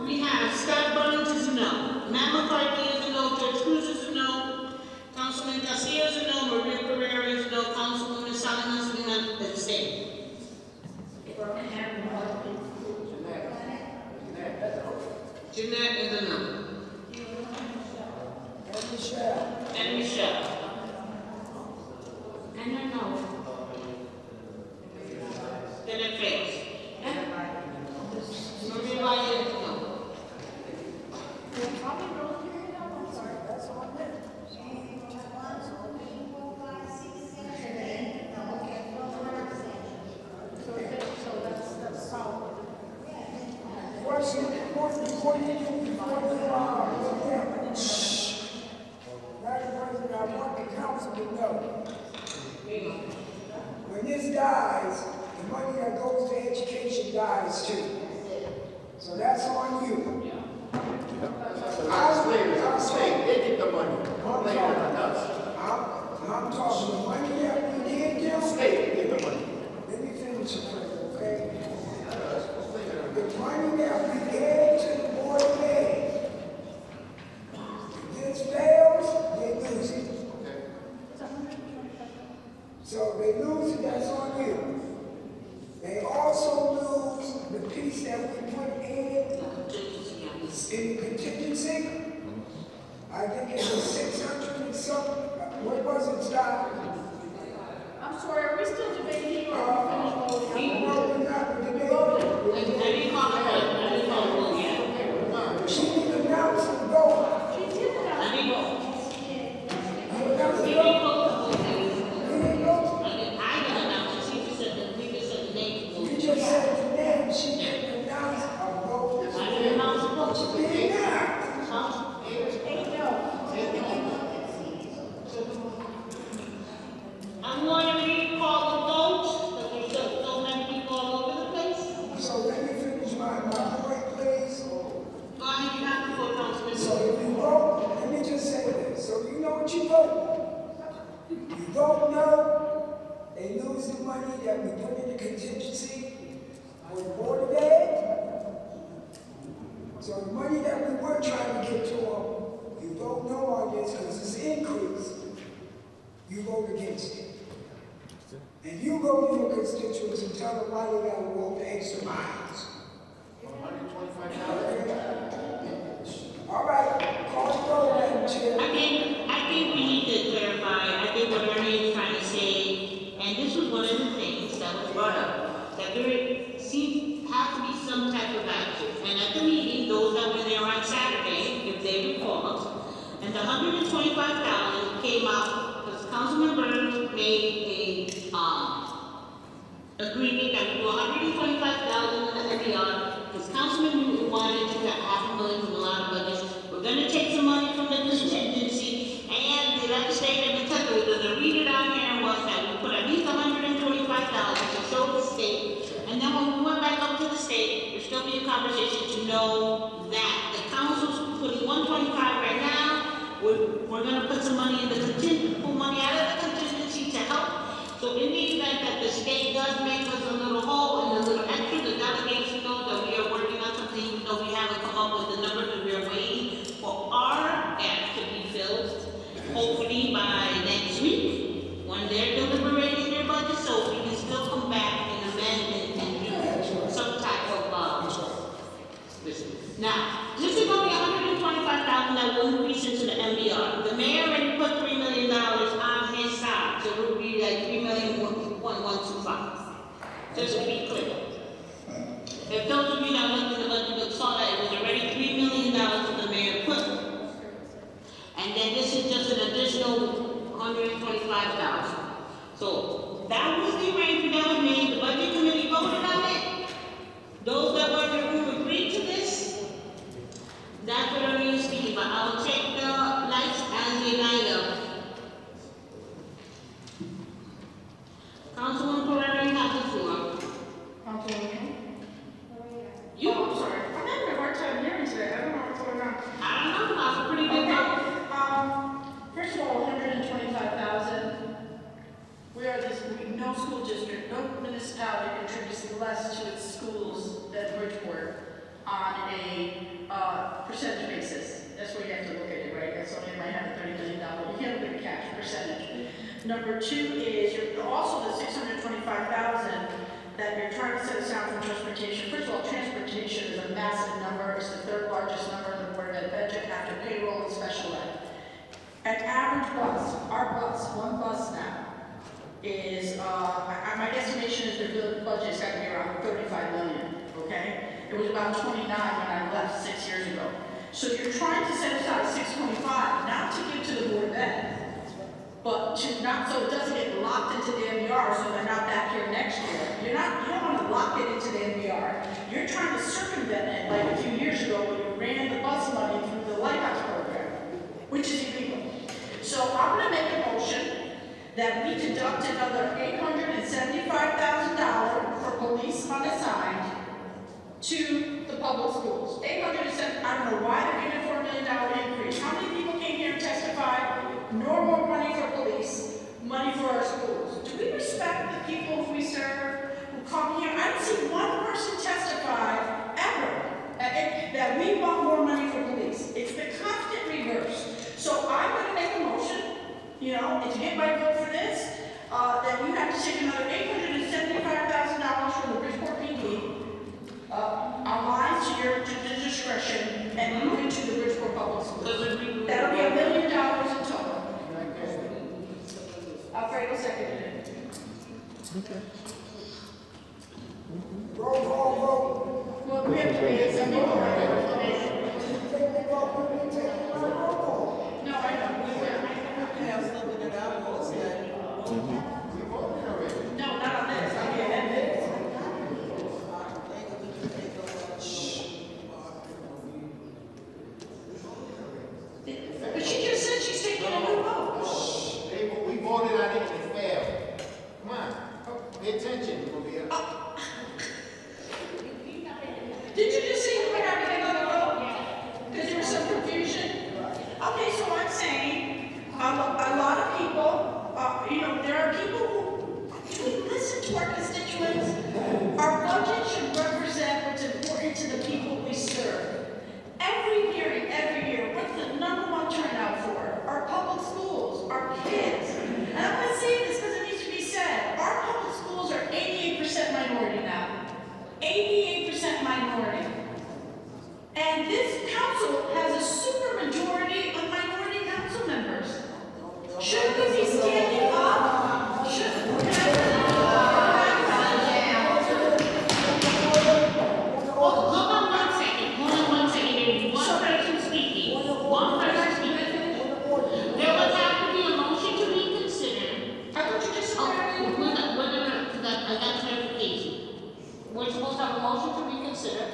we have Scott Burns is a no, Matt McCarthy is a no, Judge Cruz is a no, Councilman Garcia is a no, Maria Pereira is a no, Councilwoman Salinas is not abstain. Jeanette is a no. And Michelle. And a no. Then it fails. Maria Ryan is a no. Before you do, Madam President, I want the council to know. When this dies, the money that goes to education dies too. So that's on you. I'm saying, they get the money. I'm talking the money that we did do. State, get the money. Let me finish it, okay? The money that we gave to the Board of Ed, if this fails, they lose it. So they lose it, that's on you. They also lose the piece that we put in the contingency. I think it was 600 and something. What was it, Scott? I'm sorry, are we still debating or are we finished voting? No, we're not debating. She didn't announce the vote. She did announce the vote. You announced the vote? We didn't vote. You just said the name. She didn't announce a vote. She did not. I'm going to recall the vote, but there's so many people all over the place. So let me finish my point, please. Go ahead, you have to vote, Councilman. So if you vote, let me just say this, so you know what you vote. You vote no, they lose the money that we put in the contingency for the Board of Ed. So the money that we were trying to get to them, you vote no on this because it's increased. You vote against it. And you go to your constituents and tell them why they gotta walk the extra miles. All right, call the roll, Madam Chair. I think we need to clarify, I think what Ernie is trying to say, and this was one of the things that was brought up, that there has to be some type of action. And at the meeting, those that were there on Saturday, if they recall, and the $125,000 came out, because Councilman Burns made a agreement that we do $125,000 and beyond, because Councilman Newton wanted to have $500,000 from a lot of budgets. We're gonna take some money from the contingency, and the legislative integrity, the read it on here was that we put at least $125,000 to show the state, and then when we went back up to the state, there'd still be a conversation to know that the council's putting 125 right now. We're gonna put some money in the contingency, pull money out of the contingency to help. So in the event that the state does make us a little hole and a little extra, the delegation knows that we are working on something, even though we haven't come up with the numbers, and we're waiting for our gap to be filled, hopefully by next week, when they're deliberating their budget, so we can still come back and amend and do some type of, now, this is only $125,000 that will increase into the MBR. The mayor already put $3 million on his side, so it will be like $3,125,000. Just to be clear. If those of you that looked in the budget book saw that it was already $3 million that the mayor put. And then this is just an additional $125,000. So that was the arrangement that was made. The budget committee voted on it. Those that were in the room agreed to this. That's what I'm really speaking about. I will take the lights as they light up. Councilwoman Pereira, you have the floor. Councilwoman? You. Oh, I'm sorry. I'm having a hard time hearing today. I don't know what's going on. I don't know. I was pretty big vote. First of all, 125,000. We are no school district, no municipality contributes less to its schools than Bridgeport on a percentage basis. That's where you have to look at it, right? That's something that might have a $30 million. You can't look at cash percentage. Number two is you're also the 625,000 that you're trying to set aside for transportation. First of all, transportation is a massive number. It's the third largest number in the Board of Ed budget after payroll and special ed. An average bus, our bus, one bus now, is, my estimation is the budget's got to be around 35 million, okay? It was about 29 when I left 6 years ago. So you're trying to set aside 625, not to give to the Board of Ed, but to not, so it doesn't get locked into the MBR, so they're not back here next year. You don't want to lock it into the MBR. You're trying to circumvent it, like a few years ago when you ran the bus money through the Lighthouse program, which is illegal. So I'm going to make a motion that we deduct another $875,000 for police unassigned to the public schools. $807, I don't know why they're giving a $4 million increase. How many people came here and testified? No more money for police, money for our schools. Do we respect the people who we serve, who come here? I didn't see one person testify ever that we want more money for police. It's the constant reverse. So I'm going to make a motion, and to get my vote for this, that you have to take another $875,000 from the Bridgeport PD, align to your discretion, and move it to the Bridgeport Public Schools. That'll be $1 million in total. Alfredo seconded it. Okay. Roll call vote. Well, we have to make some more. Take the vote, we take the roll call. No, I know. No, not on this. I mean, amendments. But she just said she's taking a new vote. We voted on it and it failed. Come on, pay attention, Maria. Did you just say you were having another vote? Because there was some confusion? Okay, so I'm saying, a lot of people, there are people who listen to our constituents. Our budget should represent what's important to the people we serve. Every year, what's the number one turnout for? Our public schools, our kids. And I'm going to say this because it needs to be said. Our public schools are 88% minority now. 88% minority. And this council has a super majority of minority council members. Shouldn't we be standing up? Hold on one second. There's one person speaking. There would have to be a motion to reconsider. I thought you just said I got clarification. We're supposed to have a motion to reconsider,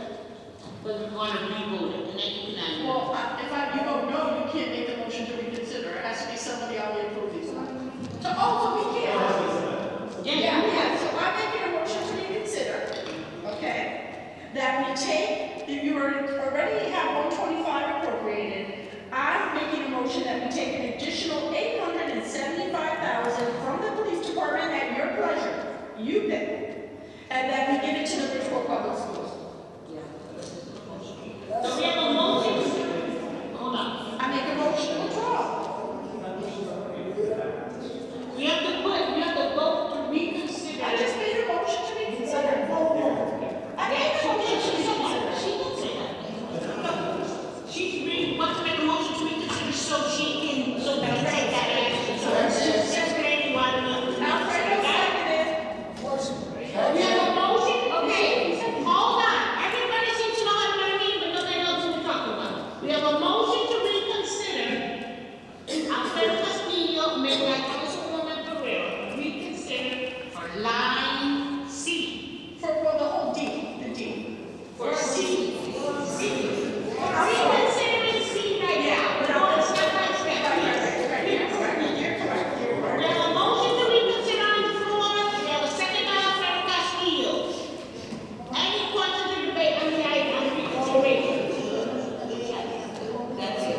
but we want to re-vote it, and then you can add it. Well, if you vote no, you can't make the motion to reconsider. It has to be somebody on the approval. So we can't. Yeah. So I'm making a motion to reconsider. Okay. That we take, you already have 125 motion to withdraw. We have to vote to reconsider. I just made a motion to reconsider. I made a motion to reconsider. She did say that. She wants to make a motion to reconsider so she can, so that we take that action. So she's explaining why we have to. Alfredo seconded. We have a motion, okay, hold on. Everybody seems to know how to mean, but nobody knows what we're talking about. We have a motion to reconsider. Alfredo Castillo, made by Councilwoman Pereira, reconsider for line C. For the whole D, the D. For C. Reconsidering C right now. No, it's step by step. You're correct. We have a motion to reconsider on the floor. We have a second by Alfredo Castillo. Any questions or debate on the item on reconsideration? That's it.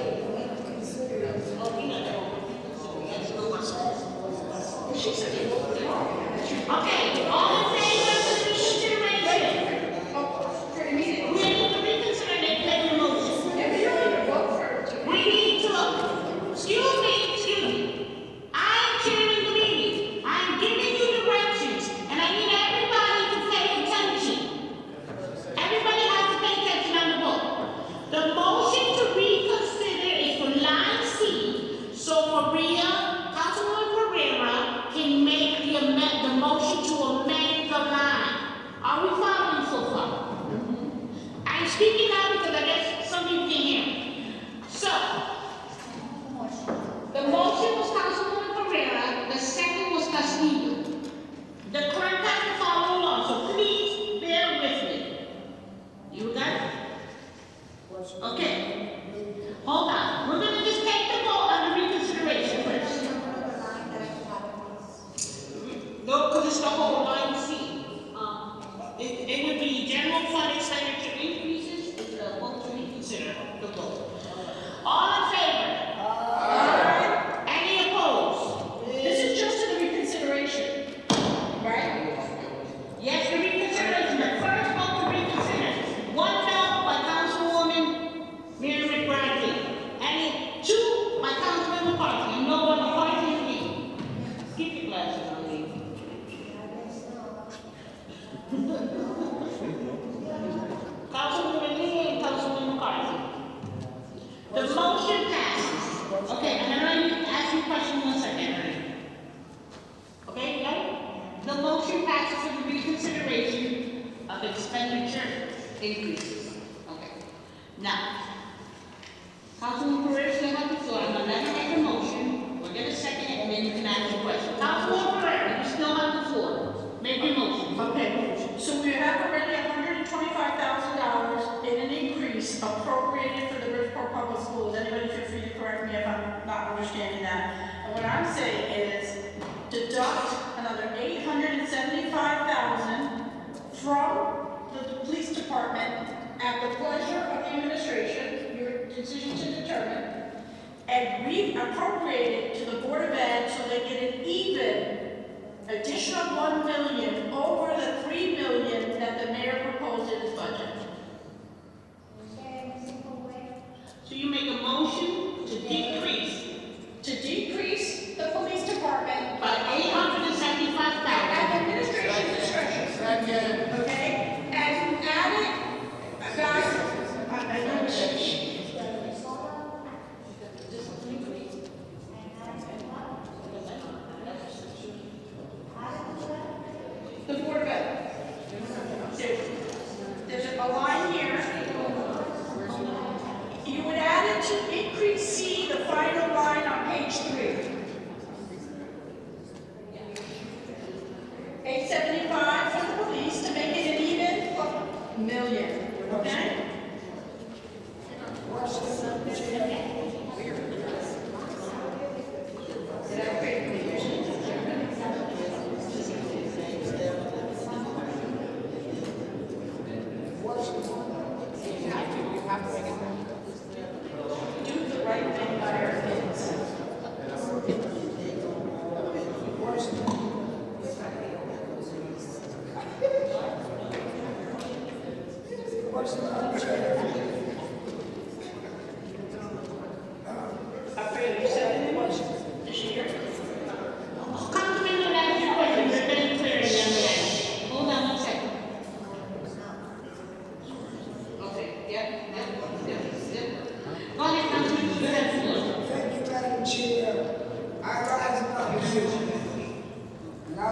Okay, all in favor of the reconsideration? We need to reconsider and make a motion. We need to, excuse me. I'm chairing the meeting. I'm giving you directions, and I need everybody to pay attention. Everybody has to pay attention on the vote. The motion to reconsider is for line C, so Maria, Councilwoman Pereira, can make the motion to amend the line. Are we following so far? I'm speaking now because I guess some people can hear me. So, the motion was Councilwoman Pereira, the second was Castillo. The clerk has to follow along, so please bear with me. You got it? Okay. Hold on. We're gonna just take the vote on the reconsideration first. No, because it's the whole line C. It would be general fund expenditure increases, it's the vote to reconsider the vote. All in favor? Any opposed? This is just to the reconsideration, right? Yes, the reconsideration, the first vote to reconsider. One no by Councilwoman Mary McBride. Any two by Councilman McCarthy, and no by McCarthy and Lee. Keep your glasses on, Lee. Councilwoman Lee and Councilwoman McCarthy. The motion passes. Okay, and then I need to ask you a question 1 second, Ernie. Okay, you got it? The motion passes for the reconsideration of expenditure increases. Okay. Now, Councilwoman Pereira still have the floor. I'm gonna let her make a motion. We're gonna second it, and then you can ask your question. Councilwoman Pereira, you still have the floor. Make your motion. Okay, so we have already $125,000 in an increase appropriated for the Bridgeport Public Schools. Anybody feel free to correct me if I'm not understanding that. And what I'm saying is deduct another $875,000 from the police department at the pleasure of the administration, your decision to determine, and reappropriate it to the Board of Ed so they get an even additional $1 million over the $3 million that the mayor proposed in his budget. So you make a motion to decrease The police department by $875,000. at administration discretion. Okay? And add it, guys, I know it's. The Board of Ed. There's a line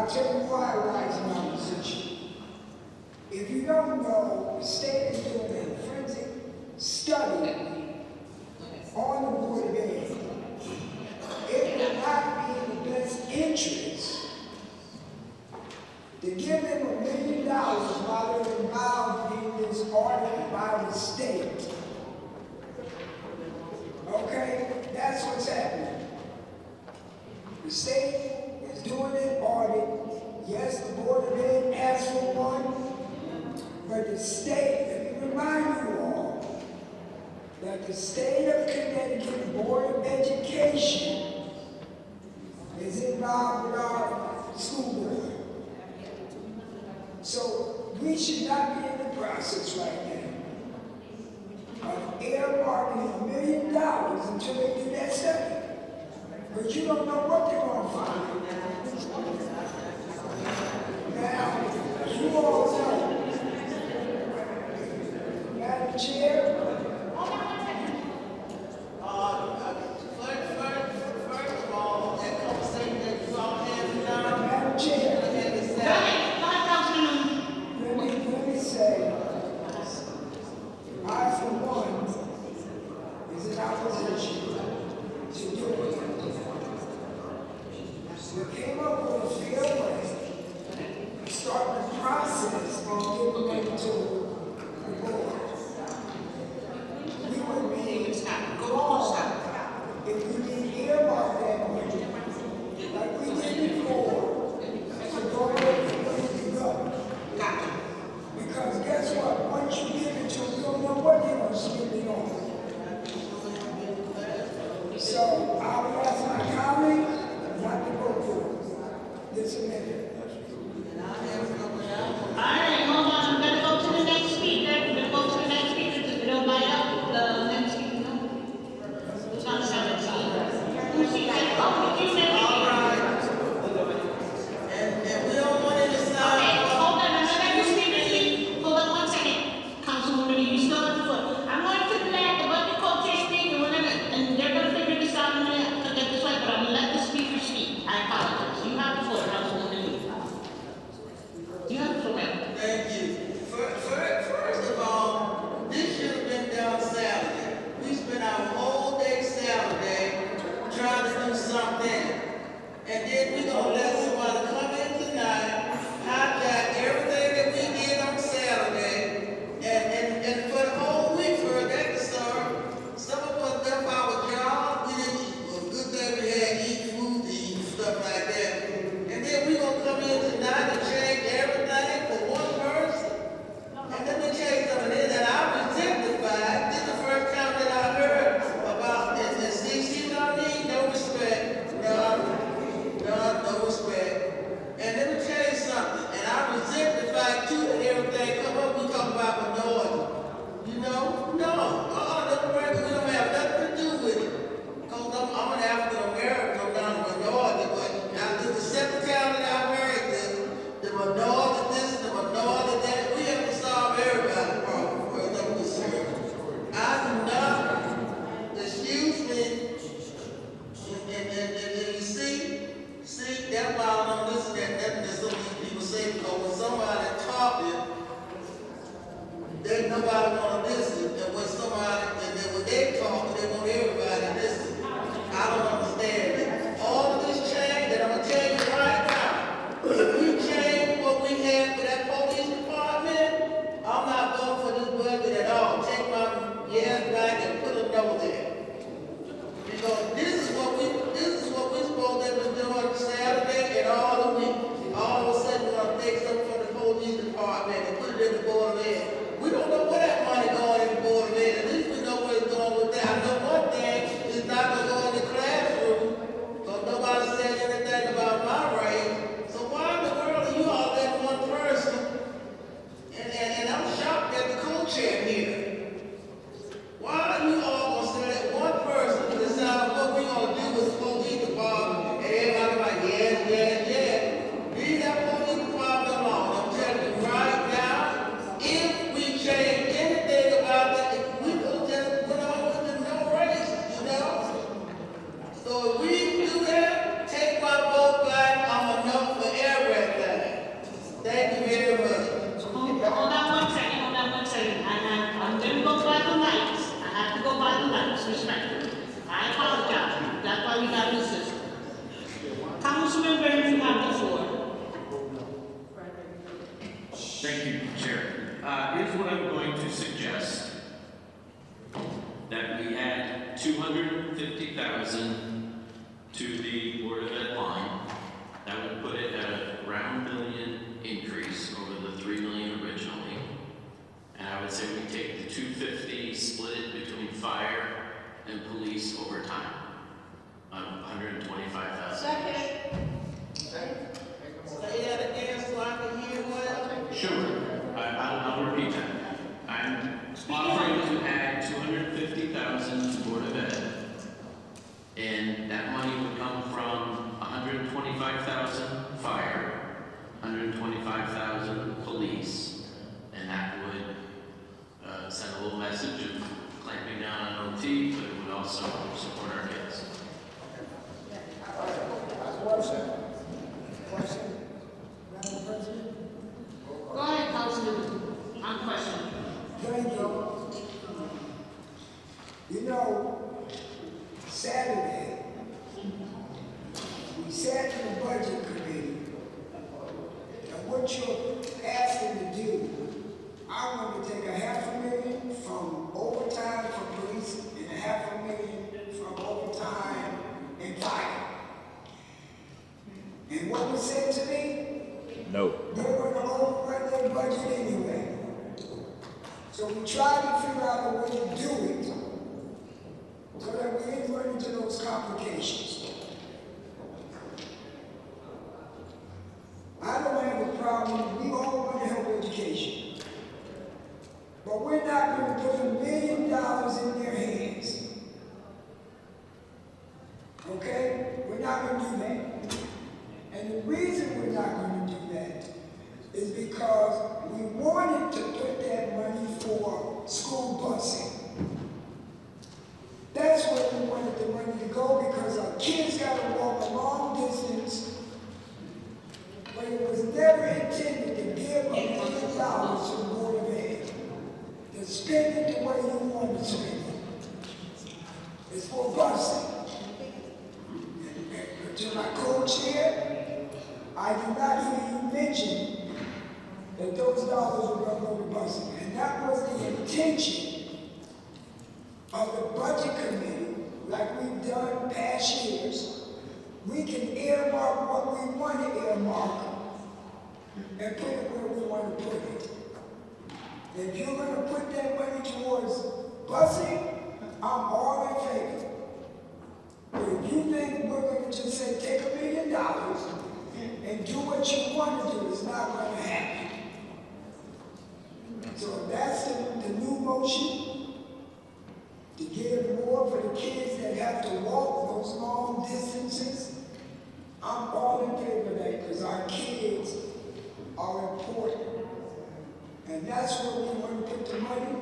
I'll tell you why rise in opposition. If you don't know, the state is doing a forensic study on the Board of Ed. It will not be in the best interest to give them $1 million while they're involved in this audit by the state. Okay? That's what's happening. The state is doing an audit. Yes, the Board of Ed asked for one, but the state, let me remind you all, that the state of Connecticut Board of Education is involved with our school board. So we should not be in the process right now of earmarking $1 million until they do that study. But you don't know what they're going to find. Now, you all know, Madam Chair, First of all, that conversation that you all had now, Madam Chair, let me say, I for one is in opposition to doing it. We came up with a fair way to start the process of giving it to the board. We would be wrong if we didn't earmark that money like we did before to go ahead and put it together. Because guess what? Once you give it to them, you don't know what they're going to spend it on. So I would ask my colleagues not to vote for this amendment. All right, hold on, we're gonna go to the next speaker, if you don't mind up, the next speaker, no? It's not 17. Who's he, oh, you said. and we don't want to decide. Okay, hold on, let the speaker speak. Hold on 1 second. Councilwoman, you still have the floor. I'm going to let the budget co-chair speak, and they're gonna figure this out in a minute to get this right, but I'm gonna let the speaker speak. I apologize. You have the floor, Councilwoman. $250,000 to the Board of Ed line. That would put it at around $1 million increase over the $3 million originally. And I would say we take the 250, split it between fire and police over time. $125,000. Second. Say that again so I can hear what? Sure. I'll repeat that. I'm offering to add $250,000 to Board of Ed. And that money would come from $125,000 fire, $125,000 police, and that would send a little message of clamping down on OT, but it would also support our kids. Question, Madam President? Go ahead, Councilman. I'm questioning. Thank you. You know, Saturday, we sat in the budget committee, and what you're asking to do, I want to take $500,000 from overtime for police and $500,000 from overtime in fire. And what was said to me? No. They're going to overrun their budget anyway. So we tried to figure out a way to do it so that we didn't run into those complications. I don't have a problem. We all want to help education. But we're not going to put $1 million in their hands. Okay? We're not going to do that. And the reason we're not going to do that is because we wanted to put that money for school busing. That's where we wanted the money to go because our kids got to walk a long distance, but it was never intended to give $1 million to the Board of Ed. To spend it the way you want to spend it. It's for busing. And to my co-chair, I did not hear you mention that those dollars were going to go to busing. And that was the intention of the budget committee, like we've done past years. We can earmark what we want to earmark and put it where we want to put it. If you're going to put that money towards busing, I'm all in favor. But if you think we're going to just say take $1 million and do what you want to do, it's not going to happen. So that's the new motion, to give more for the kids that have to walk those long distances. I'm all in favor of that because our kids are important. And that's where we want to put the money.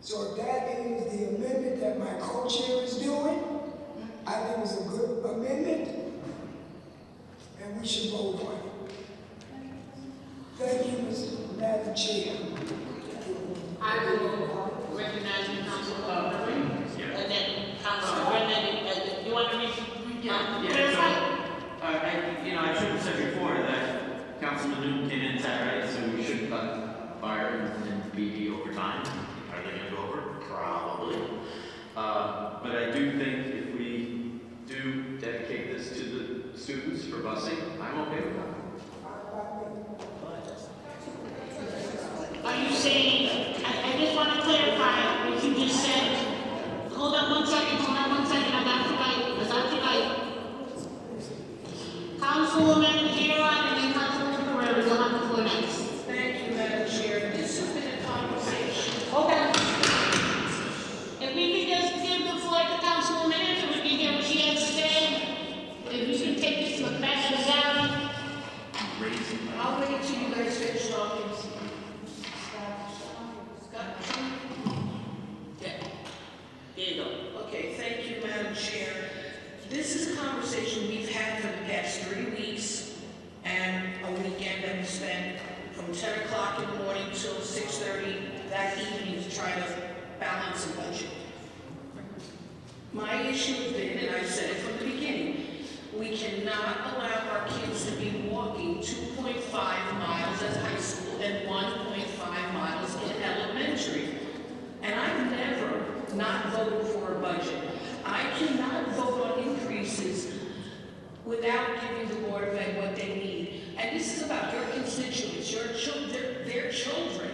So if that is the amendment that my co-chair is doing, I think it's a good amendment, and we should vote on it. Thank you, Madam Chair. I will recognize you, Councilman, and then Councilman Brennan, you want to clarify? I should have said before that Councilman Newton came in Saturday, so we should cut fire and BD over time. Are they going to go over? Probably. But I do think if we do dedicate this to the students for busing, I'm okay with that. Are you saying, I just want to clarify what you just said. Hold on one second, I got you right. Councilwoman Hira and then Councilwoman Pereira, you'll have the floor next. Thank you, Madam Chair. This has been a conversation. Okay. If we could just give the floor to Councilwoman Hira, we can hear what she has to say. If you can take this to the back of the gallery. I'll wait until you guys finish talking. Yeah. There you go. Okay, thank you, Madam Chair. This is a conversation we've had for the past 3 weeks and a weekend that we spent from 10 o'clock in the morning till 6:30 that evening to try to balance a budget. My issue has been, and I've said it from the beginning, we cannot allow our kids to be walking 2.5 miles at high school and 1.5 miles in elementary. And I've not vote for a budget. I cannot vote on increases without giving the Board of Ed what they need. And this is about your constituents, your children, their children.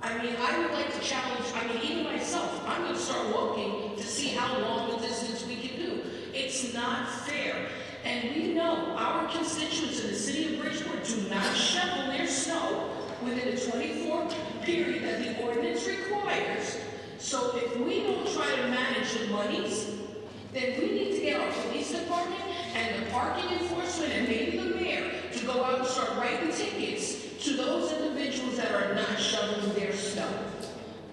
I mean, I would like to challenge, even myself, I'm gonna start walking to see how long the distance we can do. It's not fair. And we know our constituents in the city of Bridgeport do not shovel their snow within a 24 period that the ordinance requires. So if we don't try to manage the monies, then we need to get our police department and the parking enforcement and maybe the mayor to go out and start writing tickets to those individuals that are not shoveling their snow.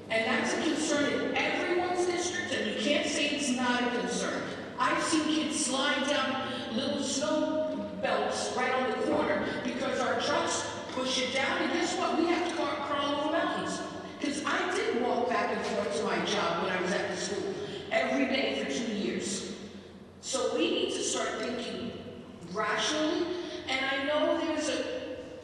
And that's a concern in everyone's district, and you can't say it's not a concern. I've seen kids slide down little snow belts right on the corner because our trucks push it down, and guess what? We have to crawl over mountains. Because I did walk back and forth to my job when I was at the school every day for 2 years. So we need to start thinking rationally, and I know there's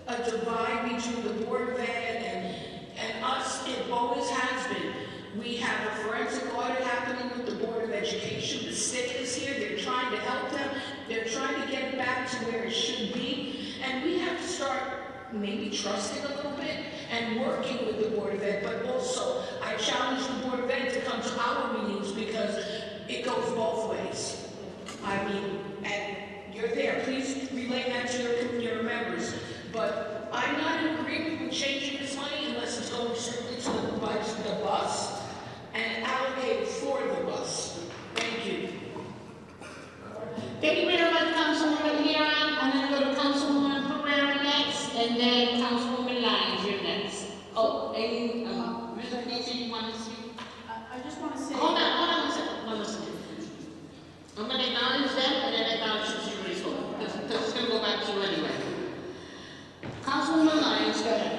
a divide between the Board of Ed and us. It always has been. We have a forensic audit happening with the Board of Education. The state is here. They're trying to help them. They're trying to get it back to where it should be. And we have to start maybe trusting a little bit and working with the Board of Ed. But also, I challenge the Board of Ed to come to our meetings because it goes both ways. And you're there. Please relay that to your members. But I'm not in agreement with changing this money unless it's going strictly to the bus and allocated for the bus. Thank you. Thank you very much, Councilwoman Huron. I'm going to go to Councilwoman Pereira next, and then Councilwoman Lyons, you're next. Oh, and Mr. Casey, you want to speak? I just want to say. Hold on one second. I'm going to acknowledge them and then acknowledge you to raise hold. Because it's going to go back to you anyway. Councilwoman Lyons, go ahead.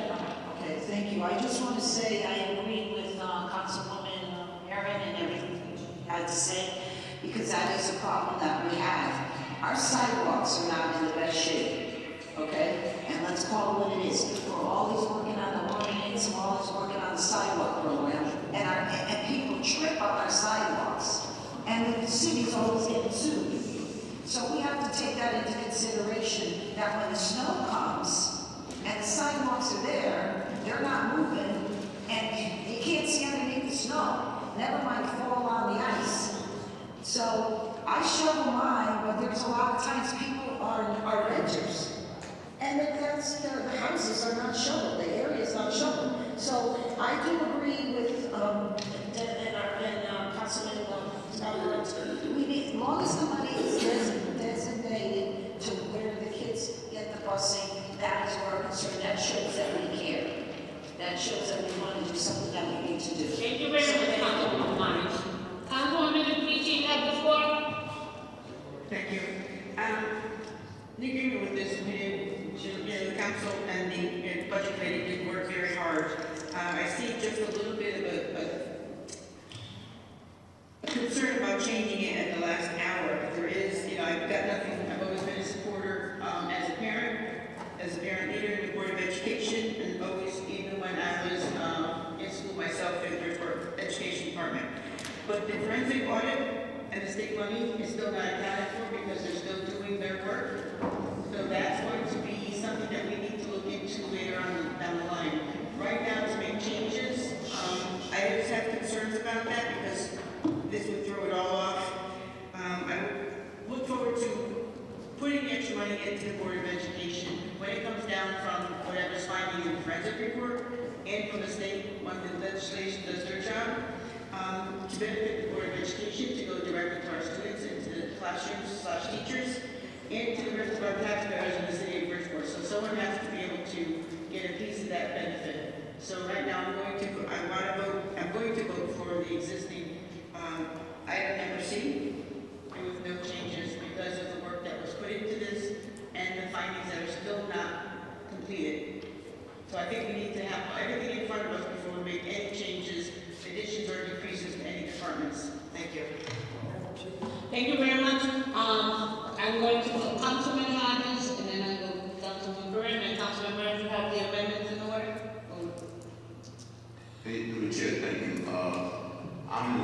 Okay, thank you. I just want to say I agree with Councilwoman Aaron and everything that she had to say, because that is a problem that we have. Our sidewalks are not in the best shape, okay? And let's call it what it is. We're always working on the ordinance, we're always working on the sidewalk program, and people trip on our sidewalks, and the city's always getting sued. So we have to take that into consideration, that when the snow comes, and the sidewalks are there, they're not moving, and you can't see underneath the snow, never mind fall on the ice. So I shovel mine, but there's a lot of times people are renters, and the houses are not shoveled, the area's not shoveled. So I do agree with Councilman we need, as long as the money is designated to where the kids get the busing, that is where I'm concerned. That shows that we care. That shows that we want to do something that we need to do. Thank you very much, Councilwoman Lyons. Councilwoman Dupre, you have the floor. Thank you. In agreement with this, the council and the budget committee did work very hard. I see just a little bit of a concern about changing it at the last hour. There is, I've got nothing, I've always been a supporter as a parent leader in the Board of Education, and always, even when I was in school myself in the Bridgeport Education Department. But the forensic audit and the state money is still not accounted for because they're still doing their work. So that's going to be something that we need to look into later on down the line. Right now, to make changes, I just have concerns about that because this would throw it all off. I look forward to putting the extra money into the Board of Education when it comes down from whatever's finding in the forensic report and from the state when the legislation does their job. To benefit the Board of Education, to go directly to our students and to the classrooms/teachers, and to the rest of our taxpayers in the city of Bridgeport. So someone has to be able to get a piece of that benefit. So right now, I'm going to vote for the existing item number C, with no changes because of the work that was put into this and the findings that are still not completed. So I think we need to have everything in front of us before we make any changes, additions or decreases to any departments. Thank you. Thank you very much. I'm going to go Councilman Hodges, and then I go Councilman Burren, and Councilman Burren, you have the amendments in order? Hey, through the chair, thank you. I'm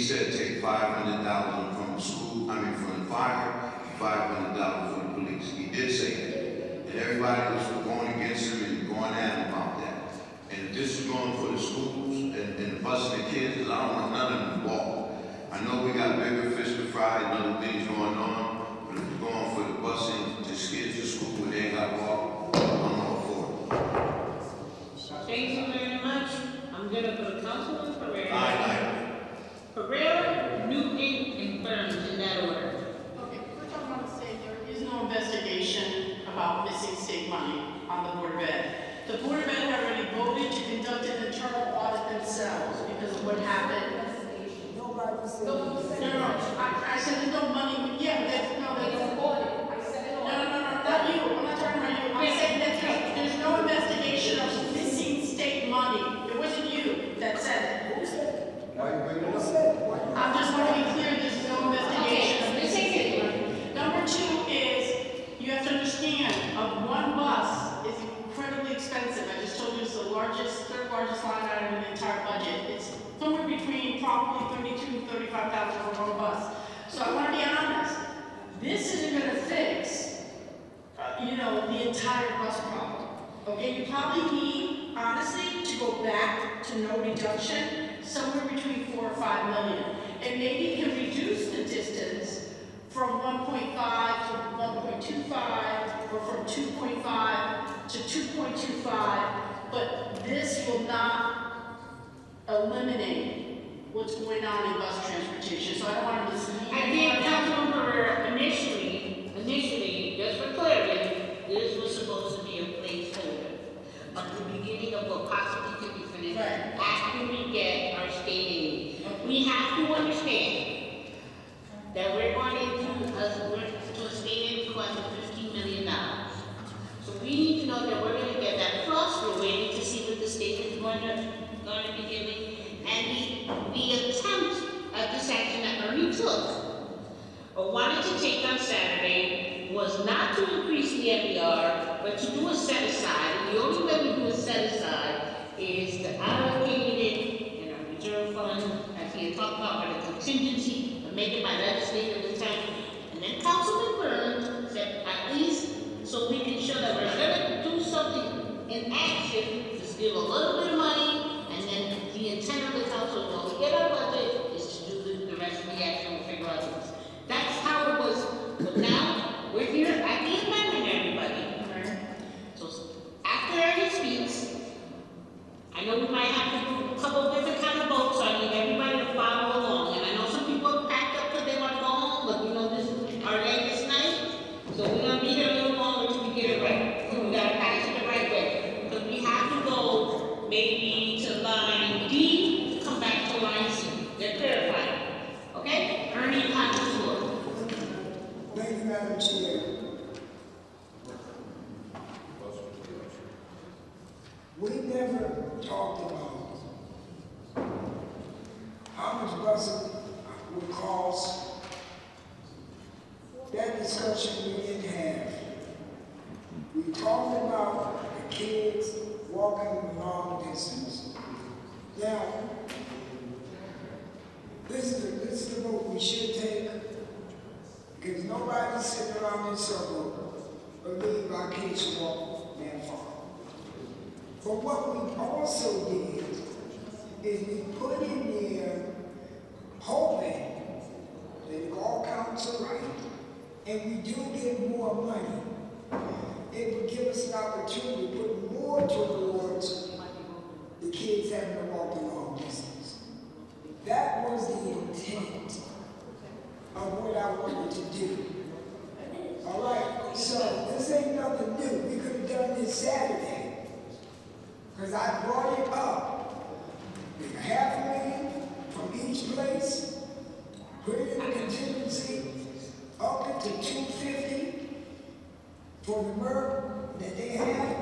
said take $500,000 from the school, from the fire, $500 for the police. He did say that. And everybody was going against him and going at him about that. And if this is going for the schools and the busing the kids, 'cause I don't want none of them to walk. I know we got bigger fish to fry and other things going on, but if it's going for the busing to kids to school where they ain't got to walk, I'm all for it. Thank you very much. I'm gonna go to Councilman Pereira. Aye. Pereira, Newton, and Burns in that order. Okay, first I want to say there is no investigation about missing state money on the Board of Ed. The Board of Ed already voted to conduct an internal audit themselves because of what happened. Nobody said No, I said there's no money, yeah, there's no audit. I said no, not you, I'm not talking about you. I said that there's no investigation of missing state money. It wasn't you that said it. Who said it? Who said it? I just want to be clear, there's no investigation of missing state money. Number two is, you have to understand, one bus is incredibly expensive. I just told you it's the third largest line item in the entire budget. It's somewhere between probably $32,000 and $35,000 for one bus. So I want to be honest, this isn't going to fix, the entire bus problem. Okay, you probably need, honestly, to go back to no reduction, somewhere between 4 or 5 million. And maybe you can reduce the distance from 1.5 to 1.25, or from 2.5 to 2.25, but this will not eliminate what's going on in bus transportation, so I don't want to mislead I think Councilman Pereira, initially, just for clarity, this was supposed to be a placeholder at the beginning of what possibly could be finished after we get our state aid. We have to understand that we're going into a state aid request of $15 million. So we need to know that we're going to get that. Plus, we're waiting to see what the state is going to be giving. And the attempt at this action that Ernie took, or wanted to take on Saturday, was not to increase the MER, but to do a set aside. And the only way we do a set aside is to allocate it in our reserve fund, as he had talked about, by the contingency, and make it by legislative intent. And then Councilman Burns said, at least so we can show that we're going to do something in action, just give a little bit of money, and then the intent of the council, when we get our budget, is to do the rest of the action and figure out things. That's how it was. But now, we're here at the amendment, everybody. So after Ernie speaks, I know we might have to do a couple of different kind of votes, so I need everybody to follow along. And I know some people have packed up because they want to go home, but this is our latest night, so we're going to be here a little longer till we get it right. So we got to pass it the right way. Because we have to go maybe to line D to come back to line C. They're clarified. Okay? Ernie, you have the floor. Thank you, Madam Chair. We never talked about how much busing would cost. That discussion we didn't have. We talked about the kids walking the long distance. Now, this is the vote we should take, because nobody sitting around this circle believe our kids should walk that far. But what we also did is we put in there hoping that if all counts are right, and we do get more money, it would give us an opportunity to put more towards the kids having to walk the long distance. That was the intent of what I wanted to do. All right, so this ain't nothing new. We could have done this Saturday, because I brought it up. With $500,000 from each place, put it in the contingency, up it to $250 for the MERP that they have.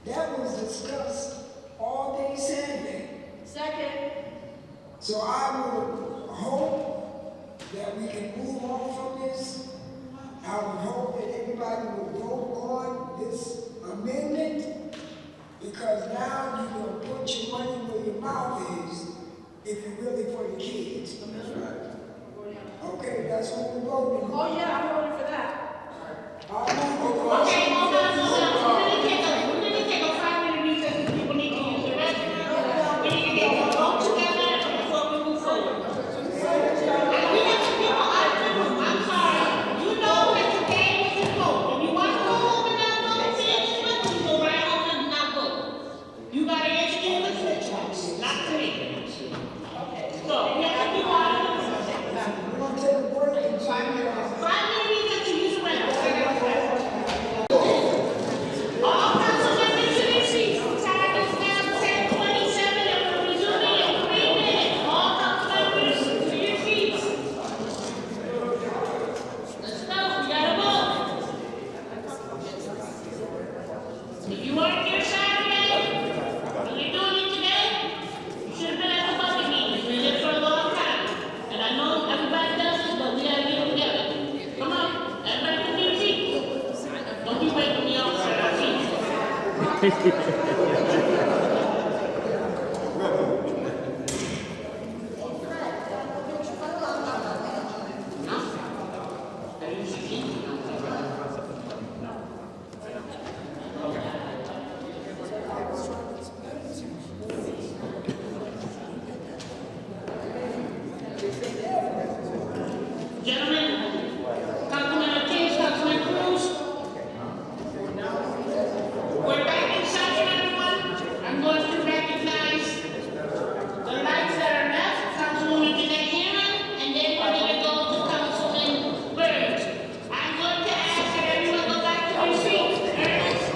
That was discussed all day Saturday. Second. So I would hope that we can move on from this. I would hope that everybody will vote on this amendment, because now you're going to put your money where your mouth is if you're really for the kids. That's what we're voting on. Oh, yeah, I'm voting for that. I move the Okay, question. hold on. We're gonna take a 5-minute recess if people need to use the restroom. We need to get them all together before we move forward. We have some people out of the room. I'm sorry. You know that you came to vote. If you want to go home and not vote, say this much, you go right home and not vote. You gotta answer to your constituents, not to me. So, we have some people out of the room. We're gonna take a break and 5-minute recess to use the restroom. All council members to their seats. Time is now 10:27 and we're resuming in 3 minutes. All council members to your seats. Let's go, we gotta vote. If you weren't here Saturday, and you're doing it today, you should have been at the budget meeting. We're there for a long time. And I know everybody does this, but we gotta get it together. Come on, everybody to your seats. Don't be waiting me up for our seats. Gentlemen, Councilman Ortiz, Councilman Cruz. We're back in session, everyone. I'm going to recognize the lights that are left, Councilwoman Jeanette Hammond, and then we're going to go to Councilman Burns. I'm going to ask that everyone go back to their seats. Ernest?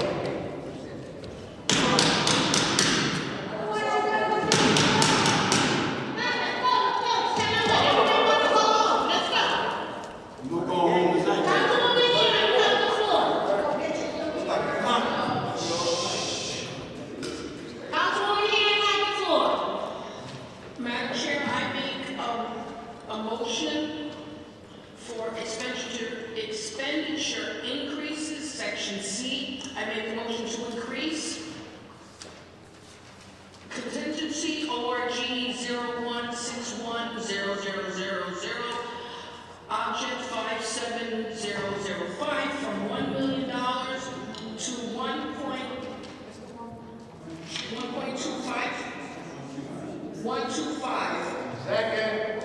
Stand up, everybody wants to go home. Let's go. We're going home tonight. Councilwoman Hammond, you have the floor. Councilwoman Hammond, have the floor. Madam Chair, I make a motion for expenditure increases, section C. I make a motion to increase contingency ORG 01610000, object 57005 from $1 million to 1.25. Second.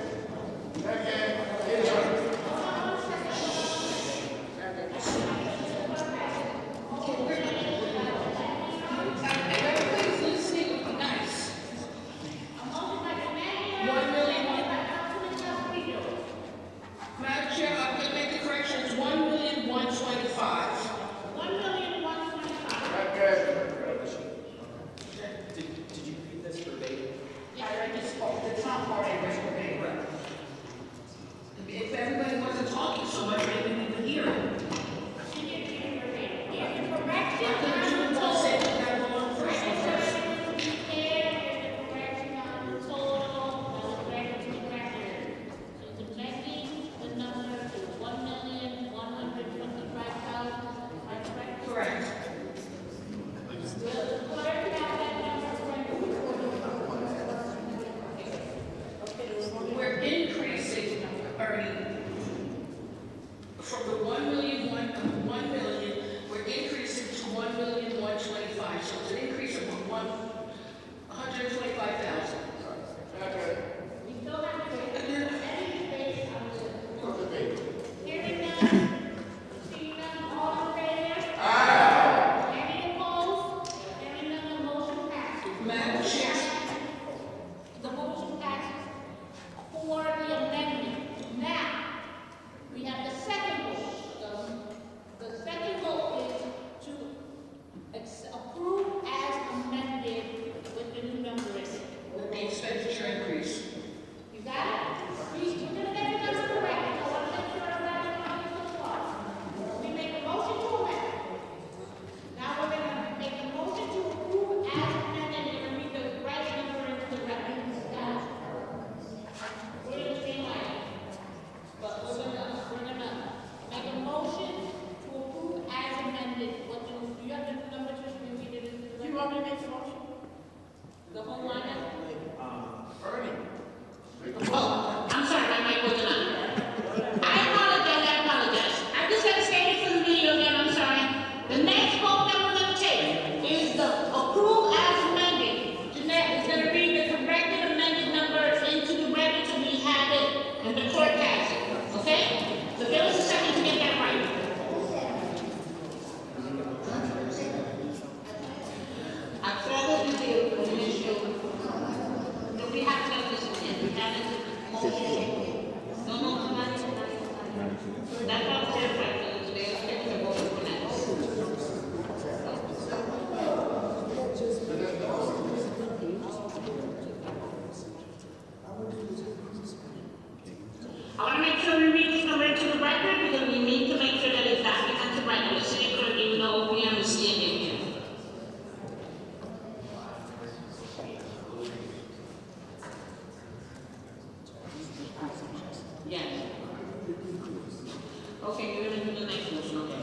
Everybody's listening would be nice. 1 million. Madam Chair, I'm going to make the correction. It's 1,125,000. 1,125,000. Did you read this verbatim? Yeah, I read this, the top part I read verbatim. If everybody wasn't talking so much, maybe we would hear it. Correct. We're increasing, Ernie, from the 1 million, we're increasing to 1,125,000. So it's an increase of 125,000. We still have to wait. Any debate on this? Hearing none, seeing none, all in favor? Any opposed? Hearing none, the motion passes. Madam Chair. The motion passes for the amendment. Now, we have the second vote. The second vote is to approve as amended with the new number in it. With the expenditure increase. You got it? We're gonna get the number correct. I want to make sure everybody knows what you are. because we need to make sure that it's documented right in the city clerk, even though OPM is standing here. Yes. Okay, you're gonna do the next motion, okay.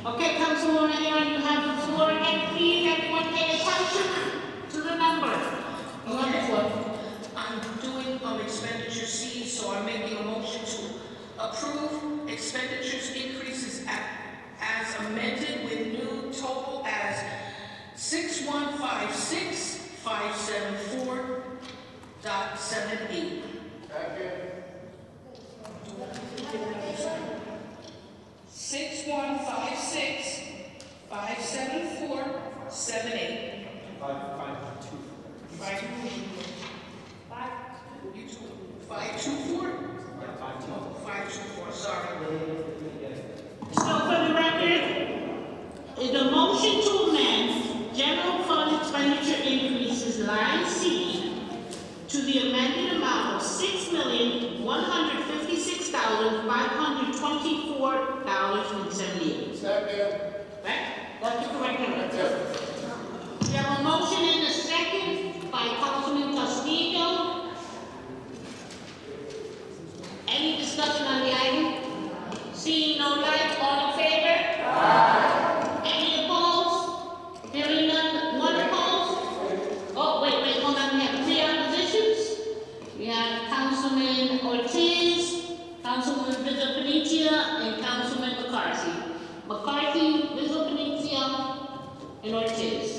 Okay, Councilwoman Aaron, you have the floor again, please. Everyone pay attention to the number. You have the floor. I'm doing expenditure C, so I'm making a motion to approve expenditures increases as amended with new total as 6156574.78. Six one five six 57478. 524? Yeah, 524, sorry. So for the record, the motion to amend general fund expenditure increases line C to the amended amount of $6,156,524.78. Right? That's the correct number. We have a motion and a second by Councilman Castillo. Any discussion on the item? Seeing no lights, all in favor? Aye. Any opposed? Hearing none, one opposed? Oh, wait, hold on, we have three oppositions. We have Councilman Ortiz, Councilwoman Vizza-Panitia, and Councilman McCarthy. McCarthy, Vizza-Panitia, and Ortiz.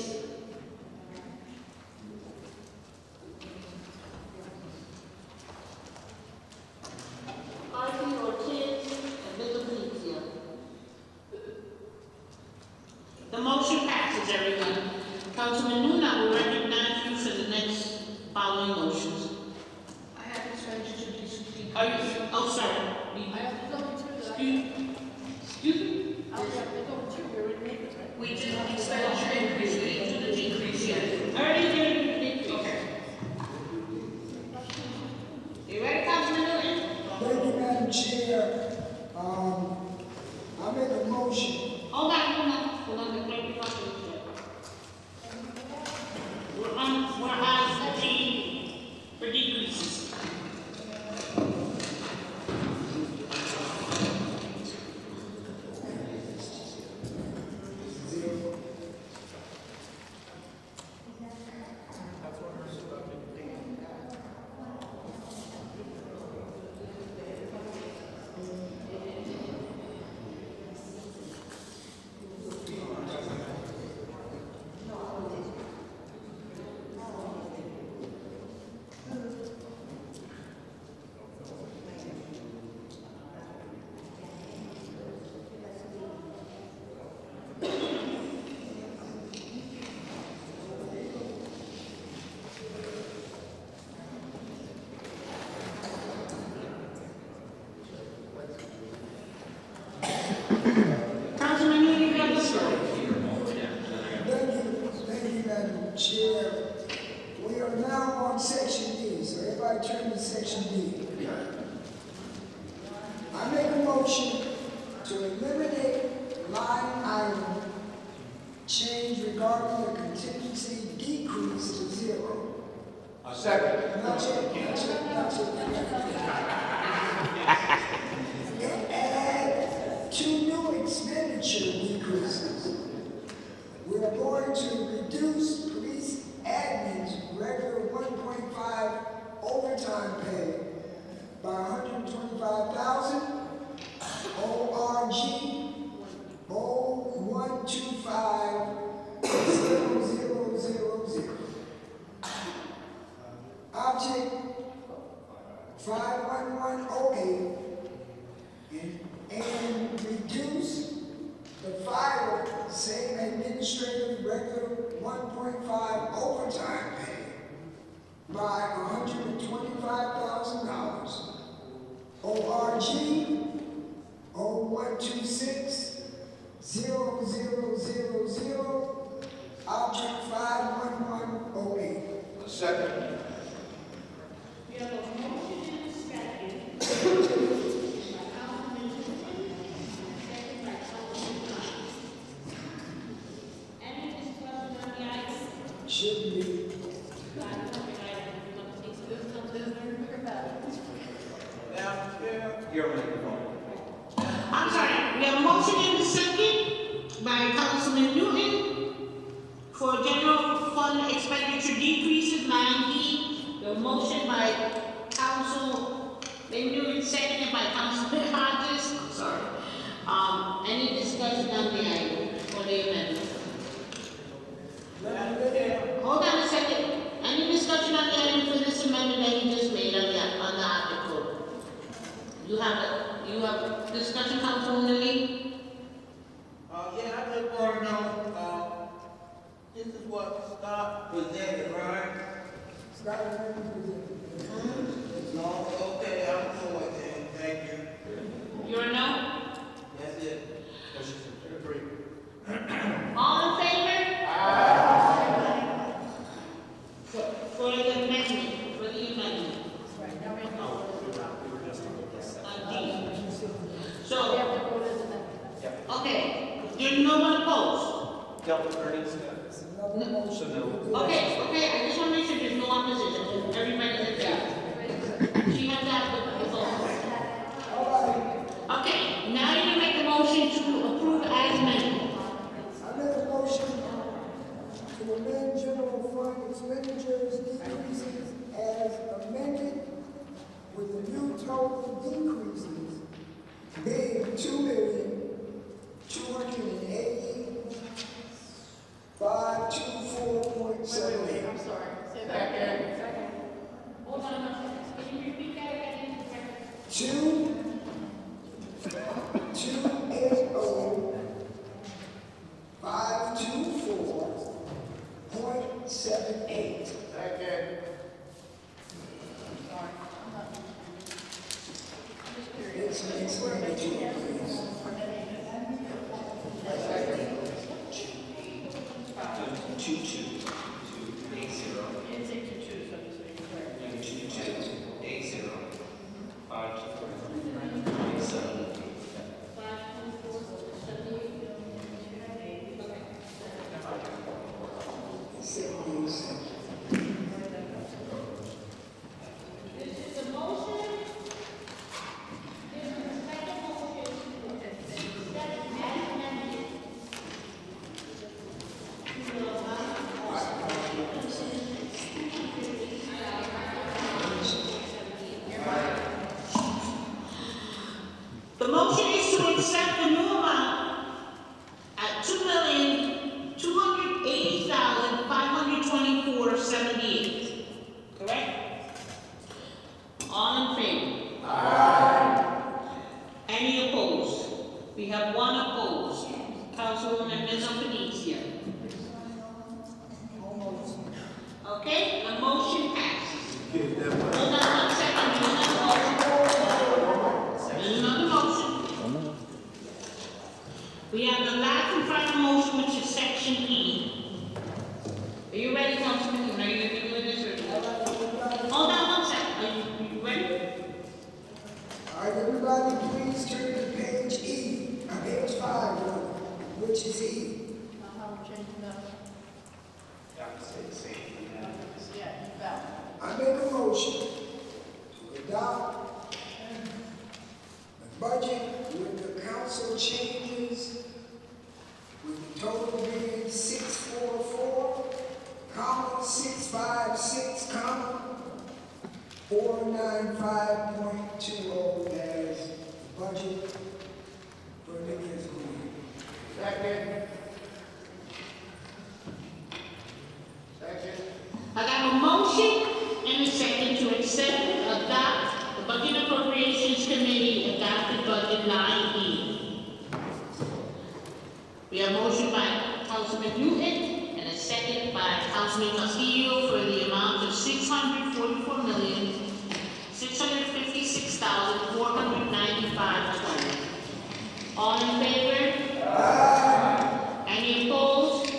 McCarthy, Ortiz, and Vizza-Panitia. The motion passes, everyone. Councilman Nuna will recognize you for the next following motions. I have expenditure decrease. Are you, oh, sorry. I have to go through that. Excuse me? I have to go through your neighbors, right? We did the expenditure increase, we didn't do the decrease yet. Already did the decrease. Okay. You ready, Councilman Newton? Thank you, Madam Chair. I make a motion. Hold on, the clerk is not finished yet. We're on the for decreases. Councilman Newton, you have the floor. Thank you, Madam Chair. We are now on section D, so everybody turn to section D. I make a motion to eliminate line item change regarding the contingency decrease to zero. A second. Not yet. Add two new expenditure decreases. We are going to reduce police admin's regular 1.5 overtime pay by $125,000. ORG 01250000. Object 51108 and reduce the fire, same administrative regular 1.5 overtime pay by $125,000. ORG 0126-0000, object 51108. A second. We have a motion and a second. Any discussion on the item? Should be. Your microphone. I'm sorry, we have a motion and a second by Councilman Newton for general fund expenditure decreases, 9D. The motion by Councilman Newton, seconded by Councilman Hodges. I'm sorry. Any discussion on the item or the amendment? Hold on a second. Any discussion on the item for this amendment that you just made on the article? You have discussion, Councilwoman Lee? Yeah, I just want to know, this is what Scott presented, right? Scott presented. No, okay, I'm for it then, thank you. You're a no? That's it. All in favor? For the amendment, So, okay, there's no one opposed? Dealt with earnings. So no. Okay, I just want to make sure there's no opposition. Everybody's in favor. She has that with the vote. Okay, now you're gonna make a motion to approve as amended. I make a motion to amend general fund expenditures decreases as amended with the new total decreases being $2,280,524.78. I'm sorry, say that again. Hold on a second, can you repeat that again? 2,280,524.78. Second. It's an expenditure increase. The motion is to accept the new amount at $2,280,524.78. Correct? All in favor? Aye. Any opposed? We have one opposed. Councilwoman Ms. Felicia. Okay, the motion passes. Hold on 1 second, there's another motion. We have the last and final motion, which is section E. Are you ready, Councilman? Are you going to do this or? Hold on 1 second. Are you ready? All right, everybody, please turn to page E, page 5, which is E. I make a motion to adopt the budget with the council changes, with the total being 644,656, 495.20 as budget for the fiscal year. Second. Second. I got a motion and a second to accept, adopt the Budget Appropriations Committee adopted budget Newton, and a second by Councilman Castillo for the amount of $644,656,495.20. All in favor? Any opposed?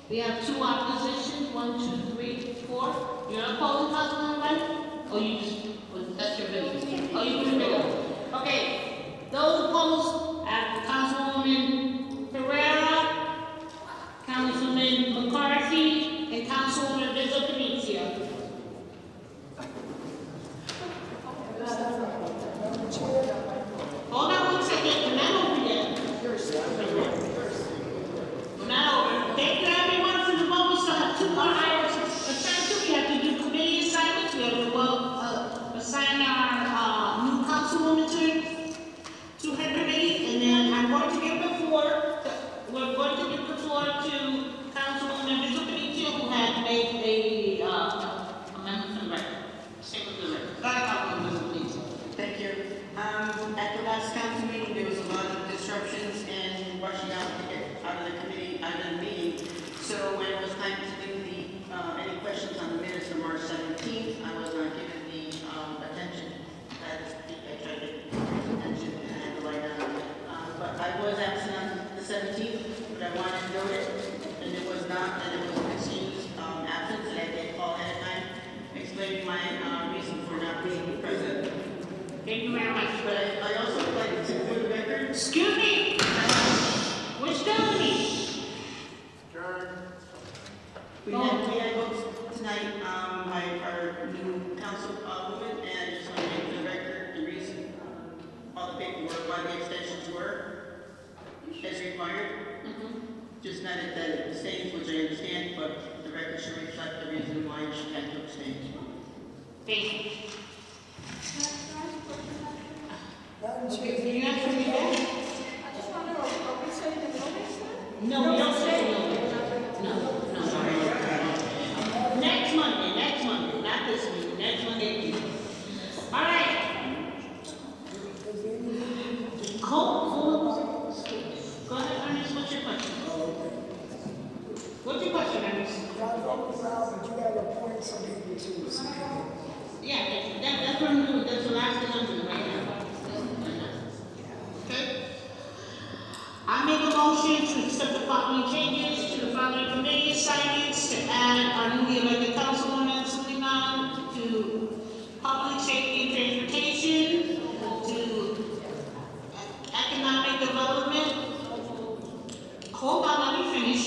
We have two oppositions, 1, 2, 3, 4. You're opposed, Councilman, right? Or you just, that's your bill? Oh, you put your bill? Okay, those opposed, Councilwoman Pereira, Councilman McCarthy, and Councilwoman Rizzo-Penicia. Hold on 1 second, we're not over yet. We're not over. Thank you everyone for the vote. We still have 2 more items to attend to. We have to do committee assignments. We have to assign our new councilwoman to her committee, and then we're going to give the floor to Councilwoman Rizzo-Penicia, who had made a amendment to the record. Statement to the record. Go ahead, Councilwoman Rizzo-Penicia. Thank you. At the last council meeting, there was a lot of disruptions and rushing out to get out of the committee, out of the meeting. So when it was time to do any questions on the minutes from March 17th, I was not given the attention that I tried to give attention and I had to lie down. But I was absent on the 17th, but I wanted to note it, and it was not, and it was an excused absence, and I did call ahead of time, explaining my reason for not being present. Thank you very much. But I also would like to, for the record, Excuse me. Which Melanie? we had votes tonight by our new councilwoman, and I just want to make for the record the reason, all the paperwork, why the extensions were as required. Just not at the stage, which I understand, but the record should reflect the reason why she had to abstain. Thank you. Madam Okay, Chair, can you answer me that? I just wonder, are we saying the buildings then? No, we don't say no. No, sorry. Next Monday, not this week, next Monday. All right. Go ahead, Ernest, what's your question? What's your question, Ernest? y'all voted out, but you gotta appoint some people to this committee. Yeah, that's what I'm doing, that's the last thing I'm doing right now. Okay? I make a motion to accept the following changes to the following committee assignments to add our newly elected councilwoman Suleiman to public safety and transportation, to economic development. Hold on, let me finish.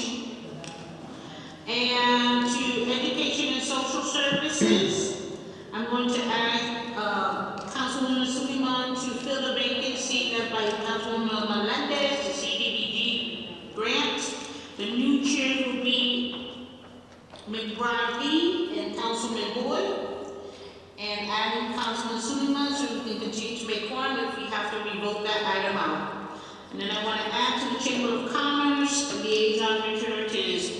And to education and social services. I'm going to add Councilwoman Suleiman to fill the vacancy left by Councilwoman Melendez, the CDBG grant. The new chair will be McBride and Councilman Boyd. And adding Councilman Suleiman so we can continue to make quorum if we have to revoke that item out. And then I want to add to the Chamber of Commerce, a liaison Richard Ortiz